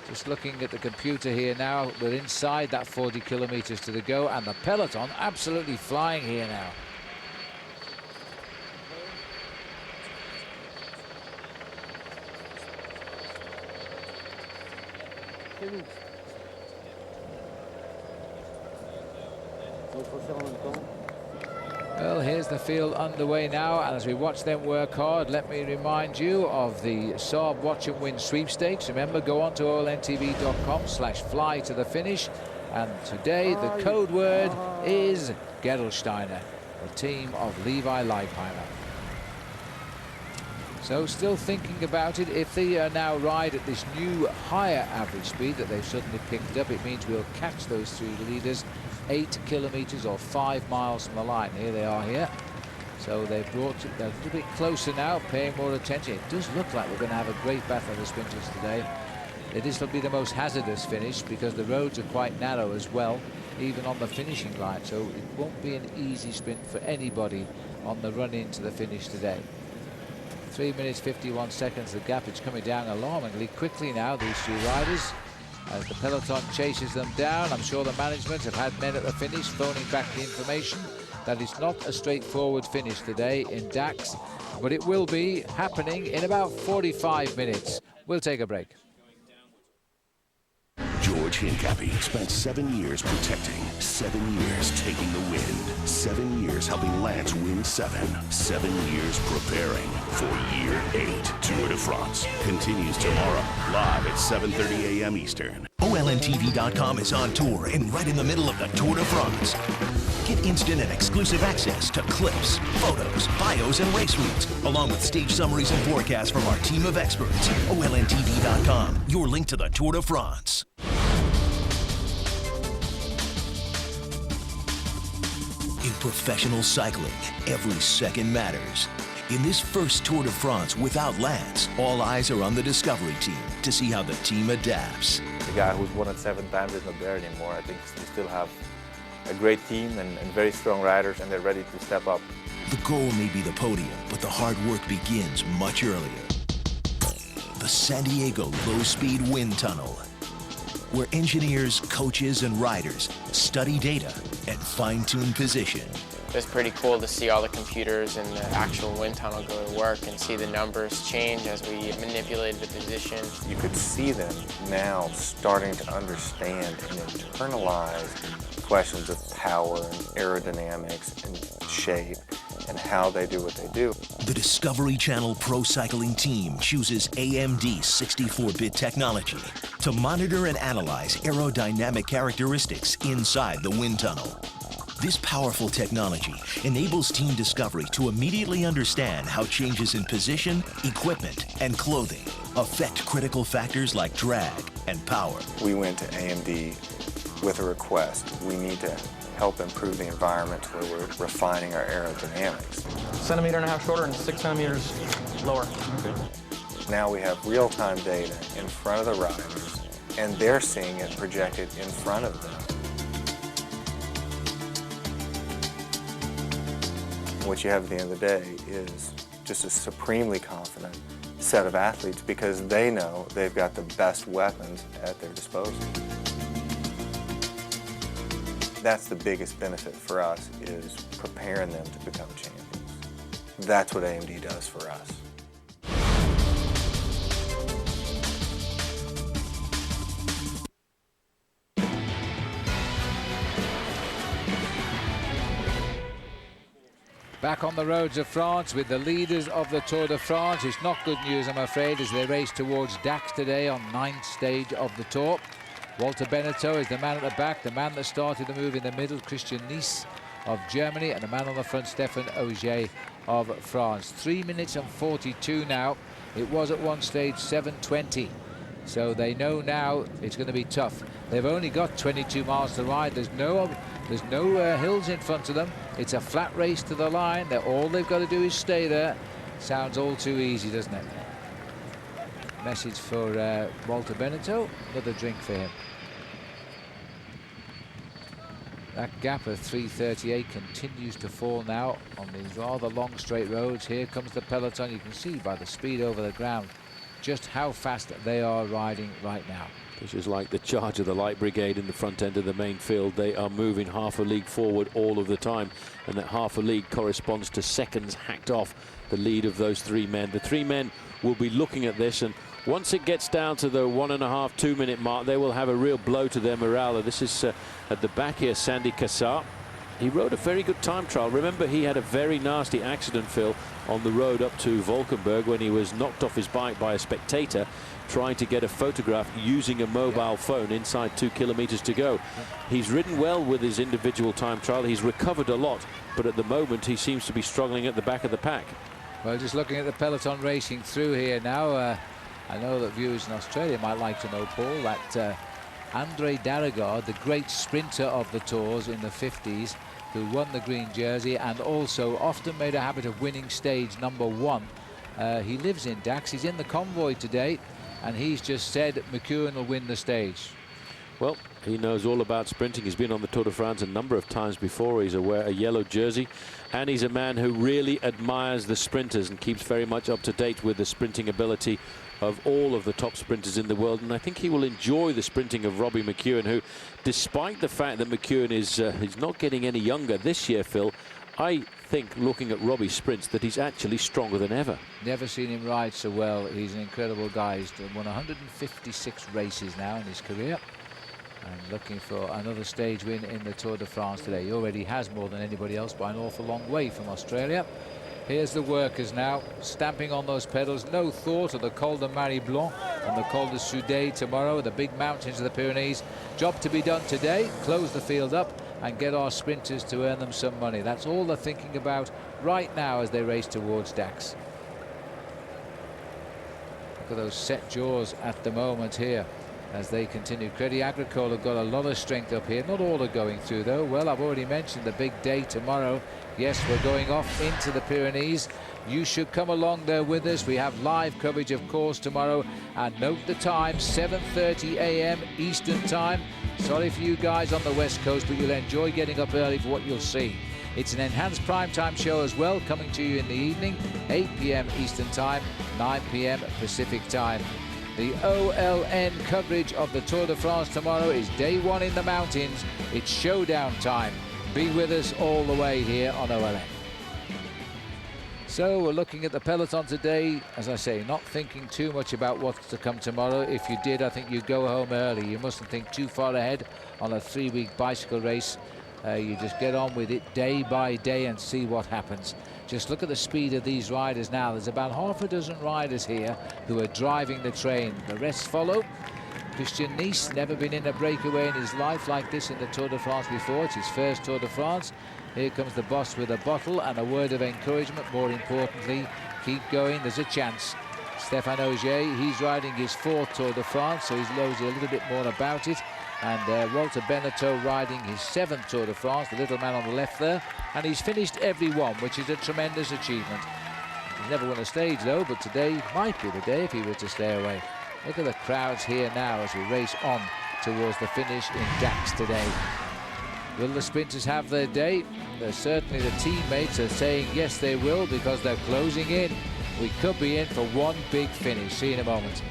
Just looking at the computer here now, we're inside that 40 kilometers to the go, and the peloton absolutely flying here now. Well, here's the field underway now, and as we watch them work hard, let me remind you of the Saab Watch and Win sweepstakes. Remember, go on to olntv.com/fly to the finish, and today the code word is Gerolsteiner, the team of Levi Leipheimer. So still thinking about it. If they now ride at this new higher average speed that they've suddenly picked up, it means we'll catch those 3 leaders 8 kilometers or 5 miles from the line. Here they are here. So they've brought it a little bit closer now, paying more attention. It does look like we're going to have a great battle of the sprinters today. This will be the most hazardous finish because the roads are quite narrow as well, even on the finishing line. So it won't be an easy sprint for anybody on the run into the finish today. 3 minutes 51 seconds. The gap is coming down alarmingly quickly now, these 2 riders, as the peloton chases them down. I'm sure the management have had men at the finish phoning back the information that it's not a straightforward finish today in Dax, but it will be happening in about 45 minutes. We'll take a break. George Hincapie spent 7 years protecting, 7 years taking the wind, 7 years helping Lance win 7, 7 years preparing for year 8. Tour de France continues tomorrow, live at 7:30 a.m. Eastern. OLNTV.com is on tour and right in the middle of the Tour de France. Get instant and exclusive access to clips, photos, bios, and race routes, along with stage summaries and forecasts from our team of experts. OLNTV.com, your link to the Tour de France. In professional cycling, every second matters. In this first Tour de France without Lance, all eyes are on the Discovery team to see how the team adapts. The guy who's won it 7 times is not there anymore. I think we still have a great team and very strong riders, and they're ready to step up. The goal may be the podium, but the hard work begins much earlier. The San Diego Low-Speed Wind Tunnel, where engineers, coaches, and riders study data and fine-tune position. It's pretty cool to see all the computers in the actual wind tunnel go to work and see the numbers change as we manipulate the position. You could see them now starting to understand and internalize questions of power and aerodynamics and shape and how they do what they do. The Discovery Channel Pro Cycling team chooses AMD 64-bit technology to monitor and analyze aerodynamic characteristics inside the wind tunnel. This powerful technology enables Team Discovery to immediately understand how changes in position, equipment, and clothing affect critical factors like drag and power. We went to AMD with a request. We need to help improve the environment where we're refining our aerodynamics. 1.5 centimeters shorter and 6 centimeters lower. Okay. Now we have real-time data in front of the riders, and they're seeing it projected in front of them. What you have at the end of the day is just a supremely confident set of athletes because they know they've got the best weapons at their disposal. That's the biggest benefit for us, is preparing them to become champions. That's what AMD does for us. Back on the roads of France with the leaders of the Tour de France. It's not good news, I'm afraid, as they race towards Dax today on 9th stage of the Tour. Walter Benetton is the man at the back, the man that started the move in the middle, Christian Nice of Germany, and the man on the front, Stéphane Ogier of France. 3 minutes and 42 now. It was at one stage 7:20. So they know now it's going to be tough. They've only got 22 miles to ride. There's no hills in front of them. It's a flat race to the line. All they've got to do is stay there. Sounds all too easy, doesn't it? Message for Walter Benetton. Another drink for him. That gap of 3:38 continues to fall now on these rather long straight roads. Here comes the peloton. You can see by the speed over the ground just how fast they are riding right now. This is like the charge of the Light Brigade in the front end of the main field. They are moving half a league forward all of the time, and that half a league corresponds to seconds hacked off the lead of those three men. The three men will be looking at this, and once it gets down to the 1.5 2 minute mark, they will have a real blow to their morale. This is at the back here, Sandy Cassar. He rode a very good time trial. Remember, he had a very nasty accident, Phil, on the road up to Valkenburg when he was knocked off his bike by a spectator trying to get a photograph using a mobile phone inside 2 kilometers to go. He's ridden well with his individual time trial. He's recovered a lot, but at the moment he seems to be struggling at the back of the pack. Well, just looking at the peloton racing through here now, I know that viewers in Australia might like to know, Paul, that Andre Darragard, the great sprinter of the Tours in the 50s, who won the green jersey and also often made a habit of winning stage #1. He lives in Dax. He's in the convoy today, and he's just said McEwen will win the stage. Well, he knows all about sprinting. He's been on the Tour de France a number of times before. He's wear a yellow jersey, and he's a man who really admires the sprinters and keeps very much up to date with the sprinting ability of all of the top sprinters in the world. And I think he will enjoy the sprinting of Robbie McEwen, who, despite the fact that McEwen is he's not getting any younger this year, Phil, I think, looking at Robbie's sprints, that he's actually stronger than ever. Never seen him ride so well. He's an incredible guy. He's won 156 races now in his career, and looking for another stage win in the Tour de France today. He already has more than anybody else by an awful long way from Australia. Here's the workers now, stamping on those pedals. No thought of the Col de Marie Blanc and the Col de Soudet tomorrow, the big mountains of the Pyrenees. Job to be done today, close the field up and get our sprinters to earn them some money. That's all they're thinking about right now as they race towards Dax. Look at those set jaws at the moment here as they continue. Crédit Agricole have got a lot of strength up here. Not all are going through, though. Well, I've already mentioned the big day tomorrow. Yes, we're going off into the Pyrenees. You should come along there with us. We have live coverage, of course, tomorrow. And note the time, 7:30 a.m. Eastern Time. Sorry for you guys on the West Coast, but you'll enjoy getting up early for what you'll see. It's an enhanced primetime show as well, coming to you in the evening, 8 p.m. Eastern Time, 9 p.m. Pacific Time. The OLN coverage of the Tour de France tomorrow is day one in the mountains. It's showdown time. Be with us all the way here on OLN. So we're looking at the peloton today. As I say, not thinking too much about what's to come tomorrow. If you did, I think you'd go home early. You mustn't think too far ahead on a 3-week bicycle race. You just get on with it day by day and see what happens. Just look at the speed of these riders now. There's about half a dozen riders here who are driving the train. The rest follow. Christian Nice, never been in a breakaway in his life like this in the Tour de France before. It's his first Tour de France. Here comes the boss with a bottle and a word of encouragement. More importantly, keep going, there's a chance. Stéphane Ogier, he's riding his 4th Tour de France, so he knows a little bit more about it. And Walter Benetton riding his 7th Tour de France, the little man on the left there. And he's finished every one, which is a tremendous achievement. He's never won a stage, though, but today might be the day if he were to stay away. Look at the crowds here now as we race on towards the finish in Dax today. Will the sprinters have their day? Certainly the teammates are saying yes, they will, because they're closing in. we could be in for one big finish. See you in a moment.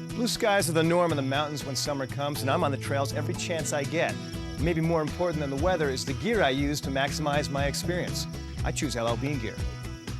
Blue skies are the norm in the mountains when summer comes, and I'm on the trails every chance I get. Maybe more important than the weather is the gear I use to maximize my experience. I choose LL Bean gear.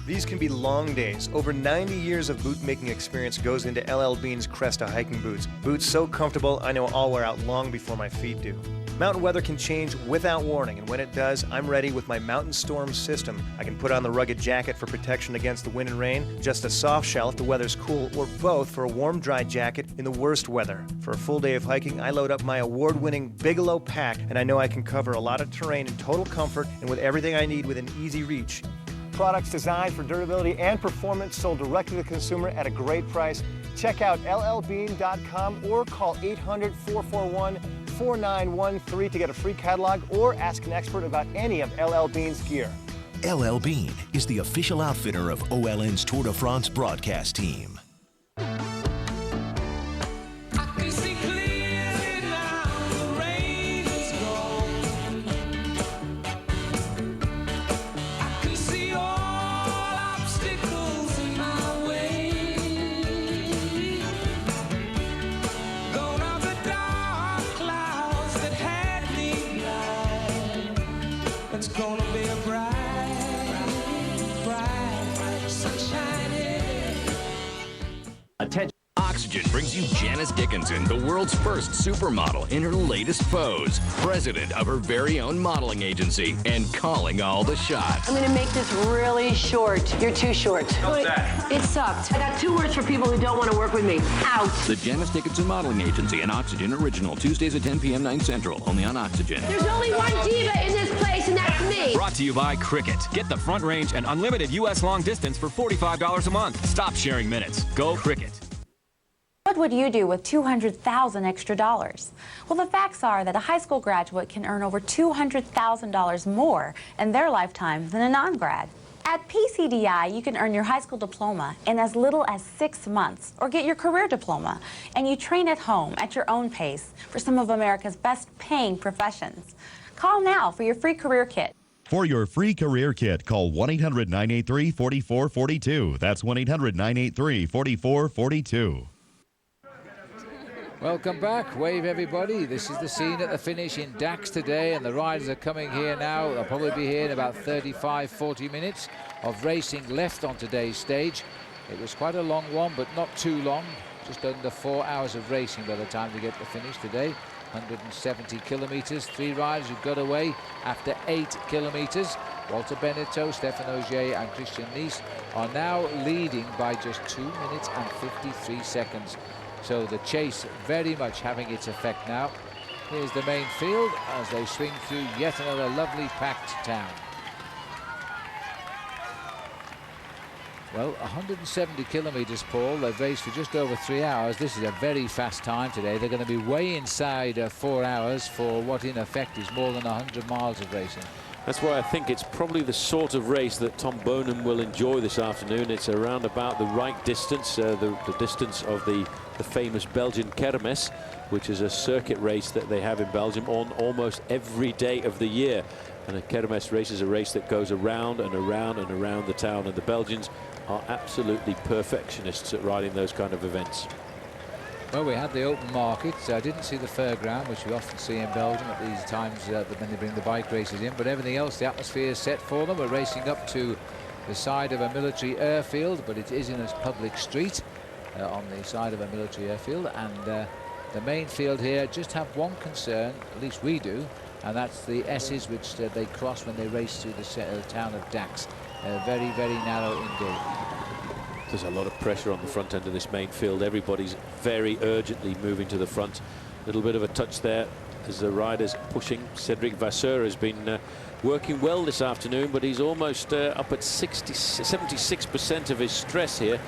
These can be long days. Over 90 years of boot making experience goes into LL Bean's Cresta hiking boots. Boots so comfortable, I know I'll wear out long before my feet do. Mountain weather can change without warning, and when it does, I'm ready with my Mountain Storm system. I can put on the rugged jacket for protection against the wind and rain, just a soft shell if the weather's cool, or both for a warm, dry jacket in the worst weather. For a full day of hiking, I load up my award-winning Bigelow pack, and I know I can cover a lot of terrain in total comfort and with everything I need within easy reach. Products designed for durability and performance, sold directly to the consumer at a great price. Check out llbean.com or call 800-441-4913 to get a free catalog or ask an expert about any of LL Bean's gear. LL Bean is the official outfitter of OLN's Tour de France broadcast team. Oxygen brings you Janice Dickinson, the world's first supermodel in her latest pose, president of her very own modeling agency, and calling all the shots. I'm gonna make this really short. You're too short. How's that? It sucked. I got 2 words for people who don't want to work with me. Out. The Janice Dickinson Modeling Agency, an Oxygen original, Tuesdays at 10 p.m. 9 Central, only on Oxygen. There's only one diva in this place, and that's me. Brought to you by Cricket. Get the front range and unlimited U.S. long distance for $45 a month. Stop sharing minutes. Go Cricket. What would you do with $200,000 extra dollars? Well, the facts are that a high school graduate can earn over $200,000 more in their lifetime than a non-grad. At PCDI, you can earn your high school diploma in as little as 6 months or get your career diploma, and you train at home at your own pace for some of America's best paying professions. Call now for your free career kit. For your free career kit, call 1-800-983-4442. That's 1-800-983-4442. Welcome back. Wave everybody. This is the scene at the finish in Dax today, and the riders are coming here now. They'll probably be here in about 35-40 minutes of racing left on today's stage. It was quite a long one, but not too long. Just under 4 hours of racing by the time we get to finish today. 170 kilometers. 3 riders who got away after 8 kilometers. Walter Benito, Stefan Ogier and Christian Nice are now leading by just 2 minutes and 53 seconds. So the chase very much having its effect now. Here's the main field as they swing through yet another lovely packed town. Well, 170 kilometers, Paul. They've raced for just over 3 hours. This is a very fast time today. They're going to be way inside 4 hours for what in effect is more than 100 miles of racing. That's why I think it's probably the sort of race that Tom Bonham will enjoy this afternoon. It's around about the right distance, the distance of the famous Belgian Kermis, which is a circuit race that they have in Belgium on almost every day of the year. And a Kermis race is a race that goes around and around and around the town, and the Belgians are absolutely perfectionists at riding those kind of events. Well, we had the open market. I didn't see the fairground, which we often see in Belgium at these times when they bring the bike races in. But everything else, the atmosphere is set for them. We're racing up to the side of a military airfield, but it is in a public street on the side of a military airfield. And the main field here just have one concern, at least we do, and that's the S's which they cross when they race through the town of Dax. Very, very narrow indeed. There's a lot of pressure on the front end of this main field. Everybody's very urgently moving to the front. A little bit of a touch there as the riders pushing. Cedric Vasseur has been working well this afternoon, but he's almost up at 76% of his stress here,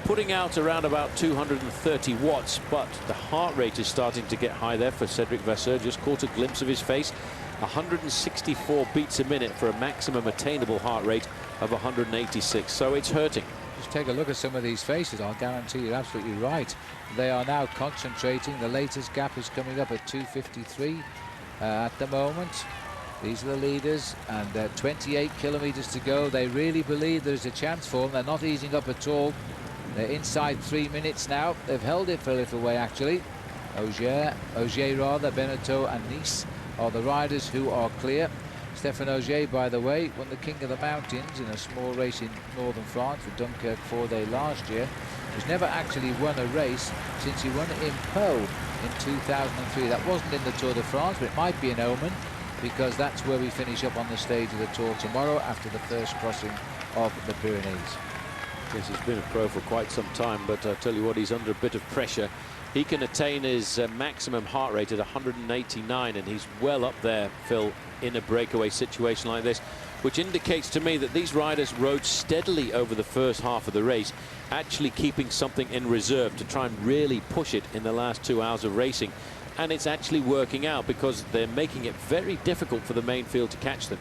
putting out around about 230 watts, but the heart rate is starting to get high there for Cedric Vasseur. Just caught a glimpse of his face. 164 beats a minute for a maximum attainable heart rate of 186, so it's hurting. Just take a look at some of these faces. I'll guarantee you're absolutely right. They are now concentrating. The latest gap is coming up at 2:53 at the moment. These are the leaders, and 28 kilometres to go. They really believe there's a chance for them. They're not easing up at all. They're inside 3 minutes now. They've held it for a little way, actually. Ogier, Beneteau and Nice are the riders who are clear. Stéphane Ogier, by the way, won the King of the Mountains in a small race in northern France for Dunkirk 4-day last year. He's never actually won a race since he won it in Pau in 2003. That wasn't in the Tour de France, but it might be an omen, because that's where we finish up on the stage of the Tour tomorrow after the first crossing of the Pyrenees. Yes, he's been a pro for quite some time, but I tell you what, he's under a bit of pressure. He can attain his maximum heart rate at 189, and he's well up there, Phil, in a breakaway situation like this, which indicates to me that these riders rode steadily over the first half of the race, actually keeping something in reserve to try and really push it in the last 2 hours of racing. And it's actually working out, because they're making it very difficult for the main field to catch them.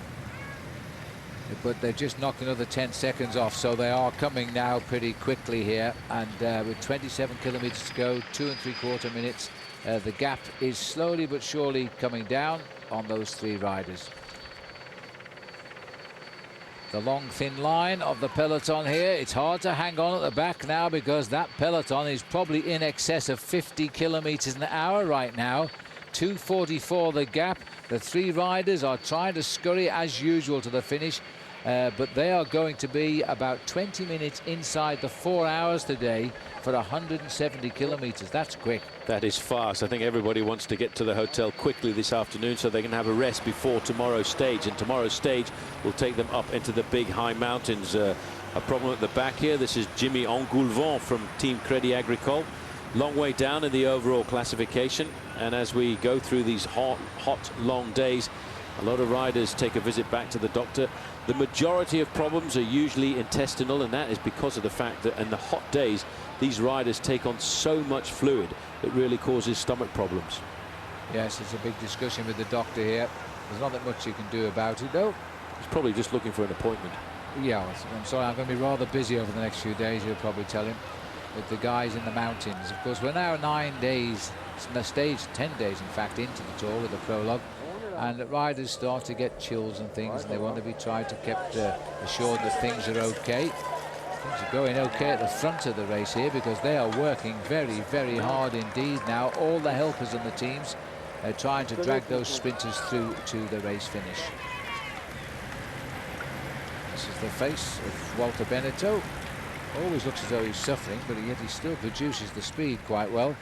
But they've just knocked another 10 seconds off, so they are coming now pretty quickly here. And with 27 kilometres to go, 2 3/4 minutes, the gap is slowly but surely coming down on those 3 riders. The long thin line of the peloton here. It's hard to hang on at the back now, because that peloton is probably in excess of 50 kilometres an hour right now. 2:44 the gap. The 3 riders are trying to scurry as usual to the finish, but they are going to be about 20 minutes inside the 4 hours today for 170 kilometres. That's quick. That is fast. I think everybody wants to get to the hotel quickly this afternoon so they can have a rest before tomorrow's stage, and tomorrow's stage will take them up into the big high mountains. A problem at the back here. This is Jimmy Engoulevent from Team Crédit Agricole. Long way down in the overall classification, and as we go through these hot long days, a lot of riders take a visit back to the doctor. The majority of problems are usually intestinal, and that is because of the fact that in the hot days these riders take on so much fluid it really causes stomach problems. Yes, it's a big discussion with the doctor here. There's not that much you can do about it, though. He's probably just looking for an appointment. Yeah, I'm sorry, I'm going to be rather busy over the next few days, you'll probably tell him, with the guys in the mountains. Of course, we're now 9 days, the stage 10 days in fact, into the Tour with the prologue, and the riders start to get chills and things, and they want to be tried to keep assured that things are okay. Things are going okay at the front of the race here, because they are working very, very hard indeed now. All the helpers and the teams are trying to drag those sprinters through to the race finish. This is the face of Walter Beneteau. Always looks as though he's suffering, but yet he still produces the speed quite well.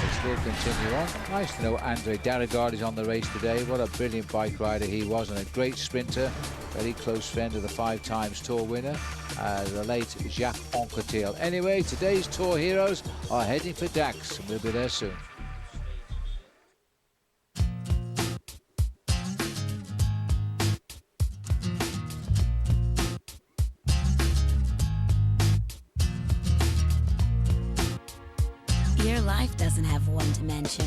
They still continue on. Nice to know Andre Darrigard is on the race today. What a brilliant bike rider he was, and a great sprinter. Very close friend of the 5 times Tour winner, the late Jacques Anquetil. Anyway, today's Tour heroes are heading for Dax, and we'll be there soon. Your life doesn't have one dimension.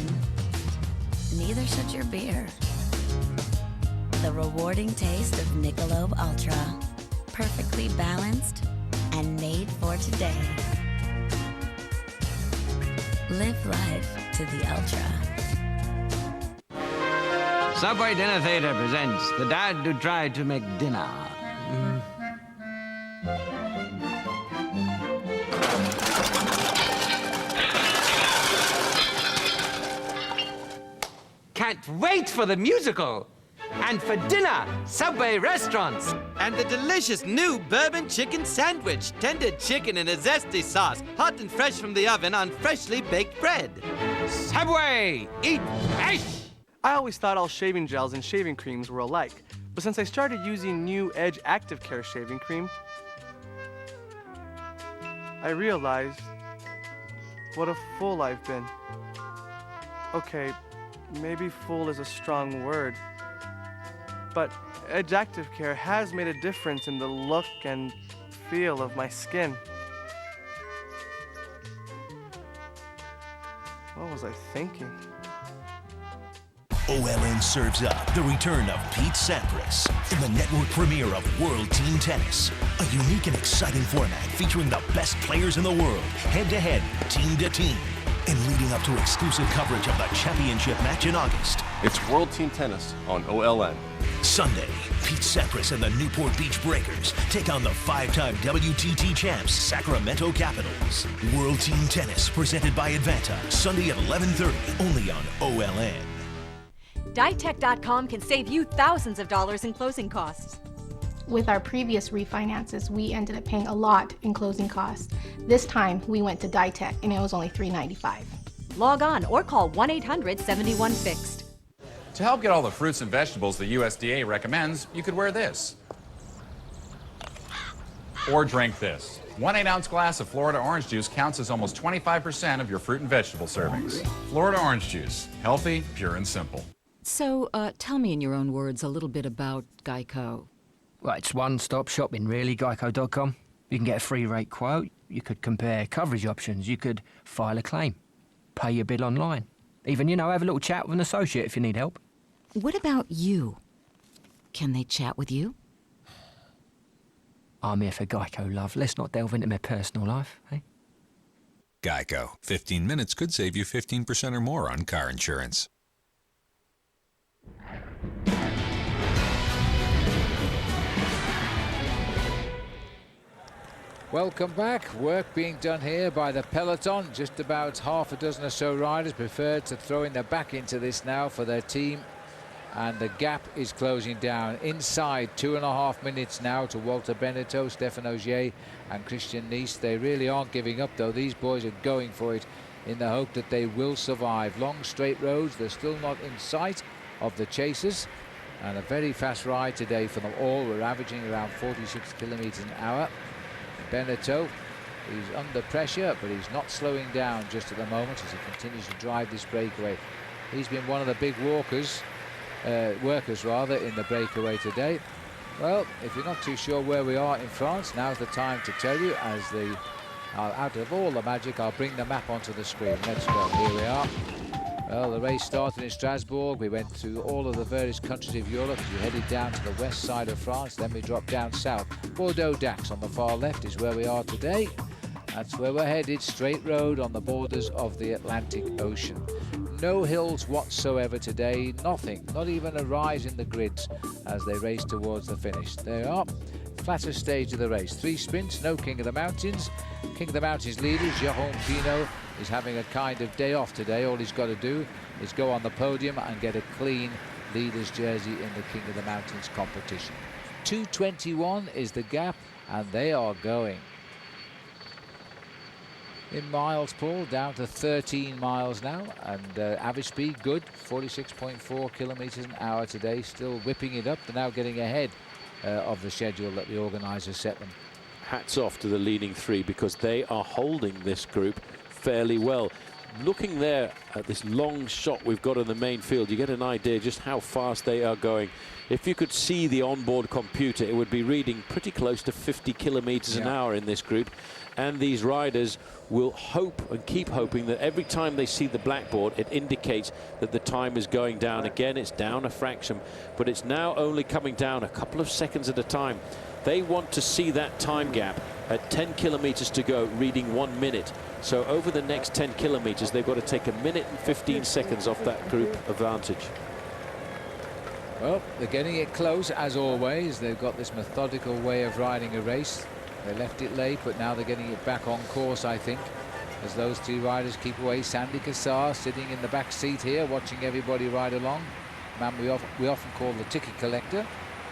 Neither should your beer. The rewarding taste of Michelob Ultra. Perfectly balanced and made for today. Live life to the ultra. Subway Dinner Theater presents The Dad Who Tried to Make Dinner. Can't wait for the musical! And for dinner, Subway restaurants! And the delicious new bourbon chicken sandwich. Tender chicken in a zesty sauce, hot and fresh from the oven on freshly baked bread. Subway! Eat fresh! I always thought all shaving gels and shaving creams were alike, but since I started using new Edge Active Care shaving cream, I realized what a fool I've been. Okay, maybe fool is a strong word, but Edge Active Care has made a difference in the look and feel of my skin. What was I thinking? OLN serves up the return of Pete Sampras in the network premiere of World Team Tennis, a unique and exciting format featuring the best players in the world, head-to-head, team-to-team. and leading up to exclusive coverage of the championship match in August. It's World Team Tennis on OLN. Sunday, Pete Sampras and the Newport Beach Breakers take on the 5-time WTT champs, Sacramento Capitals. World Team Tennis presented by Advanta, Sunday at 11:30, only on OLN. Ditech.com can save you thousands of dollars in closing costs. With our previous refinances, we ended up paying a lot in closing costs. This time, we went to Ditech, and it was only $395. Log on or call 1-800-71-FIXED. To help get all the fruits and vegetables the USDA recommends, you could wear this. Or drink this. 1 8-ounce glass of Florida orange juice counts as almost 25% of your fruit and vegetable servings. Florida orange juice. Healthy, pure, and simple. So, tell me in your own words a little bit about Geico. Well, it's one-stop shopping, really, Geico.com. You can get a free rate quote, you could compare coverage options, you could file a claim, pay your bill online. Even, you know, have a little chat with an associate if you need help. What about you? Can they chat with you? I'm here for Geico, love. Let's not delve into my personal life, eh? Geico. 15 minutes could save you 15% or more on car insurance. Welcome back. Work being done here by the peloton. Just about half a dozen or so riders preferred to throw in their back into this now for their team. And the gap is closing down. Inside 2.5 minutes now to Walter Benetto, Stefan Ogier and Christian Nice. They really aren't giving up, though. These boys are going for it in the hope that they will survive. Long straight roads. They're still not in sight of the chasers. And a very fast ride today for them all. We're averaging around 46 kilometers an hour. Benetto, he's under pressure, but he's not slowing down just at the moment as he continues to drive this breakaway. He's been one of the big workers rather, in the breakaway today. Well, if you're not too sure where we are in France, now's the time to tell you. As out of all the magic, I'll bring the map onto the screen. Let's go. Here we are. Well, the race started in Strasbourg. We went through all of the various countries of Europe. We headed down to the west side of France. Then we dropped down south. Bordeaux Dax on the far left is where we are today. That's where we're headed. Straight road on the borders of the Atlantic Ocean. No hills whatsoever today. Nothing. Not even a rise in the grids as they race towards the finish. There are. Flatter stage of the race. 3 sprints. No King of the Mountains. King of the Mountains leader, Jérôme Pinault, is having a kind of day off today. All he's got to do is go on the podium and get a clean leader's jersey in the King of the Mountains competition. 2:21 is the gap, and they are going. In miles, Paul, down to 13 miles now, and average speed good, 46.4 kilometers an hour today. Still whipping it up. They're now getting ahead of the schedule that the organisers set them. Hats off to the leading 3, because they are holding this group fairly well. Looking there at this long shot we've got in the main field, you get an idea just how fast they are going. If you could see the onboard computer, it would be reading pretty close to 50 kilometers an hour in this group. And these riders will hope and keep hoping that every time they see the blackboard, it indicates that the time is going down. Again, it's down a fraction, but it's now only coming down a couple of seconds at a time. They want to see that time gap at 10 kilometers to go, reading 1 minute. So over the next 10 kilometers, they've got to take 1 minute and 15 seconds off that group advantage. Well, they're getting it close, as always. They've got this methodical way of riding a race. They left it late, but now they're getting it back on course, I think, as those 2 riders keep away. Sandy Cassar sitting in the back seat here, watching everybody ride along. Man we often call the ticket collector,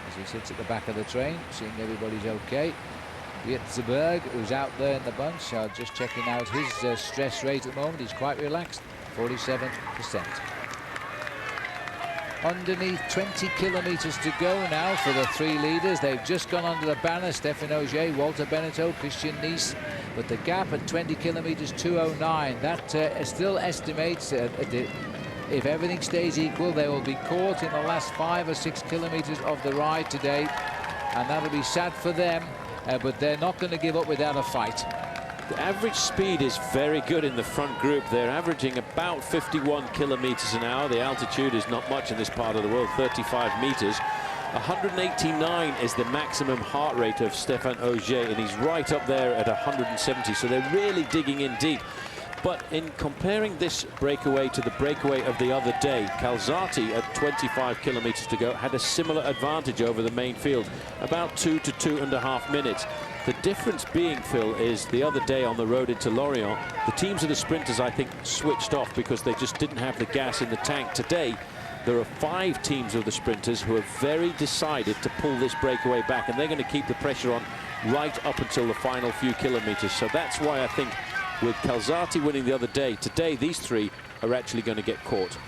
as he sits at the back of the train, seeing everybody's okay. Wietzeberg, who's out there in the bunch, just checking out his stress rate at the moment. He's quite relaxed, 47%. Underneath 20 kilometers to go now for the 3 leaders. They've just gone under the banner. Stefan Ogier, Walter Benetto, Christian Nice. But the gap at 20 kilometers, 2:09. That still estimates, if everything stays equal, they will be caught in the last 5 or 6 kilometers of the ride today. And that'll be sad for them, but they're not going to give up without a fight. The average speed is very good in the front group. They're averaging about 51 kilometers an hour. The altitude is not much in this part of the world, 35 meters. 189 is the maximum heart rate of Stefan Ogier, and he's right up there at 170. So they're really digging in deep. But in comparing this breakaway to the breakaway of the other day, Calzati at 25 kilometers to go had a similar advantage over the main field, about 2 to 2.5 minutes. The difference being, Phil, is the other day on the road into Lorient, the teams of the sprinters, I think, switched off because they just didn't have the gas in the tank. Today, there are 5 teams of the sprinters who are very decided to pull this breakaway back, and they're going to keep the pressure on right up until the final few kilometers. So that's why I think with Calzati winning the other day, today these 3 are actually going to get caught.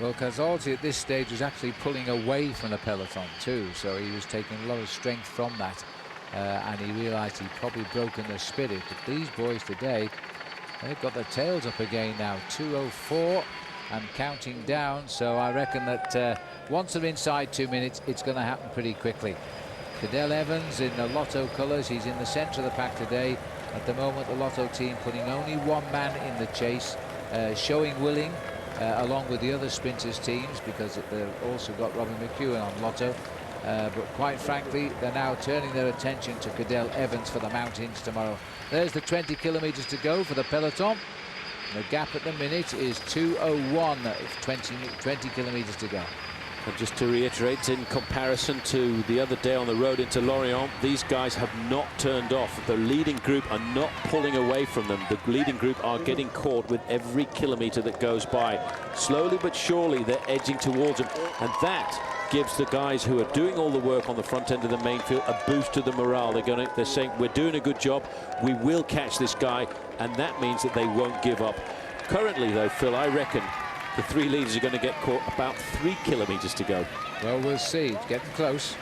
Well, Calzati at this stage was actually pulling away from the peloton too, so he was taking a lot of strength from that. And he realized he'd probably broken their spirit. But these boys today, they've got their tails up again now. 2:04 and counting down. So I reckon that once they're inside 2 minutes, it's going to happen pretty quickly. Cadel Evans in the Lotto colours. He's in the centre of the pack today. At the moment, the Lotto team putting only 1 man in the chase, showing willing along with the other sprinters' teams, because they've also got Robin McEwen on Lotto. But quite frankly, they're now turning their attention to Cadel Evans for the mountains tomorrow. There's the 20 kilometres to go for the peloton. The gap at the minute is 2:01, 20 kilometres to go. And just to reiterate, in comparison to the other day on the road into Lorient, these guys have not turned off. The leading group are not pulling away from them. The leading group are getting caught with every kilometre that goes by. Slowly but surely, they're edging towards them. And that gives the guys who are doing all the work on the front end of the main field a boost to the morale. They're saying, we're doing a good job, we will catch this guy, and that means that they won't give up. Currently though, Phil, I reckon the 3 leaders are going to get caught about 3 kilometres to go. Well, we'll see. It's getting close.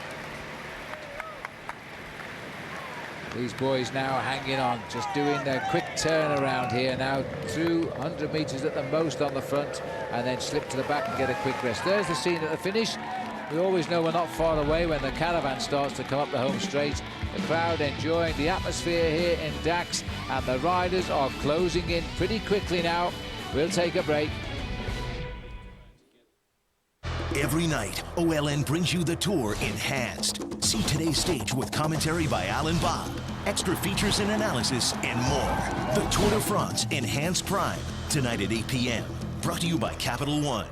These boys now hanging on, just doing their quick turn around here now, through 100 metres at the most on the front, and then slip to the back and get a quick rest. There's the scene at the finish. We always know we're not far away when the caravan starts to come up the home straight. The crowd enjoying the atmosphere here in Dax, and the riders are closing in pretty quickly now. We'll take a break. Every night, OLN brings you the Tour Enhanced. See today's stage with commentary by Alan Bob, extra features and analysis, and more. The Tour de France Enhanced Prime, tonight at 8 p.m. Brought to you by Capital One.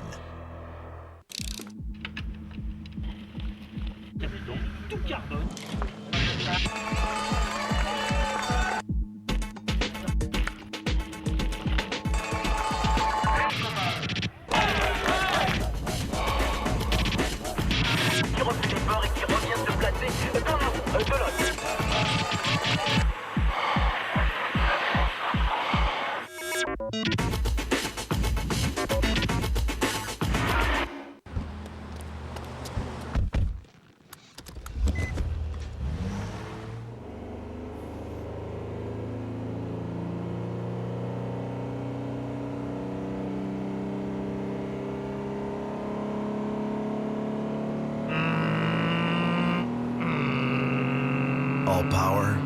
All power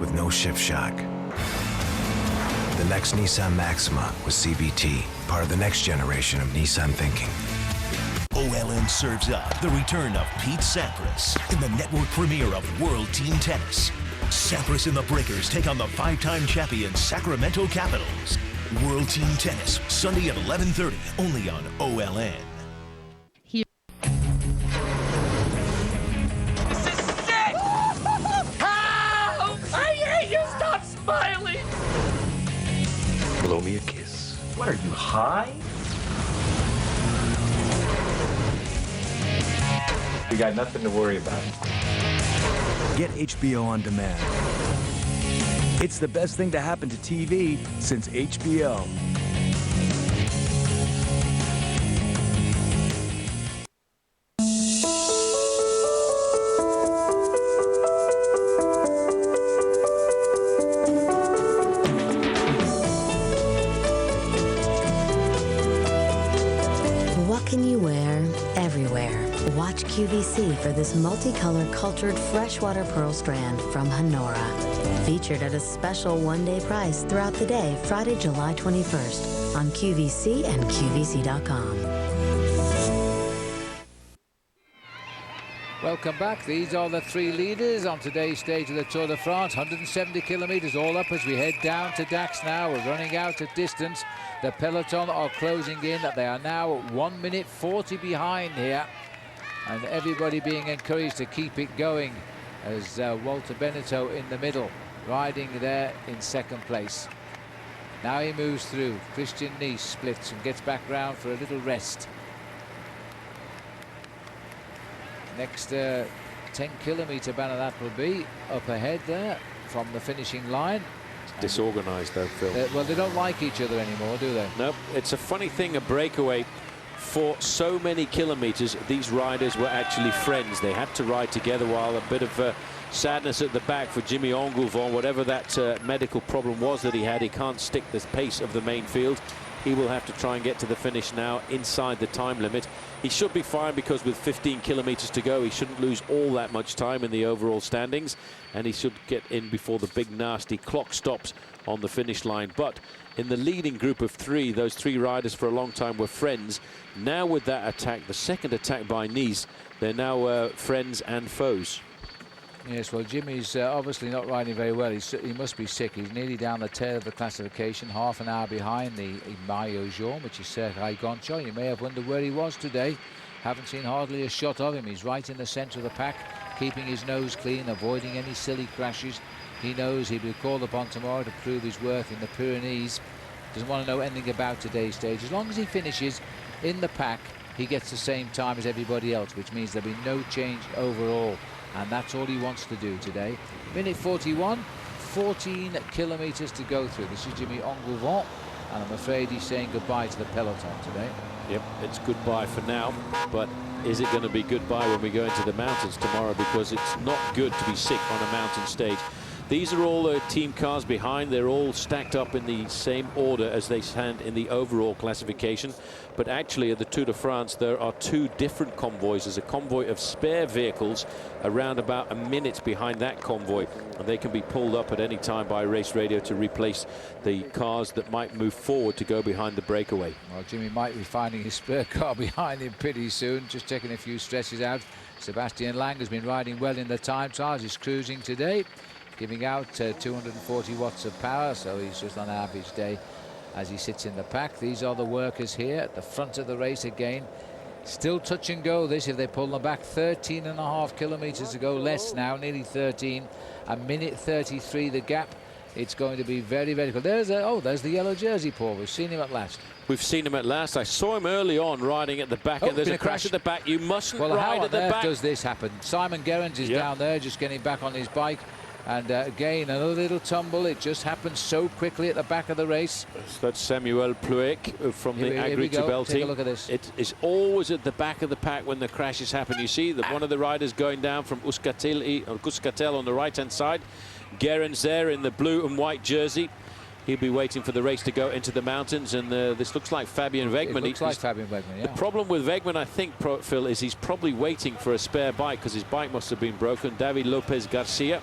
with no shift shock. The next Nissan Maxima with CVT, part of the next generation of Nissan thinking. OLN serves up the return of Pete Sampras in the network premiere of World Team Tennis. Sampras and the Breakers take on the 5-time champion Sacramento Capitals. World Team Tennis, Sunday at 11:30, only on OLN. Smiling! Blow me a kiss. What are you, high? We got nothing to worry about. Get HBO on demand. It's the best thing to happen to TV since HBO. QVC for this multicolored cultured freshwater pearl strand from Honora. Featured at a special one-day price throughout the day, Friday, July 21st on QVC and QVC.com. Welcome back. These are the three leaders on today's stage of the Tour de France. 170 kilometres all up as we head down to Dax now. We're running out of distance. The peloton are closing in. They are now 1 minute 40 behind here. And everybody being encouraged to keep it going as Walter Benetto in the middle, riding there in second place. Now he moves through. Christian Nice splits and gets back round for a little rest. Next 10-kilometre banner that will be up ahead there from the finishing line. It's disorganised though, Phil. Well, they don't like each other anymore, do they? Nope. It's a funny thing, a breakaway. For so many kilometres, these riders were actually friends. They had to ride together, while a bit of sadness at the back for Jimmy Engoulevent. Whatever that medical problem was that he had, he can't stick the pace of the main field. He will have to try and get to the finish now inside the time limit. He should be fine because with 15 kilometres to go, he shouldn't lose all that much time in the overall standings, and he should get in before the big nasty clock stops on the finish line. But in the leading group of three, those three riders for a long time were friends. Now with that attack, the second attack by Nice, they're now friends and foes. Yes, well, Jimmy's obviously not riding very well. He must be sick. He's nearly down the tail of the classification, half an hour behind the Maillot Jaune, which is Sergei Gonchar. You may have wondered where he was today. Haven't seen hardly a shot of him. He's right in the centre of the pack, keeping his nose clean, avoiding any silly crashes. He knows he'll be called upon tomorrow to prove his worth in the Pyrenees. Doesn't want to know anything about today's stage. As long as he finishes in the pack, he gets the same time as everybody else, which means there'll be no change overall. And that's all he wants to do today. Minute 41, 14 kilometres to go through. This is Jimmy Engoulevent, and I'm afraid he's saying goodbye to the peloton today. Yep, it's goodbye for now, but is it going to be goodbye when we go into the mountains tomorrow? Because it's not good to be sick on a mountain stage. These are all team cars behind. They're all stacked up in the same order as they stand in the overall classification. But actually at the Tour de France, there are two different convoys. There's a convoy of spare vehicles around about a minute behind that convoy. And they can be pulled up at any time by race radio to replace the cars that might move forward to go behind the breakaway. Well, Jimmy might be finding his spare car behind him pretty soon, just taking a few stresses out. Sebastian Lang has been riding well in the time trials. He's cruising today, giving out 240 watts of power, so he's just on average day as he sits in the pack. These are the workers here at the front of the race again. Still touch and go this if they pull them back. 13.5 kilometres to go, less now, nearly 13. A minute 33 the gap. It's going to be very, very good. There's the yellow jersey, Paul. We've seen him at last. We've seen him at last. I saw him early on riding at the back, and there's a crash at the back. You mustn't ride at the back. How does this happen? Simon Gerrans is down there just getting back on his bike. And again, another little tumble. It just happens so quickly at the back of the race. That's Samuel Pluek from the Agri-Tubel team. Take a look at this. It is always at the back of the pack when the crashes happen. You see that one of the riders going down from Euskaltel on the right-hand side. Gerrans there in the blue and white jersey. He'll be waiting for the race to go into the mountains, and this looks like Fabian Wegman. It looks like Fabian Wegman, yeah. The problem with Wegman, I think, Phil, is he's probably waiting for a spare bike because his bike must have been broken. David Lopez Garcia.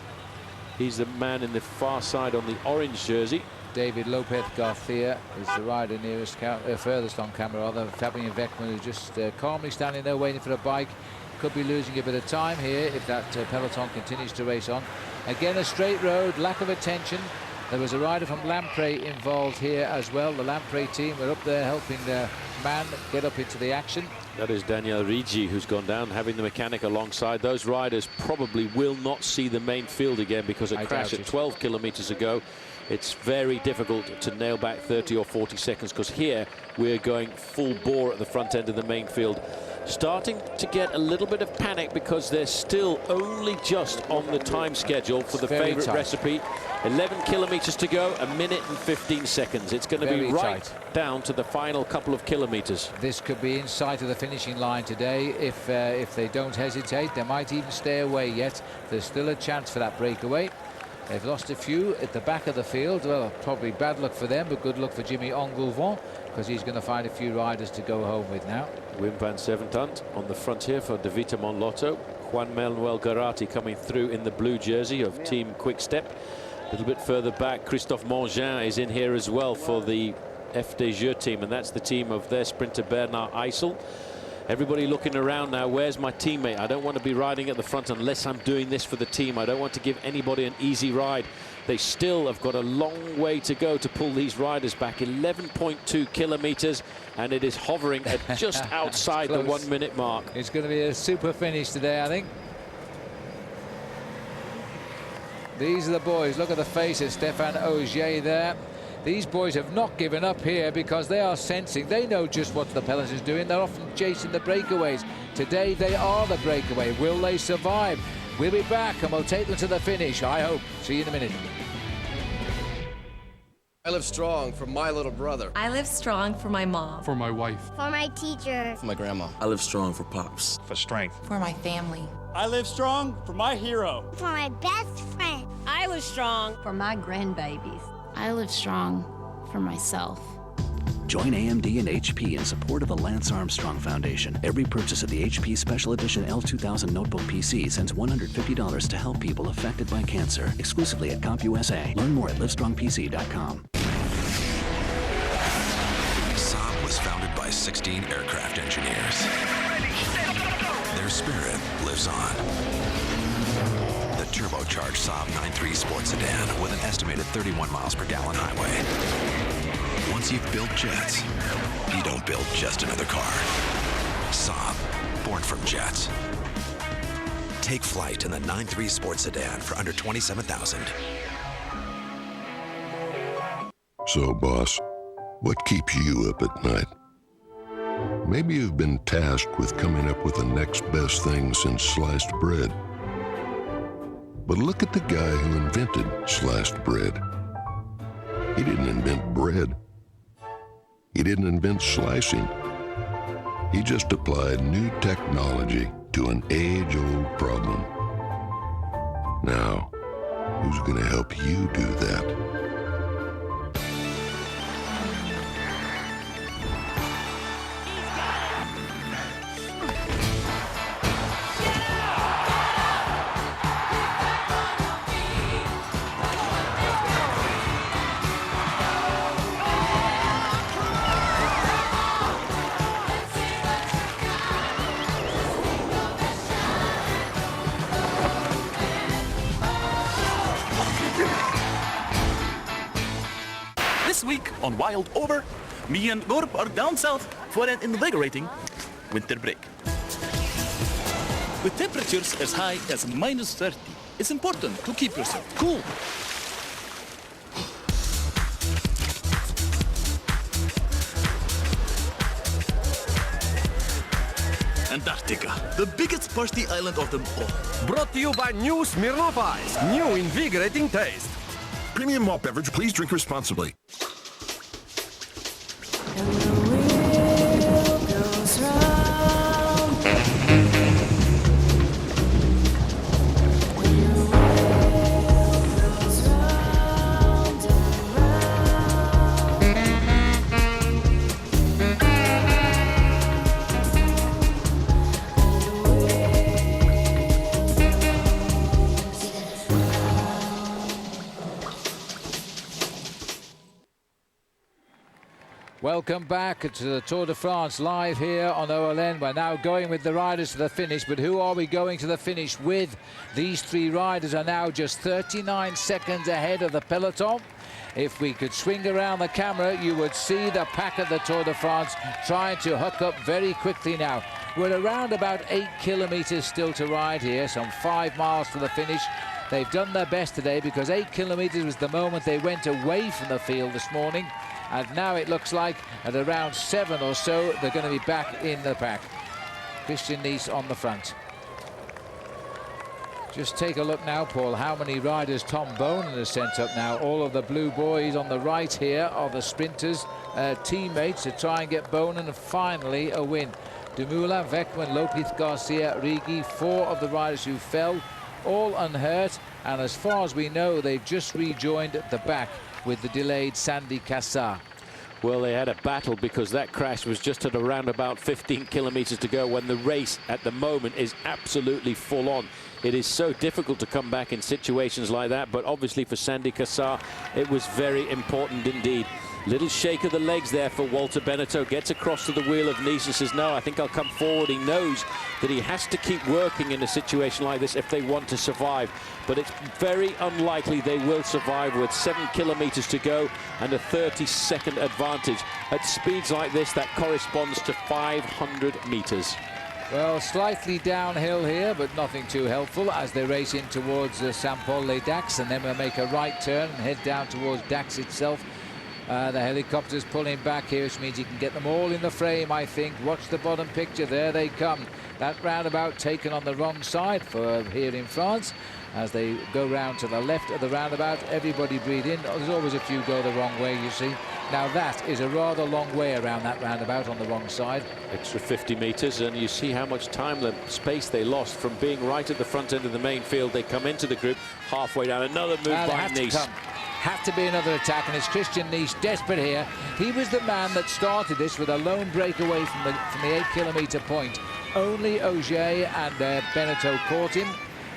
He's the man in the far side on the orange jersey. David Lopez Garcia is the rider nearest, furthest on camera, rather. Fabian Wegman, who's just calmly standing there waiting for a bike. Could be losing a bit of time here if that peloton continues to race on. Again, a straight road, lack of attention. There was a rider from Lamprey involved here as well. The Lamprey team were up there helping their man get up into the action. That is Daniel Ricci, who's gone down, having the mechanic alongside. Those riders probably will not see the main field again because a crash at 12 kilometres ago. It's very difficult to nail back 30 or 40 seconds because here we're going full bore at the front end of the main field. Starting to get a little bit of panic because they're still only just on the time schedule for the favourite recipe. 11 kilometres to go, a minute and 15 seconds. It's going to be right down to the final couple of kilometres. This could be in sight of the finishing line today. If they don't hesitate, they might even stay away yet. There's still a chance for that breakaway. They've lost a few at the back of the field. Well, probably bad luck for them, but good luck for Jimmy Engoulevent because he's going to find a few riders to go home with now. Wim van Seventant on the front here for De Vita Monlotto. Juan Manuel Garati coming through in the blue jersey of Team Quick-Step. A little bit further back, Christophe Mongin is in here as well for the FDJ team, and that's the team of their sprinter Bernard Eisel. Everybody looking around now. Where's my teammate? I don't want to be riding at the front unless I'm doing this for the team. I don't want to give anybody an easy ride. They still have got a long way to go to pull these riders back. 11.2 kilometers, and it is hovering at just outside the 1 minute mark. It's going to be a super finish today, I think. These are the boys. Look at the face of Stéphane Ogier there. These boys have not given up here because they are sensing. They know just what the peloton is doing. They're often chasing the breakaways. Today they are the breakaway. Will they survive? We'll be back and we'll take them to the finish, I hope. See you in a minute. I live strong for my little brother. I live strong for my mom. For my wife. For my teacher. For my grandma. I live strong for Pops. For strength. For my family. I live strong for my hero. For my best friend. I live strong for my grandbabies. I live strong for myself. Join AMD and HP in support of the Lance Armstrong Foundation. Every purchase of the HP Special Edition L2000 Notebook PC sends $150 to help people affected by cancer. Exclusively at CompUSA. Learn more at livestrongpc.com. Saab was founded by 16 aircraft engineers. Their spirit lives on. The turbocharged Saab 9.3 sports sedan with an estimated 31 miles per gallon highway. Once you've built jets, you don't build just another car. Saab, born from jets. Take flight in the 9.3 sports sedan for under $27,000. So, boss, what keeps you up at night? Maybe you've been tasked with coming up with the next best thing since sliced bread. But look at the guy who invented sliced bread. He didn't invent bread. He didn't invent slicing. He just applied new technology to an age-old problem. Now, who's going to help you do that? This week on Wild Over, me and Gorb are down south for an invigorating winter break. With temperatures as high as -30, it's important to keep yourself cool. Antarctica, the biggest party island of them all. Brought to you by new Smirnoff Ice. New invigorating taste. Premium malt beverage, please drink responsibly. Welcome back to the Tour de France live here on OLN. We're now going with the riders to the finish, but who are we going to the finish with? These three riders are now just 39 seconds ahead of the peloton. If we could swing around the camera, you would see the pack at the Tour de France trying to hook up very quickly now. We're around about 8 kilometers still to ride here, some 5 miles to the finish. They've done their best today because 8 kilometers was the moment they went away from the field this morning. And now it looks like at around 7 or so, they're going to be back in the pack. Christian Nice on the front. Just take a look now, Paul, how many riders Tom Bonen has sent up now. All of the blue boys on the right here are the sprinters, teammates to try and get Bonen and finally a win. Dumoulin, Veckman, Lopez Garcia, Rigi, 4 of the riders who fell, all unhurt. And as far as we know, they've just rejoined at the back with the delayed Sandy Cassar. Well, they had a battle because that crash was just at around about 15 kilometers to go when the race at the moment is absolutely full on. It is so difficult to come back in situations like that, but obviously for Sandy Cassar, it was very important indeed. Little shake of the legs there for Walter Benetton. Gets across to the wheel of Nice and says, no, I think I'll come forward. He knows that he has to keep working in a situation like this if they want to survive. But it's very unlikely they will survive with 7 kilometers to go and a 30-second advantage. At speeds like this, that corresponds to 500 meters. Well, slightly downhill here, but nothing too helpful as they race in towards Saint-Paul-les-Dax, and then we'll make a right turn and head down towards Dax itself. The helicopter's pulling back here, which means you can get them all in the frame, I think. Watch the bottom picture. There they come. That roundabout taken on the wrong side for here in France. As they go round to the left of the roundabout, everybody breathe in. There's always a few go the wrong way, you see. Now that is a rather long way around that roundabout on the wrong side. Extra 50 meters, and you see how much time, the space they lost from being right at the front end of the main field. They come into the group halfway down. Another move by Nice. Have to be another attack, and it's Christian Nice desperate here. He was the man that started this with a lone breakaway from the 8 kilometer point. Only Auger and Benetton caught him,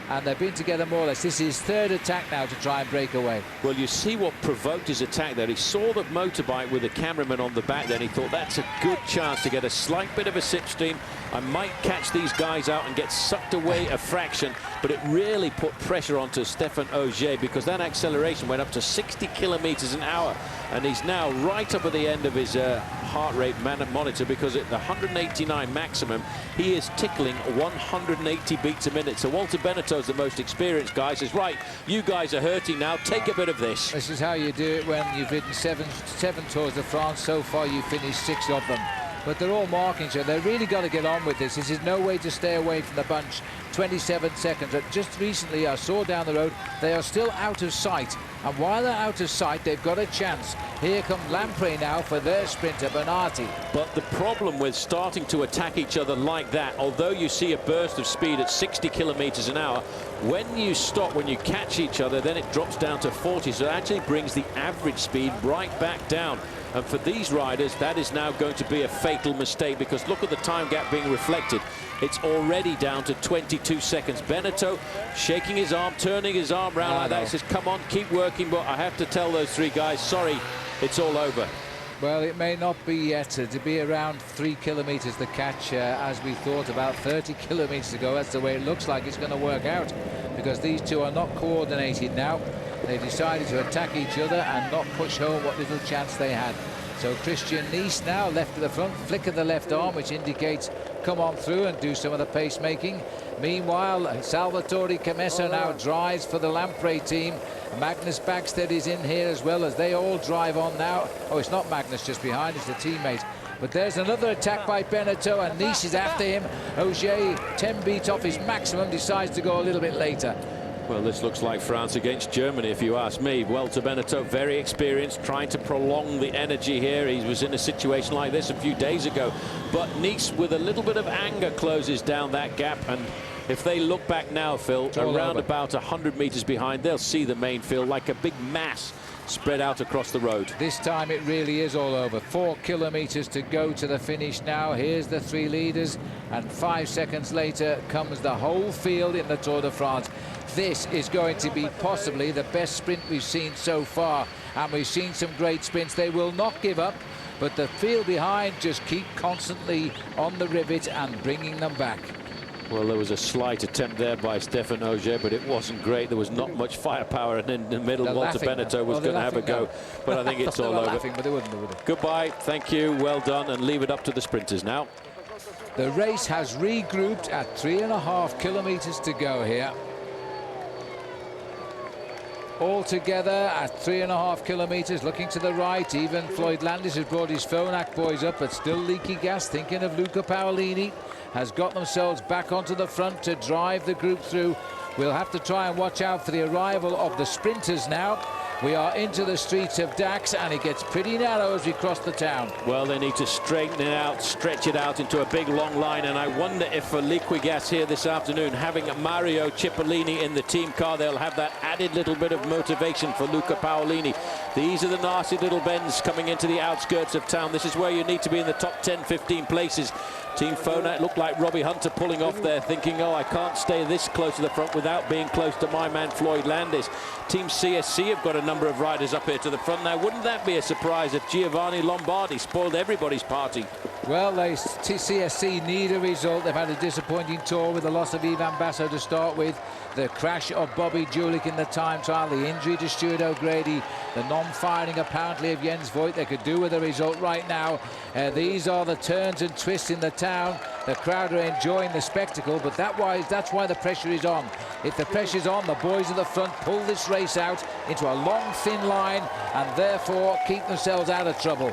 and they've been together more or less. This is his third attack now to try and break away. Well, you see what provoked his attack there. He saw the motorbike with the cameraman on the back, then he thought that's a good chance to get a slight bit of a slipstream. I might catch these guys out and get sucked away a fraction, but it really put pressure onto Stéphane Auger because that acceleration went up to 60 kilometers an hour, and he's now right up at the end of his heart rate monitor, because at the 189 maximum, he is tickling 180 beats a minute. So Walter Benetton's the most experienced guy, says, right, you guys are hurting now, take a bit of this. This is how you do it when you've ridden seven Tours de France. So far you've finished 6 of them. But they're all marking, so they've really got to get on with this. This is no way to stay away from the bunch. 27 seconds. But just recently I saw down the road they are still out of sight. And while they're out of sight, they've got a chance. Here comes Lampre now for their sprinter, Bernardi. But the problem with starting to attack each other like that, although you see a burst of speed at 60 kilometers an hour, when you stop, when you catch each other, then it drops down to 40. So it actually brings the average speed right back down. And for these riders, that is now going to be a fatal mistake, because look at the time gap being reflected. It's already down to 22 seconds. Benetton shaking his arm, turning his arm round like that. He says, come on, keep working. But I have to tell those 3 guys, sorry, it's all over. Well, it may not be yet. To be around 3 kilometers the catch, as we thought about 30 kilometers ago. That's the way it looks like it's going to work out, because these two are not coordinated now. They decided to attack each other and not push home what little chance they had. So Christian Nice now left to the front, flick of the left arm, which indicates come on through and do some of the pacemaking. Meanwhile, Salvatore Camesso now drives for the Lampre team. Magnus Bagstedt is in here as well, as they all drive on now. Oh, it's not Magnus just behind, it's a teammate. But there's another attack by Benetton, and Nice is after him. Auger, 10 beats off his maximum, decides to go a little bit later. Well, this looks like France against Germany, if you ask me. Walter Benetton, very experienced, trying to prolong the energy here. He was in a situation like this a few days ago. But Nice, with a little bit of anger, closes down that gap. And if they look back now, Phil, around about 100 meters behind, they'll see the main field like a big mass spread out across the road. This time it really is all over. 4 kilometers to go to the finish now. Here's the 3 leaders, and 5 seconds later comes the whole field in the Tour de France. This is going to be possibly the best sprint we've seen so far, and we've seen some great sprints. They will not give up, but the field behind just keep constantly on the rivet and bringing them back. Well, there was a slight attempt there by Stéphane Auger, but it wasn't great. There was not much firepower, and in the middle, Walter Benetton was going to have a go. But I think it's all over. Laughing, but they wouldn't, would they? Goodbye, thank you, well done, and leave it up to the sprinters now. The race has regrouped at 3.5 kilometers to go here. All together at 3.5 kilometers, looking to the right. Even Floyd Landis has brought his Phonak boys up, but still leaky gas, thinking of Luca Paolini. Has got themselves back onto the front to drive the group through. We'll have to try and watch out for the arrival of the sprinters now. We are into the streets of Dax, and it gets pretty narrow as we cross the town. Well, they need to straighten it out, stretch it out into a big long line, and I wonder if for Liquigas here this afternoon, having Mario Cipollini in the team car, they'll have that added little bit of motivation for Luca Paolini. These are the nasty little bends coming into the outskirts of town. This is where you need to be in the top 10, 15 places. Team Phonak looked like Robbie Hunter pulling off there, thinking, oh, I can't stay this close to the front without being close to my man Floyd Landis. Team CSC have got a number of riders up here to the front now. Wouldn't that be a surprise if Giovanni Lombardi spoiled everybody's party? Well, CSC need a result. They've had a disappointing tour with the loss of Ivan Basso to start with, the crash of Bobby Julich in the time trial, the injury to Stuart O'Grady, the non-firing apparently of Jens Voigt. They could do with a result right now. These are the turns and twists in the town. The crowd are enjoying the spectacle, but that's why the pressure is on. If the pressure's on, the boys at the front pull this race out into a long, thin line and therefore keep themselves out of trouble.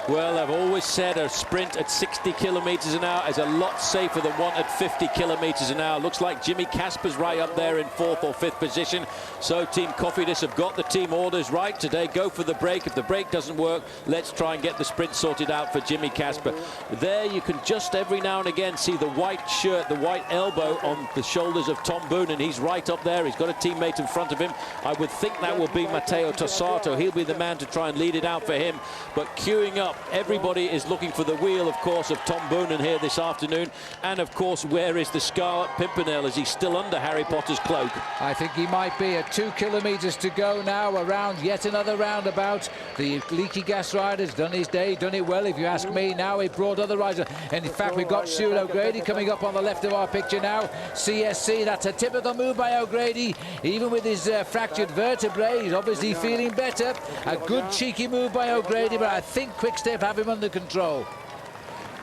Well, I've always said a sprint at 60 kilometres an hour is a lot safer than one at 50 kilometres an hour. Looks like Jimmy Casper's right up there in 4th or 5th position. So Team Cofidis have got the team orders right today. Go for the break. If the break doesn't work, let's try and get the sprint sorted out for Jimmy Casper. There you can just every now and again see the white shirt, the white elbow on the shoulders of Tom Boonen. He's right up there. He's got a teammate in front of him. I would think that will be Matteo Tossato. He'll be the man to try and lead it out for him. But queuing up, everybody is looking for the wheel, of course, of Tom Boonen here this afternoon. And, of course, where is the Scarlet Pimpernel? Is he still under Harry Potter's cloak? I think he might be. At 2 kilometres to go now, around yet another roundabout. The leaky gas rider's done his day, done it well, if you ask me. Now he brought other riders. And, in fact, we've got Stuart O'Grady coming up on the left of our picture now. CSC, that's a typical move by O'Grady. Even with his fractured vertebrae, he's obviously feeling better. A good cheeky move by O'Grady, but I think Quick-Step have him under control.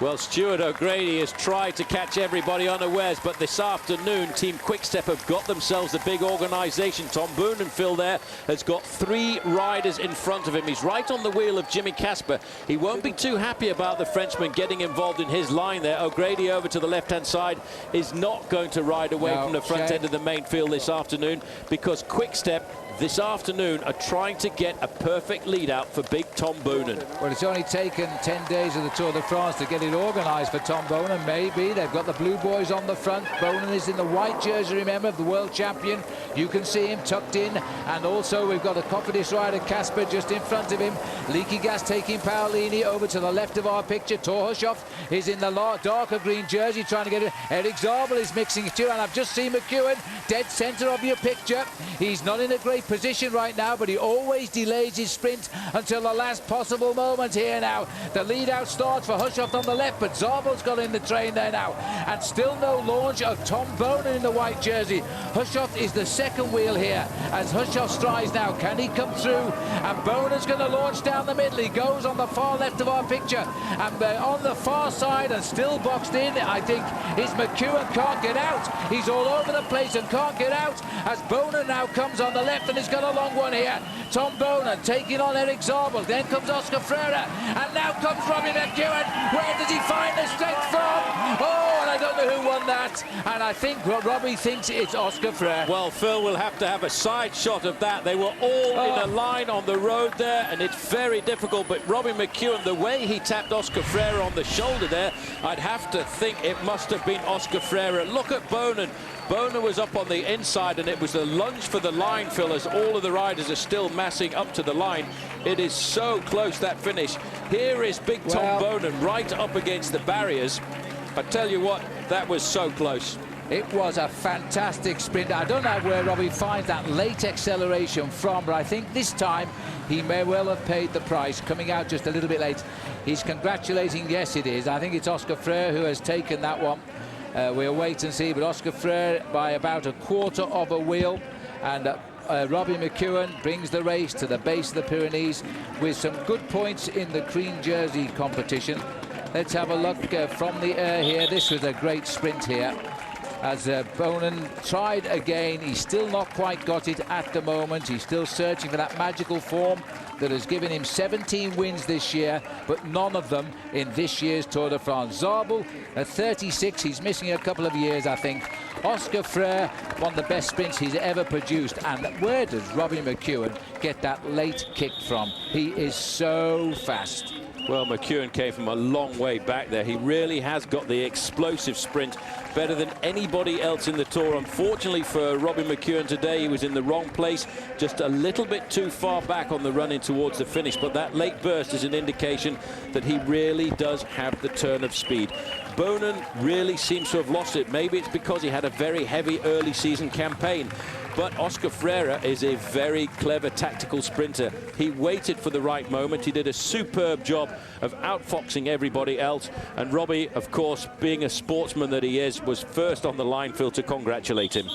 Well, Stuart O'Grady has tried to catch everybody unawares, but this afternoon, Team Quick-Step have got themselves a big organisation. Tom Boonenfield there has got 3 riders in front of him. He's right on the wheel of Jimmy Casper. He won't be too happy about the Frenchman getting involved in his line there. O'Grady over to the left-hand side is not going to ride away from the front end of the main field this afternoon, because Quick-Step this afternoon are trying to get a perfect lead out for big Tom Boonen. Well, it's only taken 10 days of the Tour de France to get it organised for Tom Boonen. Maybe they've got the blue boys on the front. Boonen is in the white jersey, remember, of the world champion. You can see him tucked in, and also we've got a Cofidis rider, Casper, just in front of him. Leaky Gas taking Paolini over to the left of our picture. Torhushoff is in the darker green jersey trying to get it. Eric Zabel is mixing it too, and I've just seen McEwen dead centre of your picture. He's not in a great position right now, but he always delays his sprint until the last possible moment here now. The lead out starts for Hushoff on the left, but Zabel's got in the train there now, and still no launch of Tom Boonen in the white jersey. Hushoff is the second wheel here as Hushoff strides now. Can he come through? And Bonen's going to launch down the middle. He goes on the far left of our picture, and on the far side and still boxed in, I think, is McEwen. Can't get out. He's all over the place and can't get out as Boonen now comes on the left, and he's got a long one here. Tom Boonen taking on Eric Zabel. Then comes Oscar Freire, and now comes Robbie McEwen. Where does he find the strength from? Oh, and I don't know who won that. And I think Robbie thinks it's Oscar Freire. Well, Phil will have to have a side shot of that. They were all in a line on the road there, and it's very difficult. But Robbie McEwen, the way he tapped Oscar Freire on the shoulder there, I'd have to think it must have been Oscar Freire. Look at Boonen. Boonen was up on the inside, and it was a lunge for the line, Phil, as all of the riders are still massing up to the line. It is so close, that finish. Here is big Tom Boonen right up against the barriers. I tell you what, that was so close. It was a fantastic sprint. I don't know where Robbie finds that late acceleration from, but I think this time he may well have paid the price, coming out just a little bit late. He's congratulating, yes it is. I think it's Oscar Freire who has taken that one. We'll wait and see, but Oscar Freire by about a quarter of a wheel, and Robbie McEwen brings the race to the base of the Pyrenees with some good points in the green jersey competition. Let's have a look from the air here. This was a great sprint here as Boonen tried again. He's still not quite got it at the moment. He's still searching for that magical form that has given him 17 wins this year, but none of them in this year's Tour de France. Zabel at 36, he's missing a couple of years, I think. Oscar Freire, one of the best sprints he's ever produced. And where does Robbie McEwen get that late kick from? He is so fast. Well, McEwen came from a long way back there. He really has got the explosive sprint, better than anybody else in the Tour. Unfortunately for Robbie McEwen today, he was in the wrong place, just a little bit too far back on the run in towards the finish. But that late burst is an indication that he really does have the turn of speed. Bonin really seems to have lost it. Maybe it's because he had a very heavy early season campaign. But Oscar Freire is a very clever tactical sprinter. He waited for the right moment. He did a superb job of outfoxing everybody else. And Robbie, of course, being a sportsman that he is, was first on the line, Phil, to congratulate him.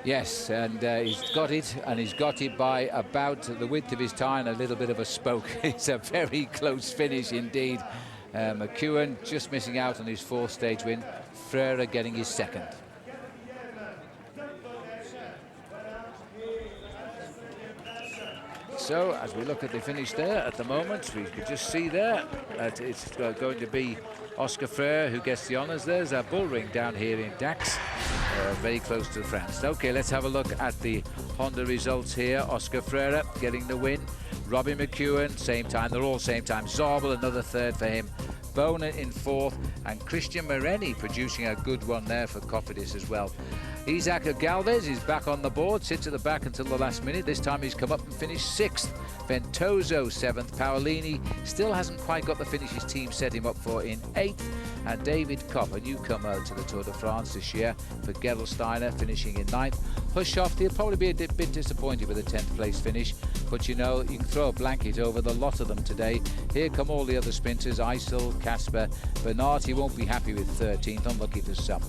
Yes, and he's got it, and he's got it by about the width of his tie and a little bit of a spoke. It's a very close finish indeed. McEwen just missing out on his fourth stage win. Freire getting his second. So, as we look at the finish there at the moment, we could just see there that it's going to be Oscar Freire who gets the honours. There's a bull ring down here in Dax, very close to France. Okay, let's have a look at the Honda results here. Oscar Freire getting the win. Robbie McEwen, same time. They're all same time. Zabel, another third for him. Bonin in fourth, and Christian Moreni producing a good one there for Cofidis as well. Isaac Galvez is back on the board, sits at the back until the last minute. This time he's come up and finished 6th. Ventoso 7th. Paolini still hasn't quite got the finish his team set him up for in 8th. And David Kopp, a newcomer to the Tour de France this year, for Gerolsteiner, finishing in 9th. Hushoft, he'll probably be a bit disappointed with a 10th place finish, but you know, you can throw a blanket over the lot of them today. Here come all the other sprinters: Eisel, Casper, Bernard. He won't be happy with 13th, unlucky for some.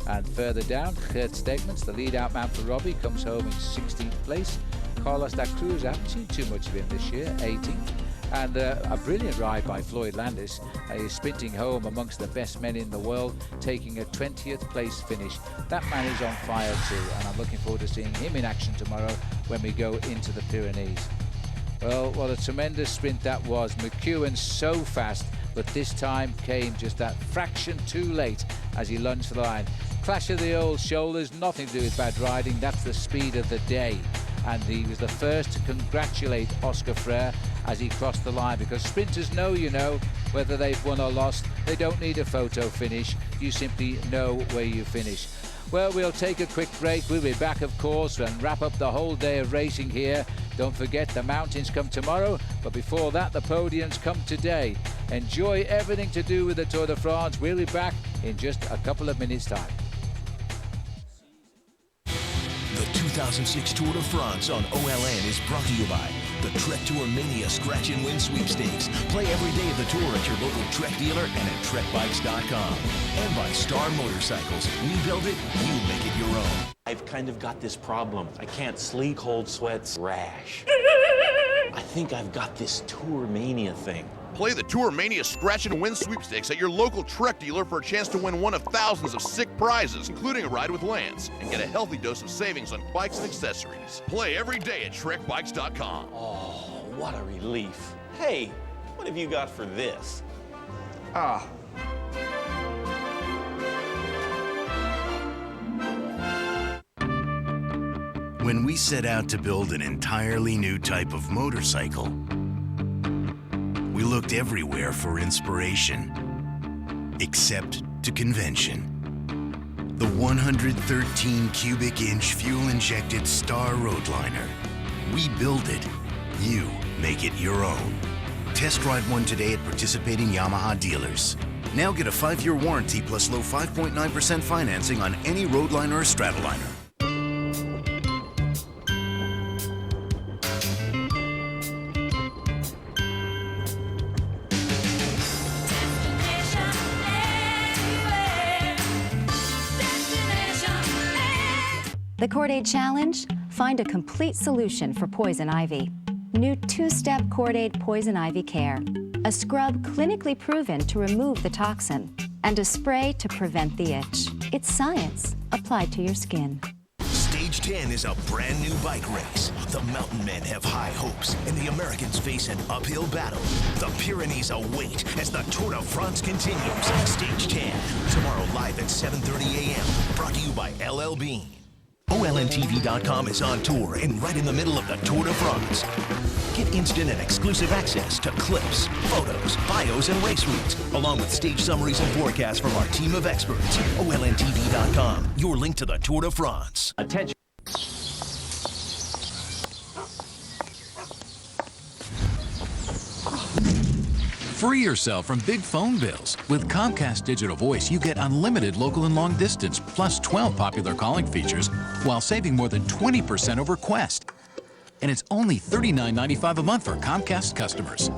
And further down, Gert Stegmans, the lead-out man for Robbie, comes home in 16th place. Carlos da Cruz, I haven't seen too much of him this year, 18th. And a brilliant ride by Floyd Landis. He's sprinting home amongst the best men in the world, taking a 20th place finish. That man is on fire too, and I'm looking forward to seeing him in action tomorrow when we go into the Pyrenees. Well, what a tremendous sprint that was. McEwen so fast, but this time came just that fraction too late as he lunged for the line. Clash of the old shoulders, nothing to do with bad riding. That's the speed of the day. And he was the first to congratulate Oscar Freire as he crossed the line, because sprinters know, you know, whether they've won or lost. They don't need a photo finish. You simply know where you finish. Well, we'll take a quick break. We'll be back, of course, and wrap up the whole day of racing here. Don't forget, the mountains come tomorrow, but before that, the podiums come today. Enjoy everything to do with the Tour de France. We'll be back in just a couple of minutes' time. The 2006 Tour de France on OLN is brought to you by the Trek Tour Mania Scratch and Win Sweepstakes. Play every day of the tour at your local Trek dealer and at TrekBikes.com. And by Star Motorcycles. We build it, you make it your own. I've kind of got this problem. I can't sleep, cold sweats, rash. I think I've got this Tour Mania thing. Play the Tour Mania Scratch and Win Sweepstakes at your local Trek dealer for a chance to win one of thousands of sick prizes, including a ride with Lance, and get a healthy dose of savings on bikes and accessories. Play every day at TrekBikes.com. Oh, what a relief. Hey, what have you got for this? When we set out to build an entirely new type of motorcycle, we looked everywhere for inspiration, except to convention. The 113 cubic inch fuel-injected Star Roadliner. We build it, you make it your own. Test drive one today at participating Yamaha dealers. Now get a 5-year warranty plus low 5.9% financing on any Roadliner or Stratoliner. The Cordaid Challenge? Find a complete solution for poison ivy. New 2-step Cordaid Poison Ivy Care. A scrub clinically proven to remove the toxin, and a spray to prevent the itch. It's science applied to your skin. Stage 10 is a brand new bike race. The mountain men have high hopes, and the Americans face an uphill battle. The Pyrenees await as the Tour de France continues. Stage 10, tomorrow live at 7:30 a.m. Brought to you by LL Bean. OLNTV.com is on tour and right in the middle of the Tour de France. Get instant and exclusive access to clips, photos, bios, and race routes, along with stage summaries and forecasts from our team of experts. OLNTV.com, your link to the Tour de France. Attention. Free yourself from big phone bills. With Comcast Digital Voice, you get unlimited local and long distance, plus 12 popular calling features, while saving more than 20% over Quest. And it's only $39.95 a month for Comcast customers.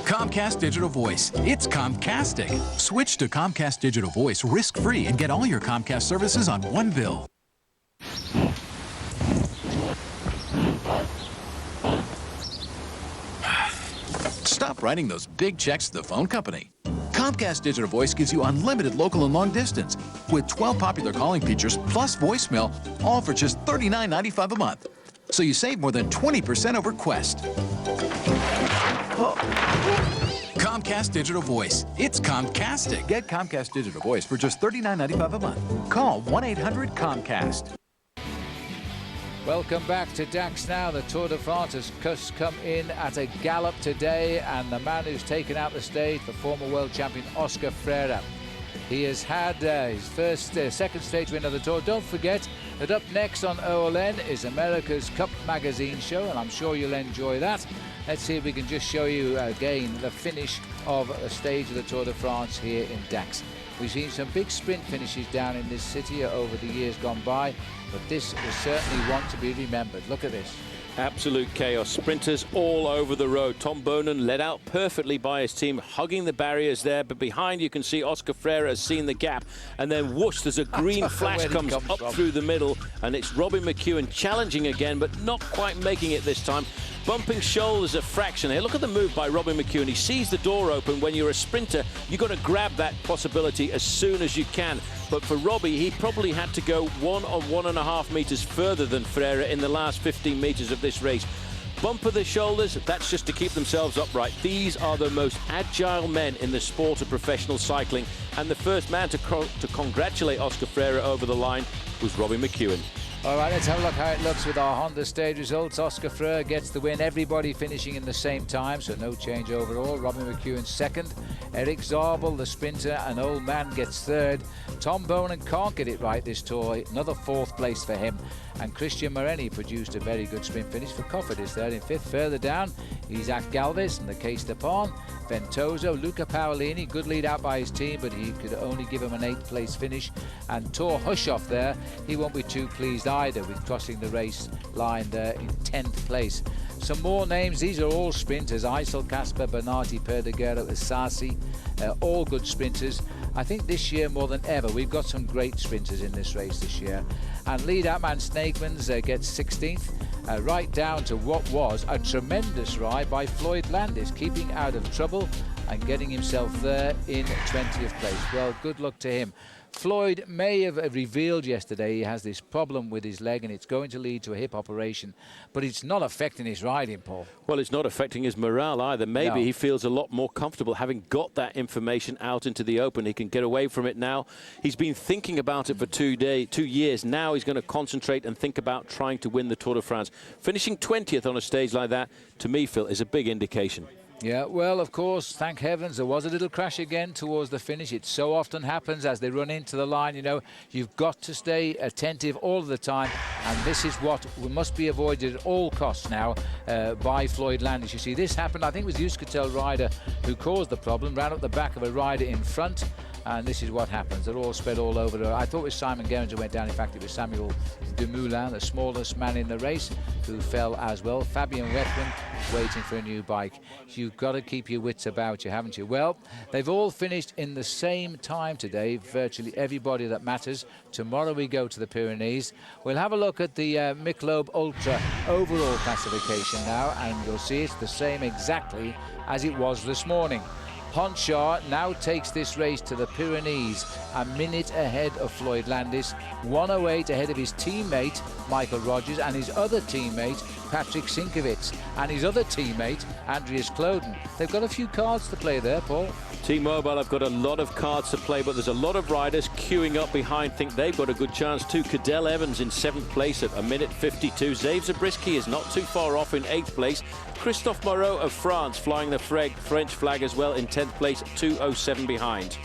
Comcast Digital Voice. It's Comcastic. Switch to Comcast Digital Voice risk-free and get all your Comcast services on one bill. Stop writing those big checks to the phone company. Comcast Digital Voice gives you unlimited local and long distance with 12 popular calling features plus voicemail, all for just $39.95 a month. So you save more than 20% over Quest. Comcast Digital Voice. It's Comcastic. Get Comcast Digital Voice for just $39.95 a month. Call 1-800-COMCAST. Welcome back to Dax now. The Tour de France has just come in at a gallop today, and the man who's taken out the stage, the former world champion Oscar Freire. He has had his second stage win of the Tour. Don't forget that up next on OLN is America's Cup Magazine show, and I'm sure you'll enjoy that. Let's see if we can just show you again the finish of a stage of the Tour de France here in Dax. We've seen some big sprint finishes down in this city over the years gone by, but this is certainly one to be remembered. Look at this. Absolute chaos. Sprinters all over the road. Tom Boonen led out perfectly by his team, hugging the barriers there, but behind you can see Oscar Freire has seen the gap, and then whoosh, there's a green flash comes up through the middle, and it's Robbie McEwen challenging again, but not quite making it this time. Bumping shoulders a fraction here. Look at the move by Robbie McEwen. He sees the door open. When you're a sprinter, you've got to grab that possibility as soon as you can. But for Robbie, he probably had to go 1 or 1.5 meters further than Freire in the last 15 meters of this race. Bump of the shoulders, that's just to keep themselves upright. These are the most agile men in the sport of professional cycling. And the first man to congratulate Oscar Freire over the line was Robbie McEwen. All right, let's have a look how it looks with our Honda stage results. Oscar Freire gets the win, everybody finishing in the same time, so no change overall. Robbie McEwen second. Eric Zabel, the sprinter, an old man, gets third. Tom Boonen can't get it right this tour, another fourth place for him. And Christian Moreni produced a very good sprint finish for Cofidis there in fifth. Further down, Isaac Galvez and the Case de Pon. Ventoso, Luca Paolini, good lead out by his team, but he could only give him an 8th place finish. And Tor Hushoff there, he won't be too pleased either with crossing the race line there in 10th place. Some more names, these are all sprinters. Eisel, Casper, Bernardi, Perdiguero, Asasi, all good sprinters. I think this year more than ever, we've got some great sprinters in this race this year. And lead out man Snakemans gets 16th, right down to what was a tremendous ride by Floyd Landis, keeping out of trouble and getting himself there in 20th place. Well, good luck to him. Floyd may have revealed yesterday he has this problem with his leg and it's going to lead to a hip operation, but it's not affecting his riding, Paul. Well, it's not affecting his morale either. Maybe No. he feels a lot more comfortable having got that information out into the open. He can get away from it now. He's been thinking about it for 2 years. Now he's going to concentrate and think about trying to win the Tour de France. Finishing 20th on a stage like that, to me, Phil, is a big indication. Yeah, well, of course, thank heavens, there was a little crash again towards the finish. It so often happens as they run into the line, you know. You've got to stay attentive all the time, and this is what must be avoided at all costs now by Floyd Landis. You see, this happened, I think it was the Euskaltel rider who caused the problem, ran up the back of a rider in front, and this is what happens. They're all spread all over. I thought it was Simon Gerrans who went down. In fact, it was Samuel Dumoulin, the smallest man in the race, who fell as well. Fabien Wethman waiting for a new bike. You've got to keep your wits about you, haven't you? Well, they've all finished in the same time today, virtually everybody that matters. Tomorrow we go to the Pyrenees. We'll have a look at the Michelob Ultra overall classification now, and you'll see it's the same exactly as it was this morning. Honchar now takes this race to the Pyrenees, a minute ahead of Floyd Landis, 1:08 ahead of his teammate Michael Rogers and his other teammate Patrick Sinkovits and his other teammate, Andreas Kloden. They've got a few cards to play there, Paul. T-Mobile have got a lot of cards to play, but there's a lot of riders queuing up behind. Think they've got a good chance too. Cadel Evans in 7th place at 1:52. Zave Zabriskie is not too far off in 8th place. Christophe Moreau of France flying the French flag as well in 10th place, 2:07 behind.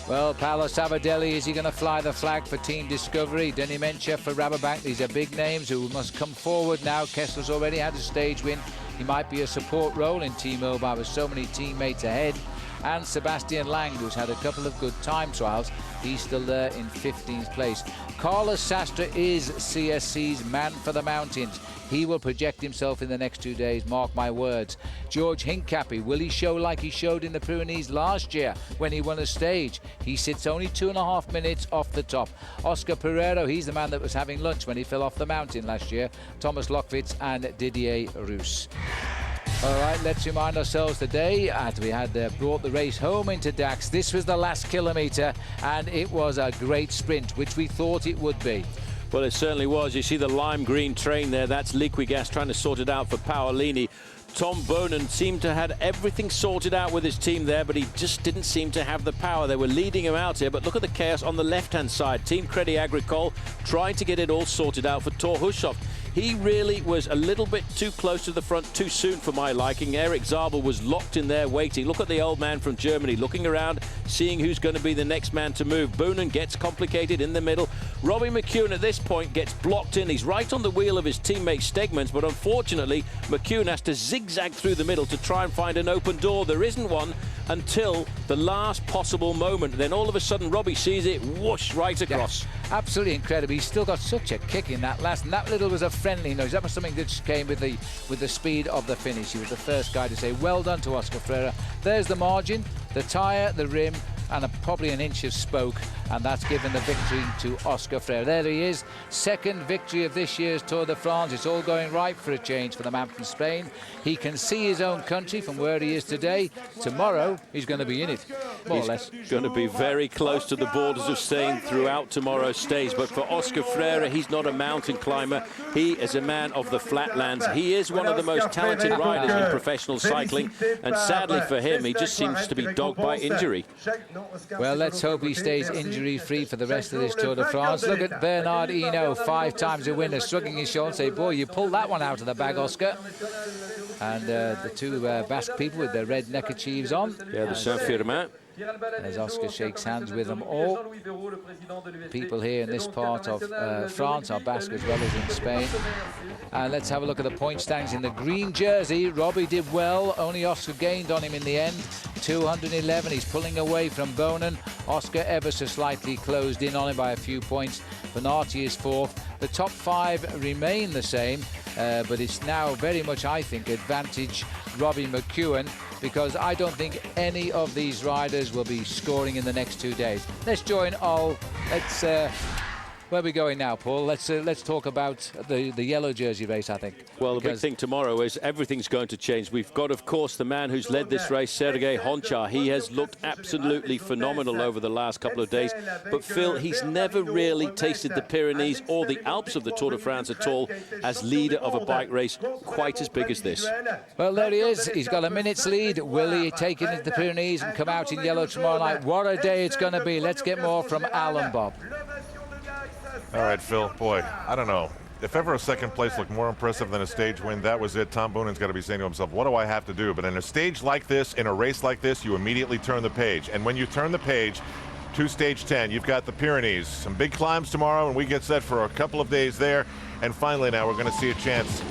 Well, Paolo Sabadelli, is he going to fly the flag for Team Discovery? Denis Menchef for Rabobank. These are big names who must come forward now. Kessler's already had a stage win. He might be a support role in T-Mobile with so many teammates ahead. And Sebastian Lang, who's had a couple of good time trials, he's still there in 15th place. Carlos Sastre is CSC's man for the mountains. He will project himself in the next 2 days, mark my words. George Hincapie, will he show like he showed in the Pyrenees last year when he won a stage? He sits only 2.5 minutes off the top. Oscar Pereiro, he's the man that was having lunch when he fell off the mountain last year. Thomas Lockvitz and Didier Roos. All right, let's remind ourselves today, as we had brought the race home into Dax, this was the last kilometre, and it was a great sprint, which we thought it would be. Well, it certainly was. You see the lime green train there. That's Liquigas trying to sort it out for Paolini. Tom Bonen seemed to have everything sorted out with his team there, but he just didn't seem to have the power. They were leading him out here, but look at the chaos on the left-hand side. Team Crédit Agricole trying to get it all sorted out for Thor Hushovd. He really was a little bit too close to the front too soon for my liking. Eric Zabel was locked in there waiting. Look at the old man from Germany looking around, seeing who's going to be the next man to move. Boonen gets complicated in the middle. Robbie McEwen at this point gets blocked in. He's right on the wheel of his teammate Stegmans, but unfortunately McEwen has to zigzag through the middle to try and find an open door. There isn't one until the last possible moment. Then all of a sudden Robbie sees it, whoosh, right across. Yeah, absolutely incredible. He's still got such a kick in that last, and that little was a friendly nose. That was something that just came with the speed of the finish. He was the first guy to say well done to Oscar Freire. There's the margin, the tyre, the rim, and probably an inch of spoke, and that's given the victory to Oscar Freire. There he is, second victory of this year's Tour de France. It's all going right for a change for the man from Spain. He can see his own country from where he is today. Tomorrow he's going to be in it, more or less. He's going to be very close to the borders of Spain throughout tomorrow's stage, but for Oscar Freire, he's not a mountain climber. He is a man of the flatlands. He is one of the most talented riders in professional cycling, and sadly for him, he just seems to be dogged by injury. Well, let's hope he stays injury-free for the rest of this Tour de France. Look at Bernard Hinault, 5 times a winner, shrugging his shoulders, say, boy, you pulled that one out of the bag, Oscar. And the two Basque people with their red neckerchiefs on. Yeah, the Saint-Firmin. As Oscar shakes hands with them all. People here in this part of France are Basque as well as in Spain. And let's have a look at the point standings in the green jersey. Robbie did well, only Oscar gained on him in the end. 211, he's pulling away from Bonen. Oscar ever so slightly closed in on him by a few points. Bernardi is 4th. The top 5 remain the same, but it's now very much, I think, advantage Robbie McEwen, because I don't think any of these riders will be scoring in the next 2 days. Let's join all. Let's where are we going now, Paul? Let's talk about the yellow jersey race, I think. Well, the big thing tomorrow is everything's going to change. We've got, of course, the man who's led this race, Sergei Honchar. He has looked absolutely phenomenal over the last couple of days. But, Phil, he's never really tasted the Pyrenees or the Alps of the Tour de France at all as leader of a bike race quite as big as this. Well, there he is. He's got a minute's lead. Will he take it into the Pyrenees and come out in yellow tomorrow night? What a day it's going to be. Let's get more from Alan Bob. All right, Phil, boy, I don't know. If ever a second place looked more impressive than a stage win, that was it. Tom Boonen's got to be saying to himself, what do I have to do? But in a stage like this, in a race like this, you immediately turn the page. And when you turn the page to stage 10, you've got the Pyrenees. Some big climbs tomorrow, and we get set for a couple of days there. And finally now, we're going to see a chance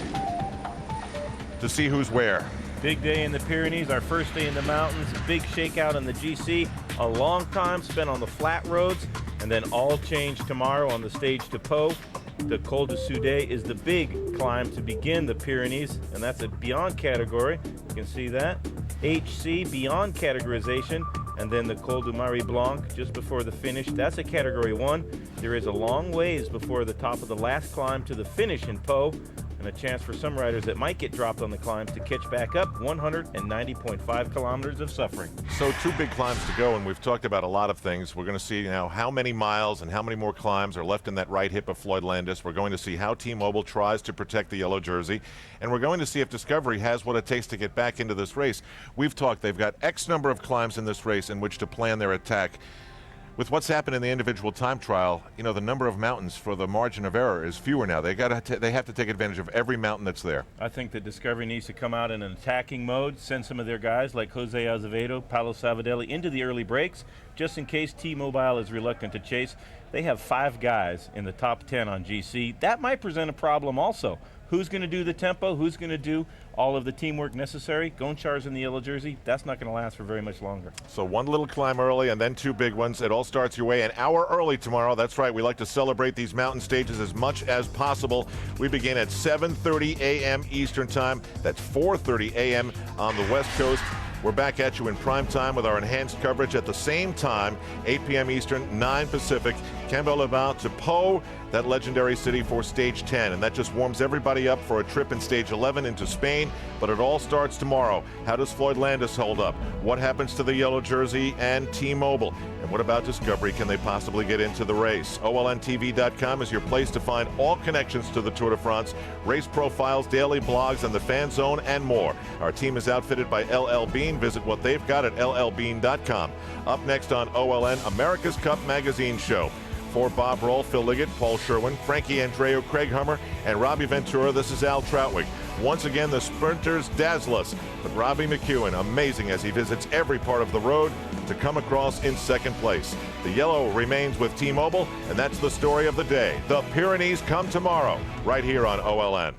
to see who's where. Big day in the Pyrenees, our first day in the mountains, big shakeout on the GC, a long time spent on the flat roads, and then all change tomorrow on the stage to Pau. The Col de Soudet is the big climb to begin the Pyrenees, and that's a beyond category. You can see that. HC, beyond categorization, and then the Col du Marie Blanc just before the finish. That's a category 1. There is a long ways before the top of the last climb to the finish in Pau. and a chance for some riders that might get dropped on the climbs to catch back up 190.5 kilometers of suffering. So 2 big climbs to go, and we've talked about a lot of things. We're going to see now how many miles and how many more climbs are left in that right hip of Floyd Landis. We're going to see how T-Mobile tries to protect the yellow jersey, and we're going to see if Discovery has what it takes to get back into this race. We've talked, they've got X number of climbs in this race in which to plan their attack. With what's happened in the individual time trial, you know, the number of mountains for the margin of error is fewer now. They have to take advantage of every mountain that's there. I think that Discovery needs to come out in an attacking mode, send some of their guys like Jose Azevedo, Paolo Savidelli into the early breaks, just in case T-Mobile is reluctant to chase. They have 5 guys in the top 10 on GC. That might present a problem also. Who's going to do the tempo? Who's going to do all of the teamwork necessary? Gonchar's in the yellow jersey. That's not going to last for very much longer. So 1 little climb early and then 2 big ones. It all starts your way an hour early tomorrow. That's right. We like to celebrate these mountain stages as much as possible. We begin at 7:30 a.m. Eastern Time. That's 4:30 a.m. on the West Coast. We're back at you in prime time with our enhanced coverage at the same time, 8 p.m. Eastern, 9 Pacific. Cambo-Les-Bains to Pau, that legendary city, for Stage 10. And that just warms everybody up for a trip in Stage 11 into Spain. But it all starts tomorrow. How does Floyd Landis hold up? What happens to the yellow jersey and T-Mobile? And what about Discovery? Can they possibly get into the race? OLNTV.com is your place to find all connections to the Tour de France, race profiles, daily blogs, and the Fan Zone, and more. Our team is outfitted by LL Bean. Visit what they've got at llbean.com. Up next on OLN, America's Cup Magazine Show. For Bob Roll, Phil Liggett, Paul Sherwen, Frankie Andreu, Craig Hummer, and Robbie Ventura, this is Al Trautwig. Once again, the sprinters dazzle us, but Robbie McEwen, amazing as he visits every part of the road to come across in second place. The yellow remains with T-Mobile, and that's the story of the day. The Pyrenees come tomorrow, right here on OLN.